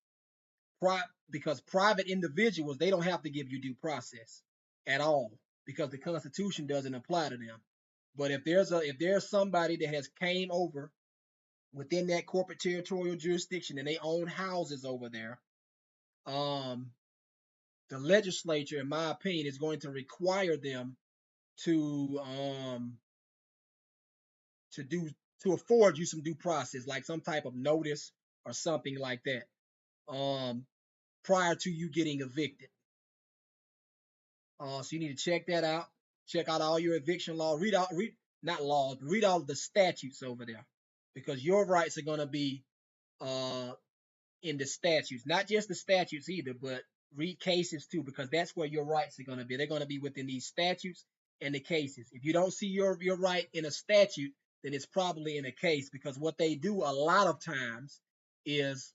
private individuals they don't have to give you due process at all because the Constitution doesn't apply to them. But if there's somebody that has came over within that corporate territorial jurisdiction and they own houses over there, um, the legislature, in my opinion, is going to require them to to do to afford you some due process, like some type of notice or something like that, um, prior to you getting evicted. So you need to check that out. Check out all your eviction law. Read not laws, but read all the statutes over there, because your rights are going to be uh, in the statutes, not just the statutes either, but read cases too, because that's where your rights are going to be. They're going to be within these statutes and the cases. If you don't see your right in a statute, then it's probably in a case, because what they do a lot of times is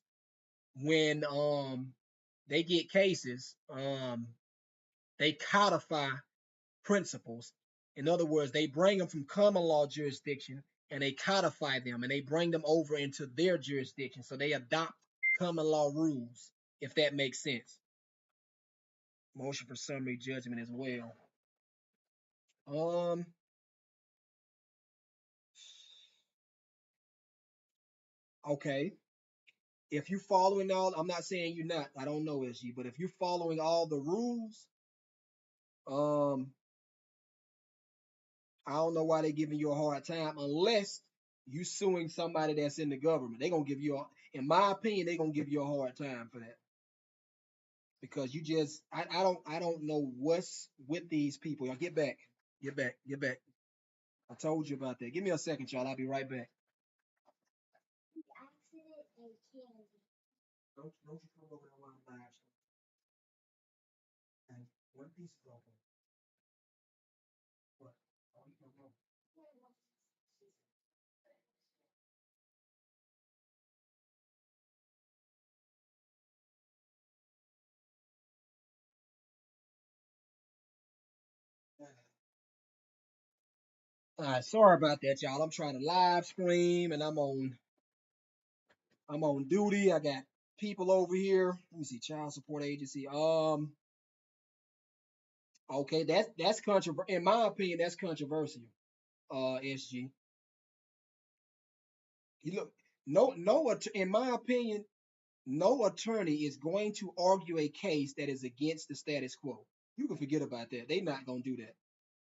when they get cases, they codify principles. In other words, they bring them from common law jurisdiction and they codify them and they bring them over into their jurisdiction. So they adopt common law rules, if that makes sense. Motion for summary judgment as well. Um, Okay. If you following all, I'm not saying you're not. I don't know, SG, but if you're following all the rules, um, I don't know why they're giving you a hard time unless you suing somebody that's in the government. They're gonna give you in my opinion, they're gonna give you a hard time for that. Because you just I don't know what's with these people. Y'all get back. Get back. Get back. I told you about that. Give me a second, y'all. I'll be right back. Don't you come over there while I'm live. And one piece is open. What? Oh, you can go. All right, sorry about that, y'all. I'm trying to live stream and I'm on duty. I got people over here. Let me see, child support agency. Okay, that's controversial. In my opinion, that's controversial. SG. You look, in my opinion, no attorney is going to argue a case that is against the status quo. You can forget about that. They're not gonna do that.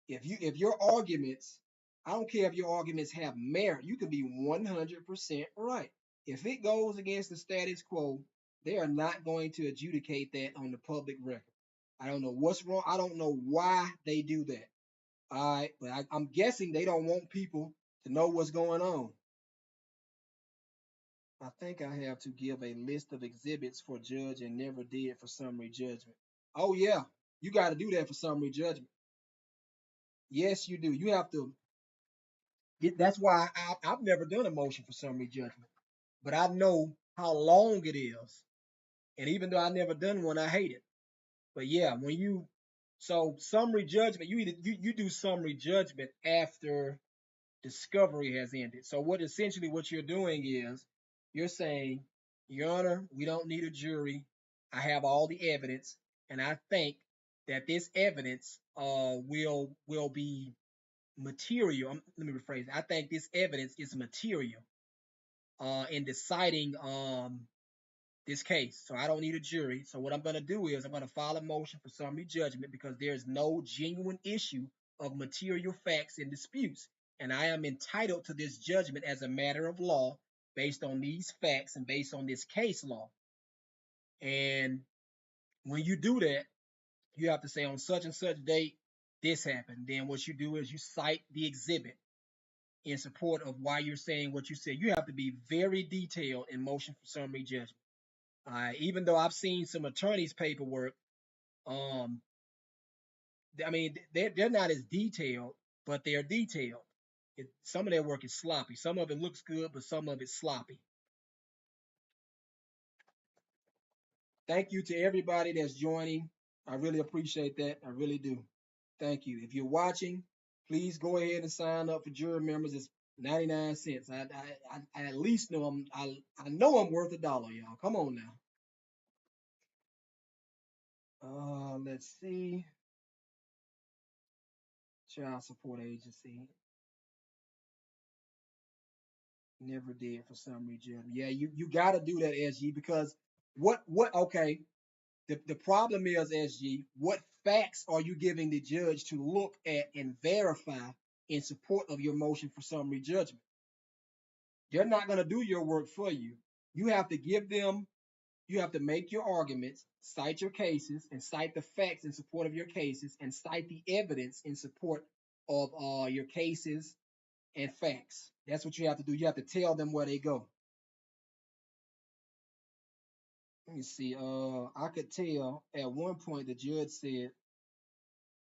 If your arguments, I don't care if your arguments have merit, you can be 100% right. If it goes against the status quo, they are not going to adjudicate that on the public record. I don't know what's wrong. I don't know why they do that. All right, but I'm guessing they don't want people to know what's going on. I think I have to give a list of exhibits for judge and never did for summary judgment. Oh yeah, you got to do that for summary judgment. Yes, you do. You have to. That's why I've never done a motion for summary judgment, but I know how long it is, and even though I never done one, I hate it. But yeah, when you so summary judgment, you do summary judgment after discovery has ended. So what you're doing is you're saying, Your Honor, we don't need a jury. I have all the evidence, and I think that this evidence will be material. Let me rephrase. I think this evidence is material in deciding this case. So I don't need a jury. So what I'm going to do is I'm going to file a motion for summary judgment because there's no genuine issue of material facts and disputes. And I am entitled to this judgment as a matter of law based on these facts and based on this case law. And when you do that, you have to say on such and such date, this happened. Then what you do is you cite the exhibit in support of why you're saying what you said. You have to be very detailed in motion for summary judgment. Even though I've seen some attorneys' paperwork, um, I mean, they're not as detailed, but they're detailed. Some of their work is sloppy. Some of it looks good, but some of it's sloppy. Thank you to everybody that's joining. I really appreciate that. I really do. Thank you. If you're watching, please go ahead and sign up for jury members. It's 99 cents. I at least know I know I'm worth $1, y'all. Come on now. Let's see. Child support agency. Never did for summary judgment. Yeah, you got to do that, SG, because what? Okay, the problem is, SG, what facts are you giving the judge to look at and verify in support of your motion for summary judgment? They're not going to do your work for you. You have to give them. You have to make your arguments, cite your cases, and cite the facts in support of your cases, and cite the evidence in support of your cases and facts. That's what you have to do. You have to tell them where they go. Let me see. I could tell at one point the judge said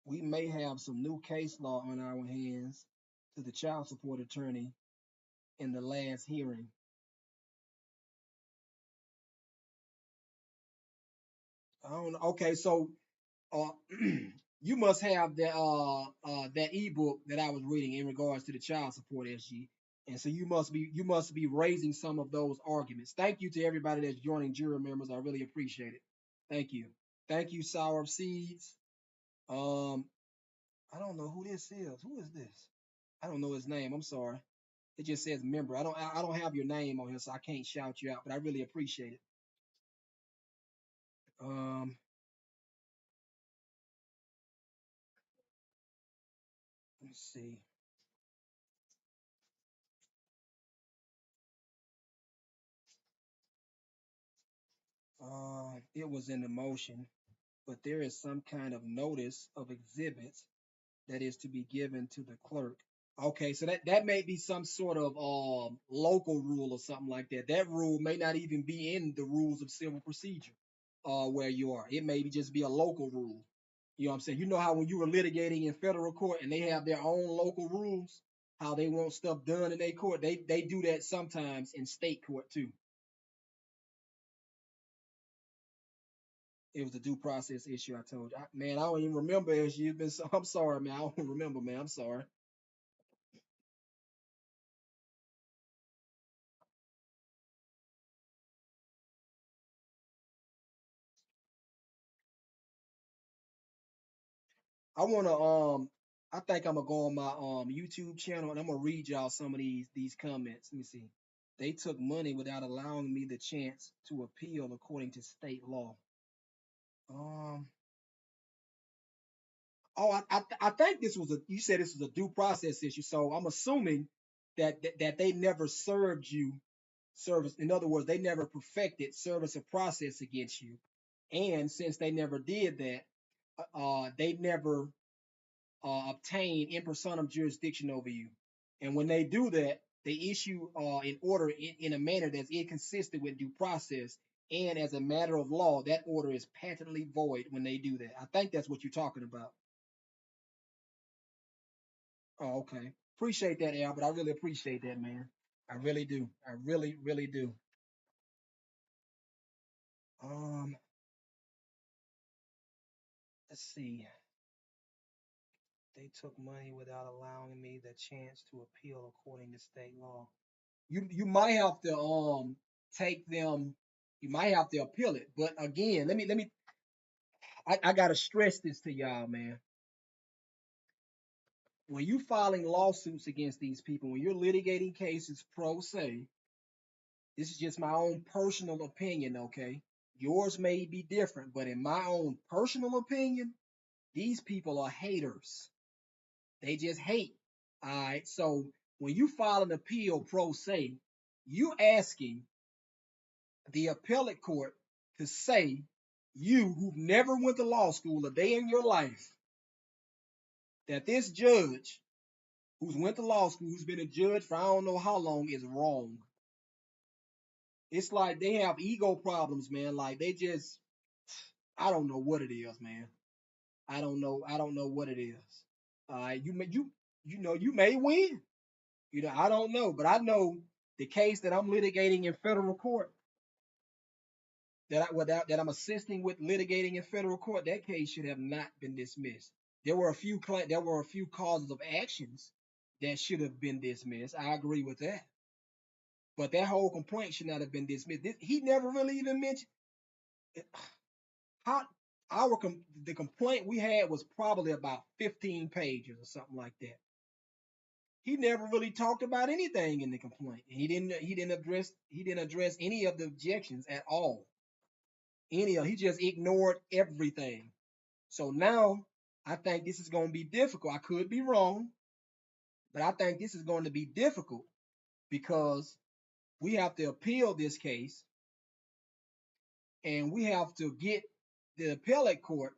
we may have some new case law on our hands to the child support attorney in the last hearing. I don't know. Okay, so uh, you must have that ebook that I was reading in regards to the child support SG, and so you must be raising some of those arguments. Thank you to everybody that's joining jury members. I really appreciate it. Thank you. Thank you, Sour Seeds. Um, I don't know who this is. Who is this? I don't know his name. I'm sorry. It just says member. I don't have your name on here, so I can't shout you out, but I really appreciate it. Um, let's see. It was in the motion, but there is some kind of notice of exhibits that is to be given to the clerk. Okay, so that may be some sort of local rule or something like that. That rule may not even be in the rules of civil procedure where you are. It may just be a local rule. You know what I'm saying? You know how when you were litigating in federal court and they have their own local rules, how they want stuff done in their court. They do that sometimes in state court too. It was a due process issue. I told you, man. I don't even remember as you've been. So, I'm sorry, man. I don't remember, man. I'm sorry. I wanna I think I'm gonna go on my YouTube channel and I'm gonna read y'all some of these comments. Let me see. They took money without allowing me the chance to appeal according to state law. Um. Oh, I think this was a. You said this was a due process issue, so I'm assuming that they never served you service. In other words, they never perfected service of process against you, and since they never did that, they never obtain in personam jurisdiction over you. And when they do that, they issue an order in a manner that's inconsistent with due process. And as a matter of law, that order is patently void when they do that. I think that's what you're talking about. Oh, okay. Appreciate that, Albert. I really appreciate that, man. I really do. I really, really do. Um, let's see. They took money without allowing me the chance to appeal according to state law. You might have to take them. You might have to appeal it. But again, let me. I gotta stress this to y'all, man. When you filing lawsuits against these people, when you're litigating cases pro se, this is just my own personal opinion, okay? Yours may be different, but in my own personal opinion, these people are haters. They just hate. All right. So when you file an appeal pro se, you asking the appellate court to say you who've never went to law school a day in your life that this judge who's went to law school, who's been a judge for I don't know how long, is wrong. It's like they have ego problems, man. Like they just, I don't know what it is, man. I don't know. I don't know what it is. You know you may win. You know I don't know, but I know the case that I'm litigating in federal court that I'm assisting with litigating in federal court. That case should have not been dismissed. There were a few causes of actions that should have been dismissed. I agree with that, but that whole complaint should not have been dismissed. He never really even mentioned how the complaint we had was probably about 15 pages or something like that. He never really talked about anything in the complaint. He didn't address any of the objections at all. He just ignored everything. So now I think this is going to be difficult. I could be wrong, but I think this is going to be difficult because we have to appeal this case and we have to get the appellate court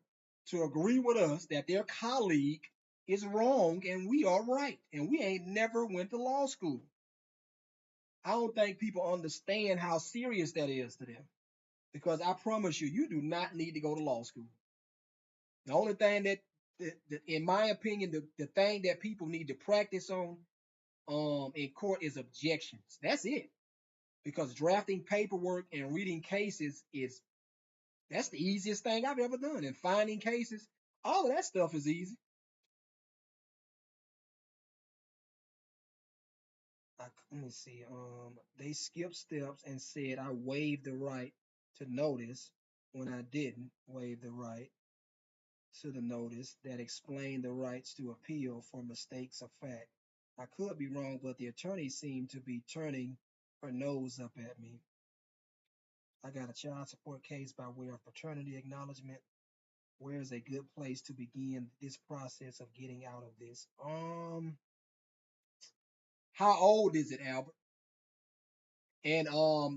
to agree with us that their colleague is wrong and we are right and we ain't never went to law school. I don't think people understand how serious that is to them because I promise you, you do not need to go to law school. The only thing in my opinion, the thing that people need to practice on in court is objections. That's it. Because drafting paperwork and reading cases that's the easiest thing I've ever done. And finding cases, all of that stuff is easy. Let me see. They skipped steps and said I waived the right to notice when I didn't waive the right to the notice that explained the rights to appeal for mistakes of fact. I could be wrong, but the attorney seemed to be turning her nose up at me. I got a child support case by way of paternity acknowledgement. Where is a good place to begin this process of getting out of this? How old is it, Albert? And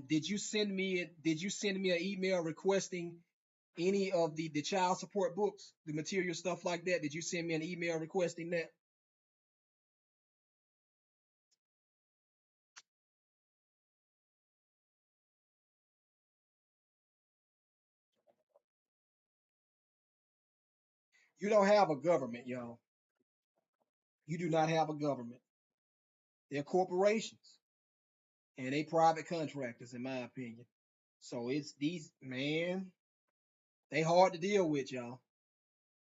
did you send me an email requesting any of the child support books, the material stuff like that? Did you send me an email requesting that? You don't have a government, y'all. You do not have a government. They're corporations and they private contractors, in my opinion. So it's these man, they hard to deal with, y'all.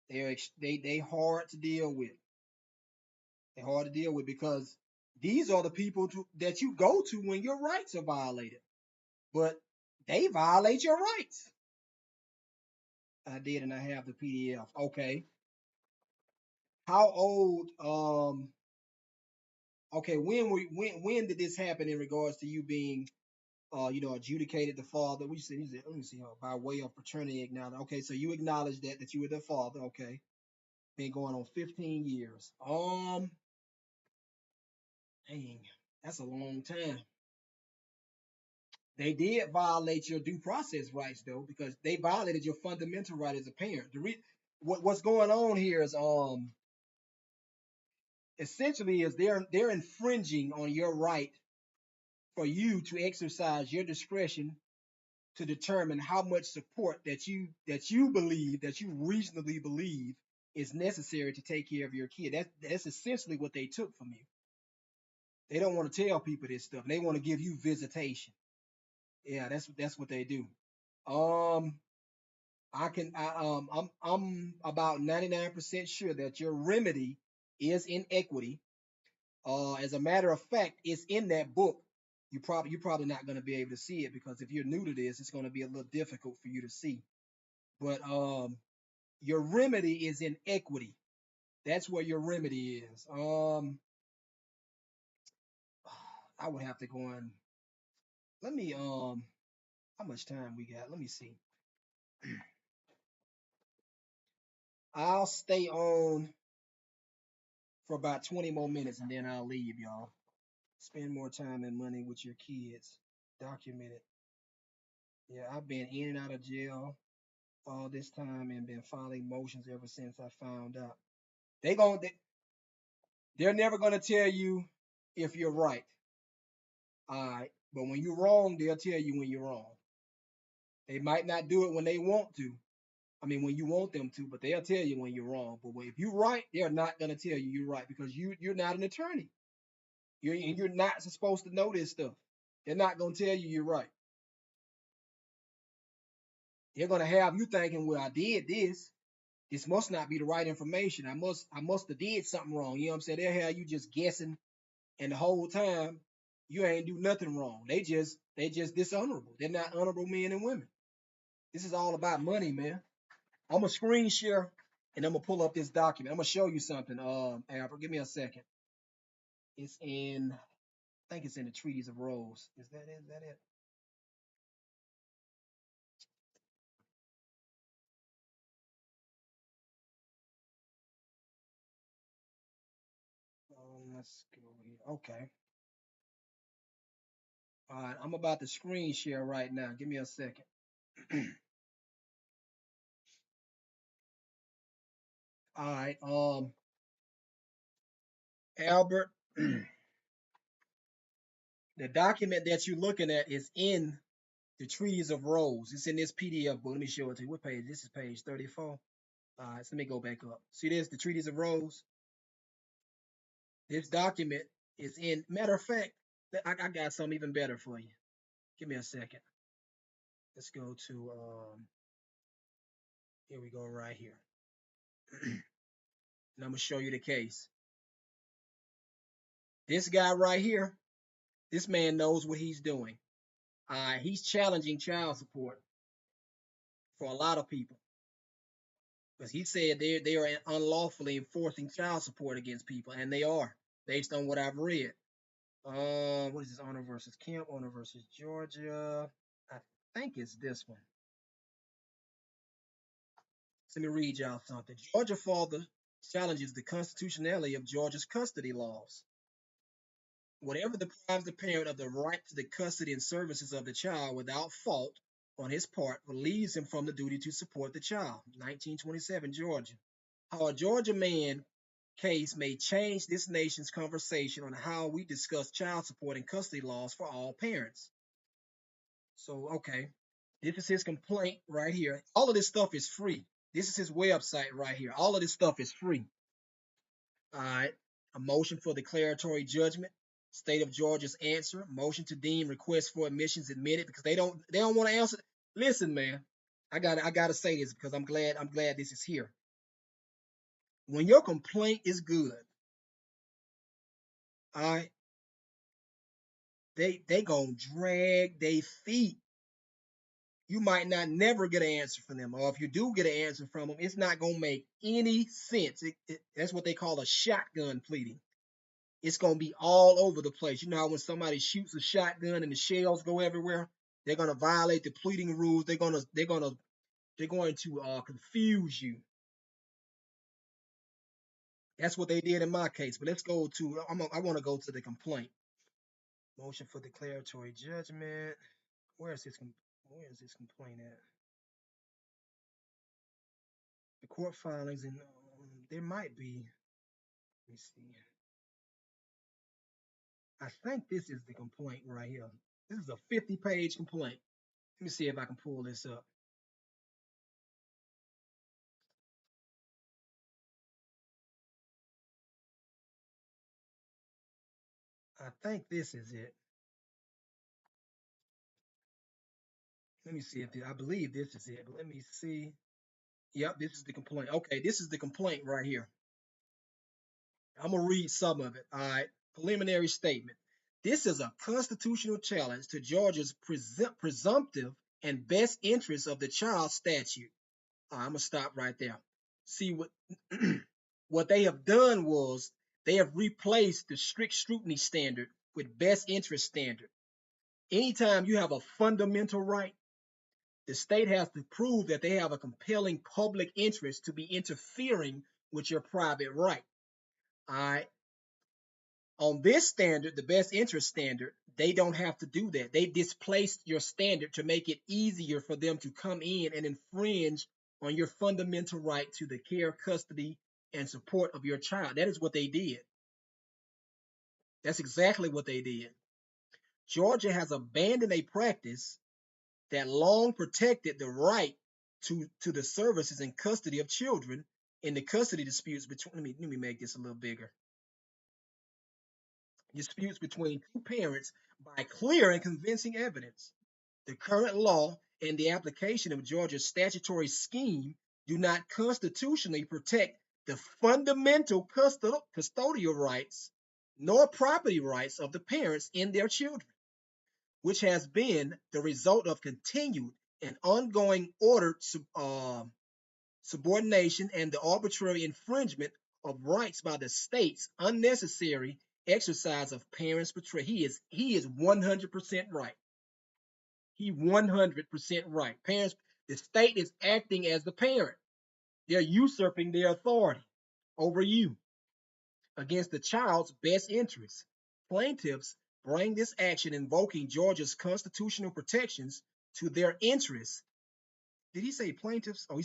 They hard to deal with. They're hard to deal with because these are the people that you go to when your rights are violated. But they violate your rights. I did, and I have the PDF. Okay. How old? Okay. When did this happen in regards to you being adjudicated the father? We said, let me see, by way of paternity acknowledgement. Okay, so you acknowledge that you were the father. Okay, been going on 15 years. Dang, that's a long time. They did violate your due process rights though, because they violated your fundamental right as a parent. What's going on here is essentially is they're infringing on your right for you to exercise your discretion to determine how much support that you reasonably believe is necessary to take care of your kid. That's essentially what they took from you. They don't want to tell people this stuff. They want to give you visitation. Yeah, that's what they do. Um, I'm about 99% sure that your remedy is in equity. As a matter of fact, it's in that book. You're probably not going to be able to see it because if you're new to this, it's going to be a little difficult for you to see. But your remedy is in equity. That's where your remedy is. I would have to go on. Let me how much time we got? Let me see. I'll stay on for about 20 more minutes and then I'll leave y'all. Spend more time and money with your kids. Document it. Yeah, I've been in and out of jail all this time and been filing motions ever since I found out. They gon' they, they're never gonna tell you if you're right. All right. But when you're wrong, they'll tell you when you're wrong. They might not do it when they want to. I mean, when you want them to, but they'll tell you when you're wrong. But if you're right, they're not gonna tell you you're right because you're not an attorney. You're not supposed to know this stuff. They're not gonna tell you you're right. They're gonna have you thinking, well, I did this. This must not be the right information. I must have did something wrong. You know what I'm saying? They'll have you just guessing, and the whole time you ain't do nothing wrong. They just dishonorable. They're not honorable men and women. This is all about money, man. I'm gonna screen share and I'm gonna pull up this document. I'm gonna show you something. Albert, give me a second. It's in, I think it's in the Treaties of Rose. Is that it? Is that it? Let's go here. Okay. All right. I'm about to screen share right now. Give me a second. All right. Albert, the document that you're looking at is in the Treaties of Rose. It's in this PDF book. Let me show it to you. What page? This is page 34. All right, so let me go back up. See this, the Treaties of Rose? This document is in, matter of fact, I got something even better for you. Give me a second. Let's go to, here we go right here. And I'm going to show you the case. This guy right here, this man knows what he's doing. He's challenging child support for a lot of people because he said they are unlawfully enforcing child support against people, and they are. based on what I've read. What is this? Honor versus Kemp, Honor versus Georgia. I think it's this one. So let me read y'all something. Georgia father challenges the constitutionality of Georgia's custody laws. Whatever deprives the parent of the right to the custody and services of the child without fault on his part relieves him from the duty to support the child. 1927, Georgia. How a Georgia man case may change this nation's conversation on how we discuss child support and custody laws for all parents. So, okay, this is his complaint right here. All of this stuff is free. This is his website right here. All of this stuff is free. All right. A motion for declaratory judgment. State of Georgia's answer. Motion to deem request for admissions admitted because they don't want to answer. Listen, man, I gotta say this because I'm glad this is here. When your complaint is good, all right, they gonna drag their feet. You might not never get an answer from them, or if you do get an answer from them, it's not gonna make any sense. That's what they call a shotgun pleading. It's gonna be all over the place. You know how when somebody shoots a shotgun and the shells go everywhere, they're gonna violate the pleading rules. They're going to confuse you. That's what they did in my case. But let's go to. I want to go to the complaint. Motion for declaratory judgment. Where is this? Where is this complaint at? The court filings and there might be. Let me see. I think this is the complaint right here. This is a 50-page complaint. Let me see if I can pull this up. I think this is it. Let me see if I believe this is it. But let me see. Yep, this is the complaint. Okay, this is the complaint right here. I'm gonna read some of it. All right. Preliminary statement. This is a constitutional challenge to Georgia's presumptive and best interest of the child statute. All right, I'm gonna stop right there. See what what they have done was they have replaced the strict scrutiny standard with best interest standard. Anytime you have a fundamental right, the state has to prove that they have a compelling public interest to be interfering with your private right. All right. On this standard, the best interest standard, they don't have to do that. They displaced your standard to make it easier for them to come in and infringe on your fundamental right to the care, custody, and support of your child. That is what they did. That's exactly what they did. Georgia has abandoned a practice that long protected the right to the services and custody of children in the custody disputes between. Let me make this a little bigger. Disputes between two parents by clear and convincing evidence. The current law and the application of Georgia's statutory scheme do not constitutionally protect the fundamental custodial rights nor property rights of the parents in their children, which has been the result of continued and ongoing ordered subordination and the arbitrary infringement of rights by the state's unnecessary exercise of parents' betrayal. He is 100% right. He 100% right. Parents, the state is acting as the parent. They're usurping their authority over you against the child's best interests. Plaintiffs bring this action invoking Georgia's constitutional protections to their interests. Did he say plaintiffs? Oh,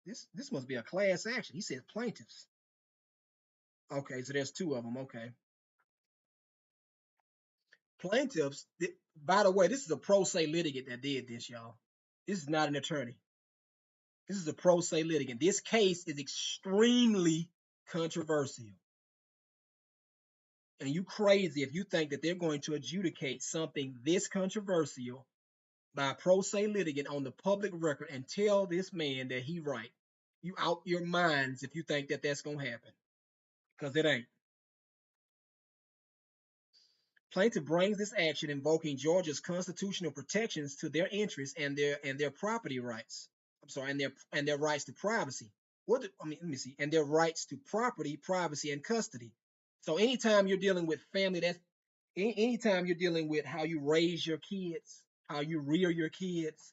this must be a class action. He said plaintiffs. Okay, so there's two of them. Okay. Plaintiffs, by the way, this is a pro se litigant that did this, y'all. This is not an attorney. This is a pro se litigant. This case is extremely controversial. And you crazy if you think that they're going to adjudicate something this controversial by a pro se litigant on the public record and tell this man that he right. You out your minds if you think that that's going to happen. Because it ain't. Plaintiff brings this action invoking Georgia's constitutional protections to their interests and their property rights. I'm sorry, and their rights to privacy. Let me see, and their rights to property, privacy, and custody. So anytime you're dealing with family, anytime you're dealing with how you raise your kids, how you rear your kids,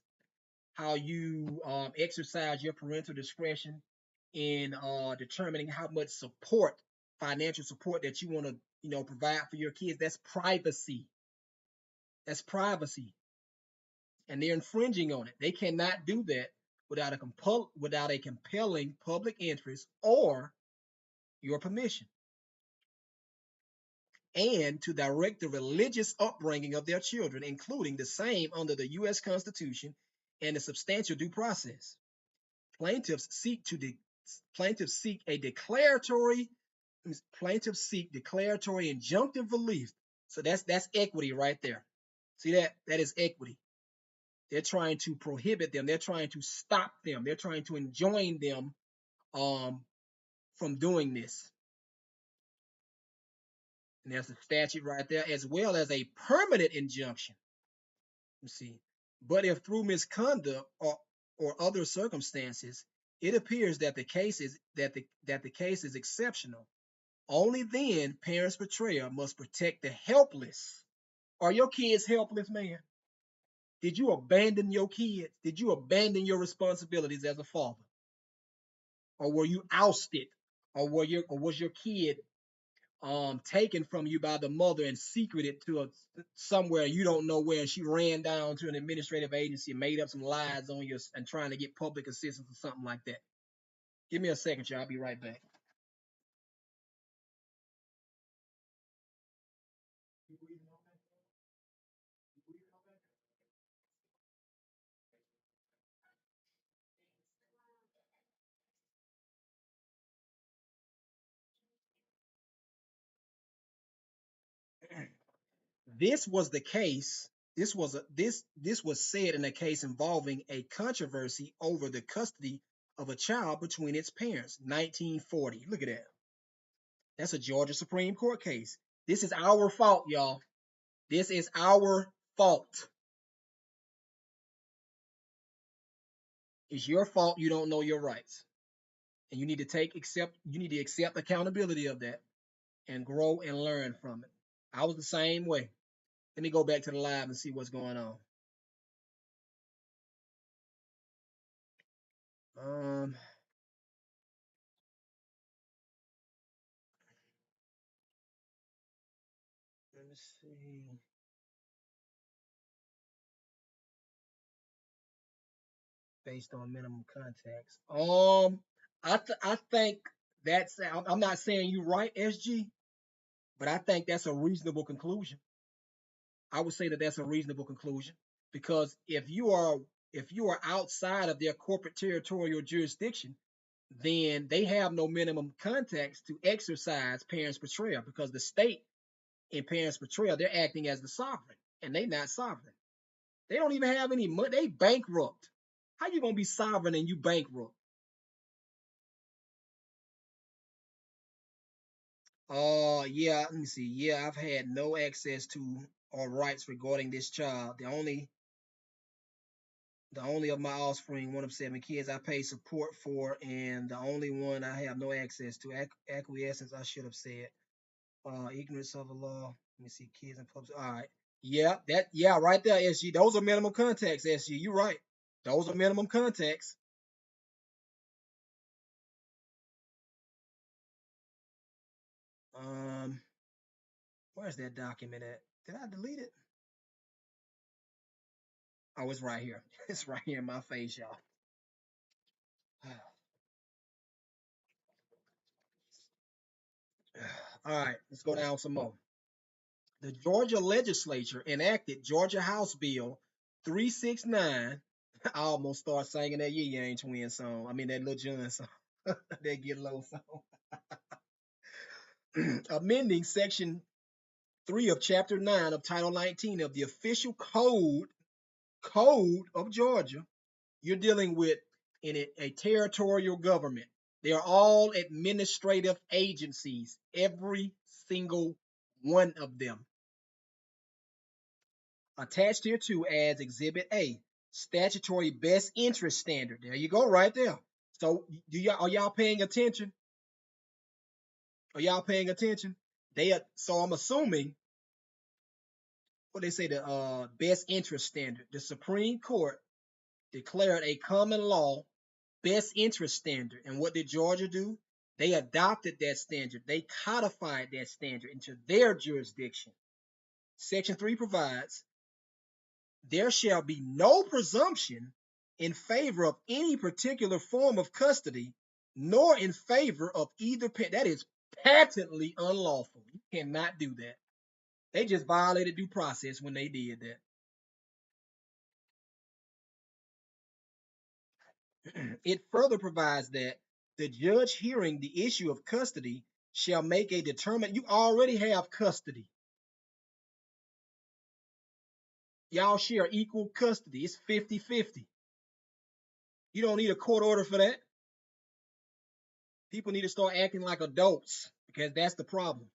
how you exercise your parental discretion in determining how much support, financial support that you want to, provide for your kids. That's privacy. That's privacy, and they're infringing on it. They cannot do that without a compelling public interest or your permission, and to direct the religious upbringing of their children, including the same under the U.S. Constitution and the substantial due process. Plaintiffs seek to de- plaintiffs seek a declaratory plaintiffs seek declaratory injunctive relief. So that's equity right there. See that? That is equity. They're trying to prohibit them. They're trying to stop them. They're trying to enjoin them um, from doing this. And there's a statute right there, as well as a permanent injunction. You see, but if through misconduct or other circumstances, it appears that the case is exceptional. Only then parents' betrayal must protect the helpless. Are your kids helpless, man? Did you abandon your kids? Did you abandon your responsibilities as a father? Or were you ousted? Or was your kid taken from you by the mother and secreted to somewhere you don't know where, and she ran down to an administrative agency and made up some lies on you and trying to get public assistance or something like that? Give me a second, y'all. I'll be right back. This was the case. This was said in a case involving a controversy over the custody of a child between its parents. 1940. Look at that. That's a Georgia Supreme Court case. This is our fault, y'all. This is our fault. It's your fault you don't know your rights. And you need to accept accountability of that and grow and learn from it. I was the same way. Let me go back to the live and see what's going on. Um, let me see. Based on minimum contacts. I think I'm not saying you're right, SG, but I think that's a reasonable conclusion. I would say that that's a reasonable conclusion because if you are outside of their corporate territorial jurisdiction, then they have no minimum contacts to exercise parents' betrayal because the state in parents' betrayal, they're acting as the sovereign, and they're not sovereign. They don't even have any money. They bankrupt. How you gonna be sovereign and you bankrupt? Yeah, let me see. Yeah, I've had no access to or rights regarding this child. The only of my offspring, one of 7 kids, I pay support for, and the only one I have no access to. Acquiescence, I should have said. Ignorance of the law. Let me see, kids and public. All right. Yeah, right there, SG. Those are minimum contacts, SG. You're right. Those are minimum contacts. Um, where's that document at? Did I delete it? Oh, it's right here. It's right here in my face, y'all. All right, let's go down some more. The Georgia legislature enacted Georgia House Bill 369. I almost start singing that Yee Yang Twin song. I mean, that Lil Jon song. That Get Low song. Amending Section 3 of Chapter 9 of Title 19 of the Official Code of Georgia. You're dealing with in a territorial government. They are all administrative agencies, every single one of them. Attached here too as Exhibit A, statutory best interest standard. There you go, right there. So are y'all paying attention? Are y'all paying attention? So I'm assuming what they say, the best interest standard. The Supreme Court declared a common law best interest standard. And what did Georgia do? They adopted that standard. They codified that standard into their jurisdiction. Section 3 provides there shall be no presumption in favor of any particular form of custody, nor in favor of either parent. That is patently unlawful. You cannot do that. They just violated due process when they did that. It further provides that the judge hearing the issue of custody shall make a determination. You already have custody. Y'all share equal custody. It's 50-50. You don't need a court order for that. People need to start acting like adults because that's the problem.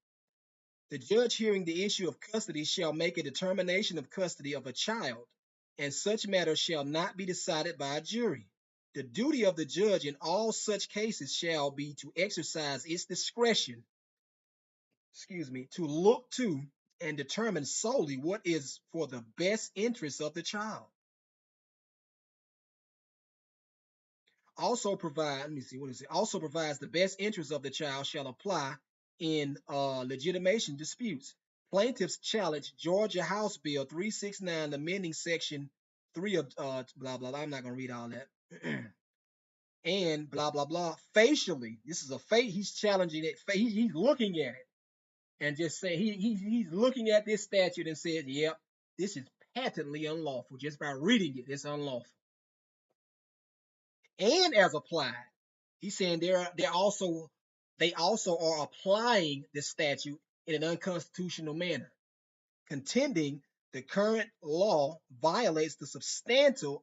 The judge hearing the issue of custody shall make a determination of custody of a child, and such matter shall not be decided by a jury. The duty of the judge in all such cases shall be to exercise its discretion, to look to and determine solely what is for the best interest of the child. Also provide, let me see, what is it? Also provides the best interest of the child shall apply in legitimation disputes. Plaintiffs challenge Georgia House Bill 369, amending section 3 of blah, blah, blah. I'm not going to read all that. And blah, blah, blah. Facially, this is he's challenging it. He's looking at it and just saying, he's looking at this statute and says, yep, this is patently unlawful. Just by reading it, it's unlawful. And as applied, he's saying they also are applying the statute in an unconstitutional manner, contending the current law violates the substantial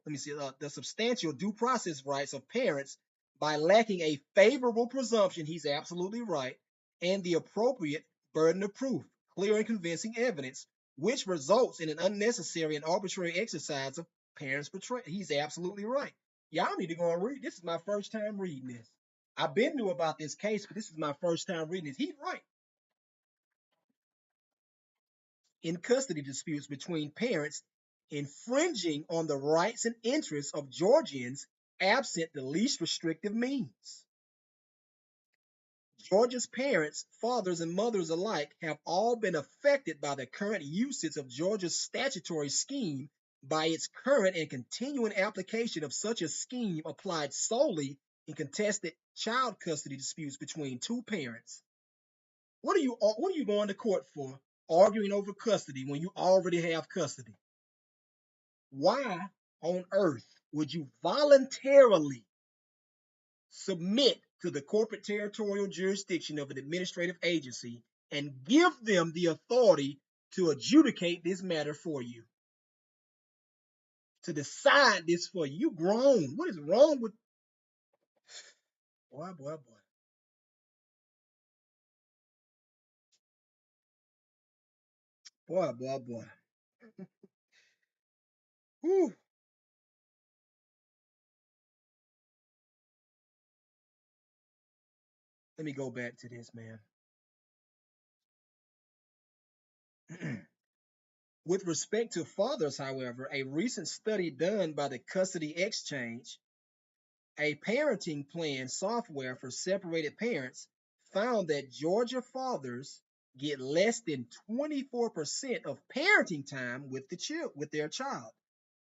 due process rights of parents by lacking a favorable presumption. He's absolutely right, and the appropriate burden of proof, clear and convincing evidence, which results in an unnecessary and arbitrary exercise of parents' betrayal. He's absolutely right. Y'all need to go and read. This is my first time reading this. I've been knew about this case, but this is my first time reading this. He's right. In custody disputes between parents infringing on the rights and interests of Georgians absent the least restrictive means. Georgia's parents, fathers, and mothers alike have all been affected by the current usage of Georgia's statutory scheme by its current and continuing application of such a scheme applied solely in contested child custody disputes between two parents. What are you going to court for? Arguing over custody when you already have custody? Why on earth would you voluntarily submit to the corporate territorial jurisdiction of an administrative agency and give them the authority to adjudicate this matter for you, to decide this for you? You grown. What is wrong with boy, boy, boy? Boy, boy, boy. Whew. Let me go back to this, man. With respect to fathers, however, a recent study done by the Custody Exchange, a parenting plan software for separated parents, found that Georgia fathers get less than 24% of parenting time with their child.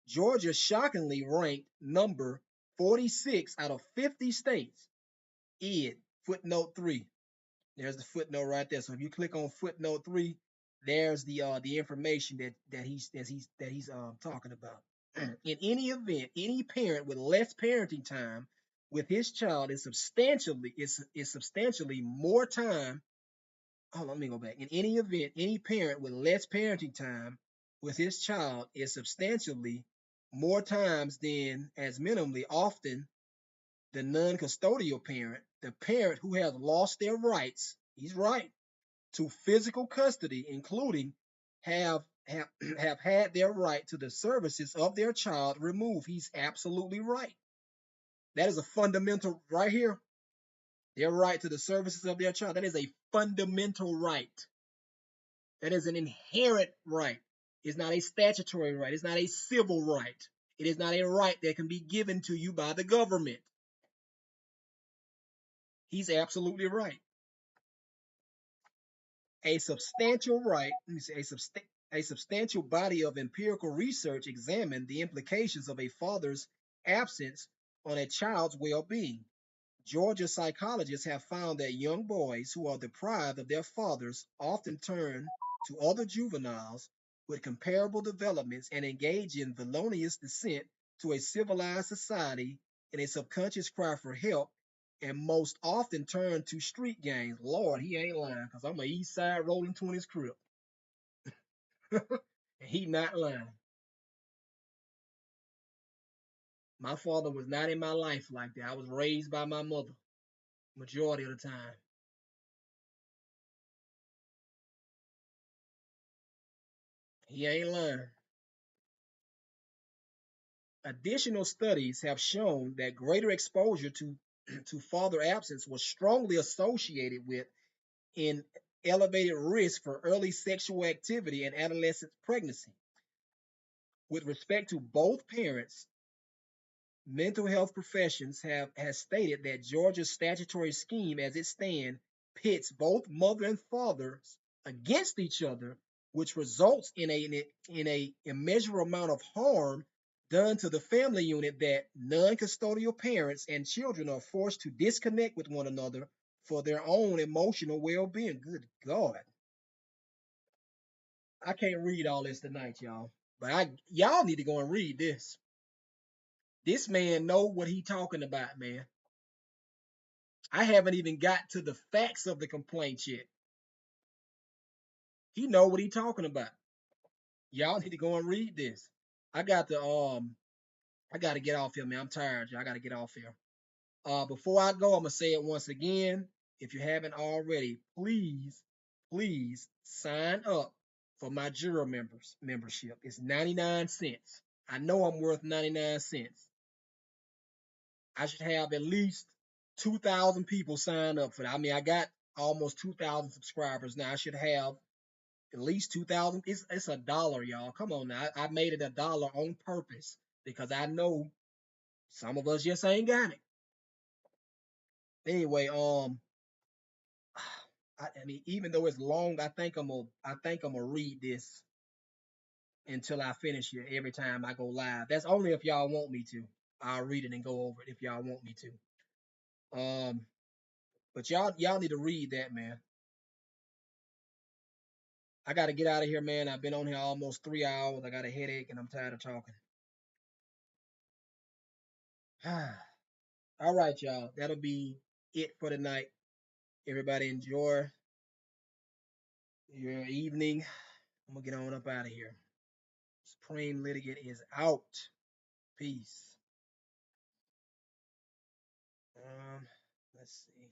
Georgia shockingly ranked number 46 out of 50 states. Ed, footnote 3. There's the footnote right there. So if you click on footnote 3, there's the information that he's talking about. In any event, any parent with less parenting time with his child is substantially more time. Hold on, let me go back. In any event, any parent with less parenting time with his child is substantially more times than, as minimally often, the non-custodial parent, the parent who has lost their rights. He's right to physical custody, including have had their right to the services of their child removed. He's absolutely right. That is a fundamental right here. Their right to the services of their child. That is a fundamental right. That is an inherent right. It's not a statutory right. It's not a civil right. It is not a right that can be given to you by the government. He's absolutely right. A substantial right, let me say, a substantial body of empirical research examined the implications of a father's absence on a child's well-being. Georgia psychologists have found that young boys who are deprived of their fathers often turn to other juveniles with comparable developments and engage in felonious descent to a civilized society in a subconscious cry for help, and most often turn to street gangs. Lord, he ain't lying, because I'm a East Side Rolling 20s crip. And he not lying. My father was not in my life like that. I was raised by my mother majority of the time. He ain't lying. Additional studies have shown that greater exposure to, to father absence was strongly associated with in elevated risk for early sexual activity and adolescent pregnancy. With respect to both parents, mental health professions have has stated that Georgia's statutory scheme as it stands pits both mother and fathers against each other, which results in a immeasurable amount of harm done to the family unit that non-custodial parents and children are forced to disconnect with one another for their own emotional well-being. Good God. I can't read all this tonight, y'all. But y'all need to go and read this. This man know what he talking about, man. I haven't even got to the facts of the complaint yet. He know what he talking about. Y'all need to go and read this. I got to I gotta get off here, man. I'm tired, y'all. I gotta get off here. Before I go, I'm gonna say it once again. If you haven't already, please sign up for my juror membership. It's 99 cents. I know I'm worth 99 cents. I should have at least 2,000 people sign up for that. I mean, I got almost 2,000 subscribers now. I should have at least 2,000. It's a dollar, y'all. Come on now. I made it a dollar on purpose because I know some of us just ain't got it. Anyway, I mean, even though it's long, I think I'm gonna read this until I finish it every time I go live. That's only if y'all want me to. I'll read it and go over it if y'all want me to. But y'all need to read that, man. I got to get out of here, man. I've been on here almost 3 hours. I got a headache and I'm tired of talking. All right, y'all. That'll be it for tonight. Everybody enjoy your evening. I'm going to get on up out of here. Supreme Litigant is out. Peace. Um, let's see.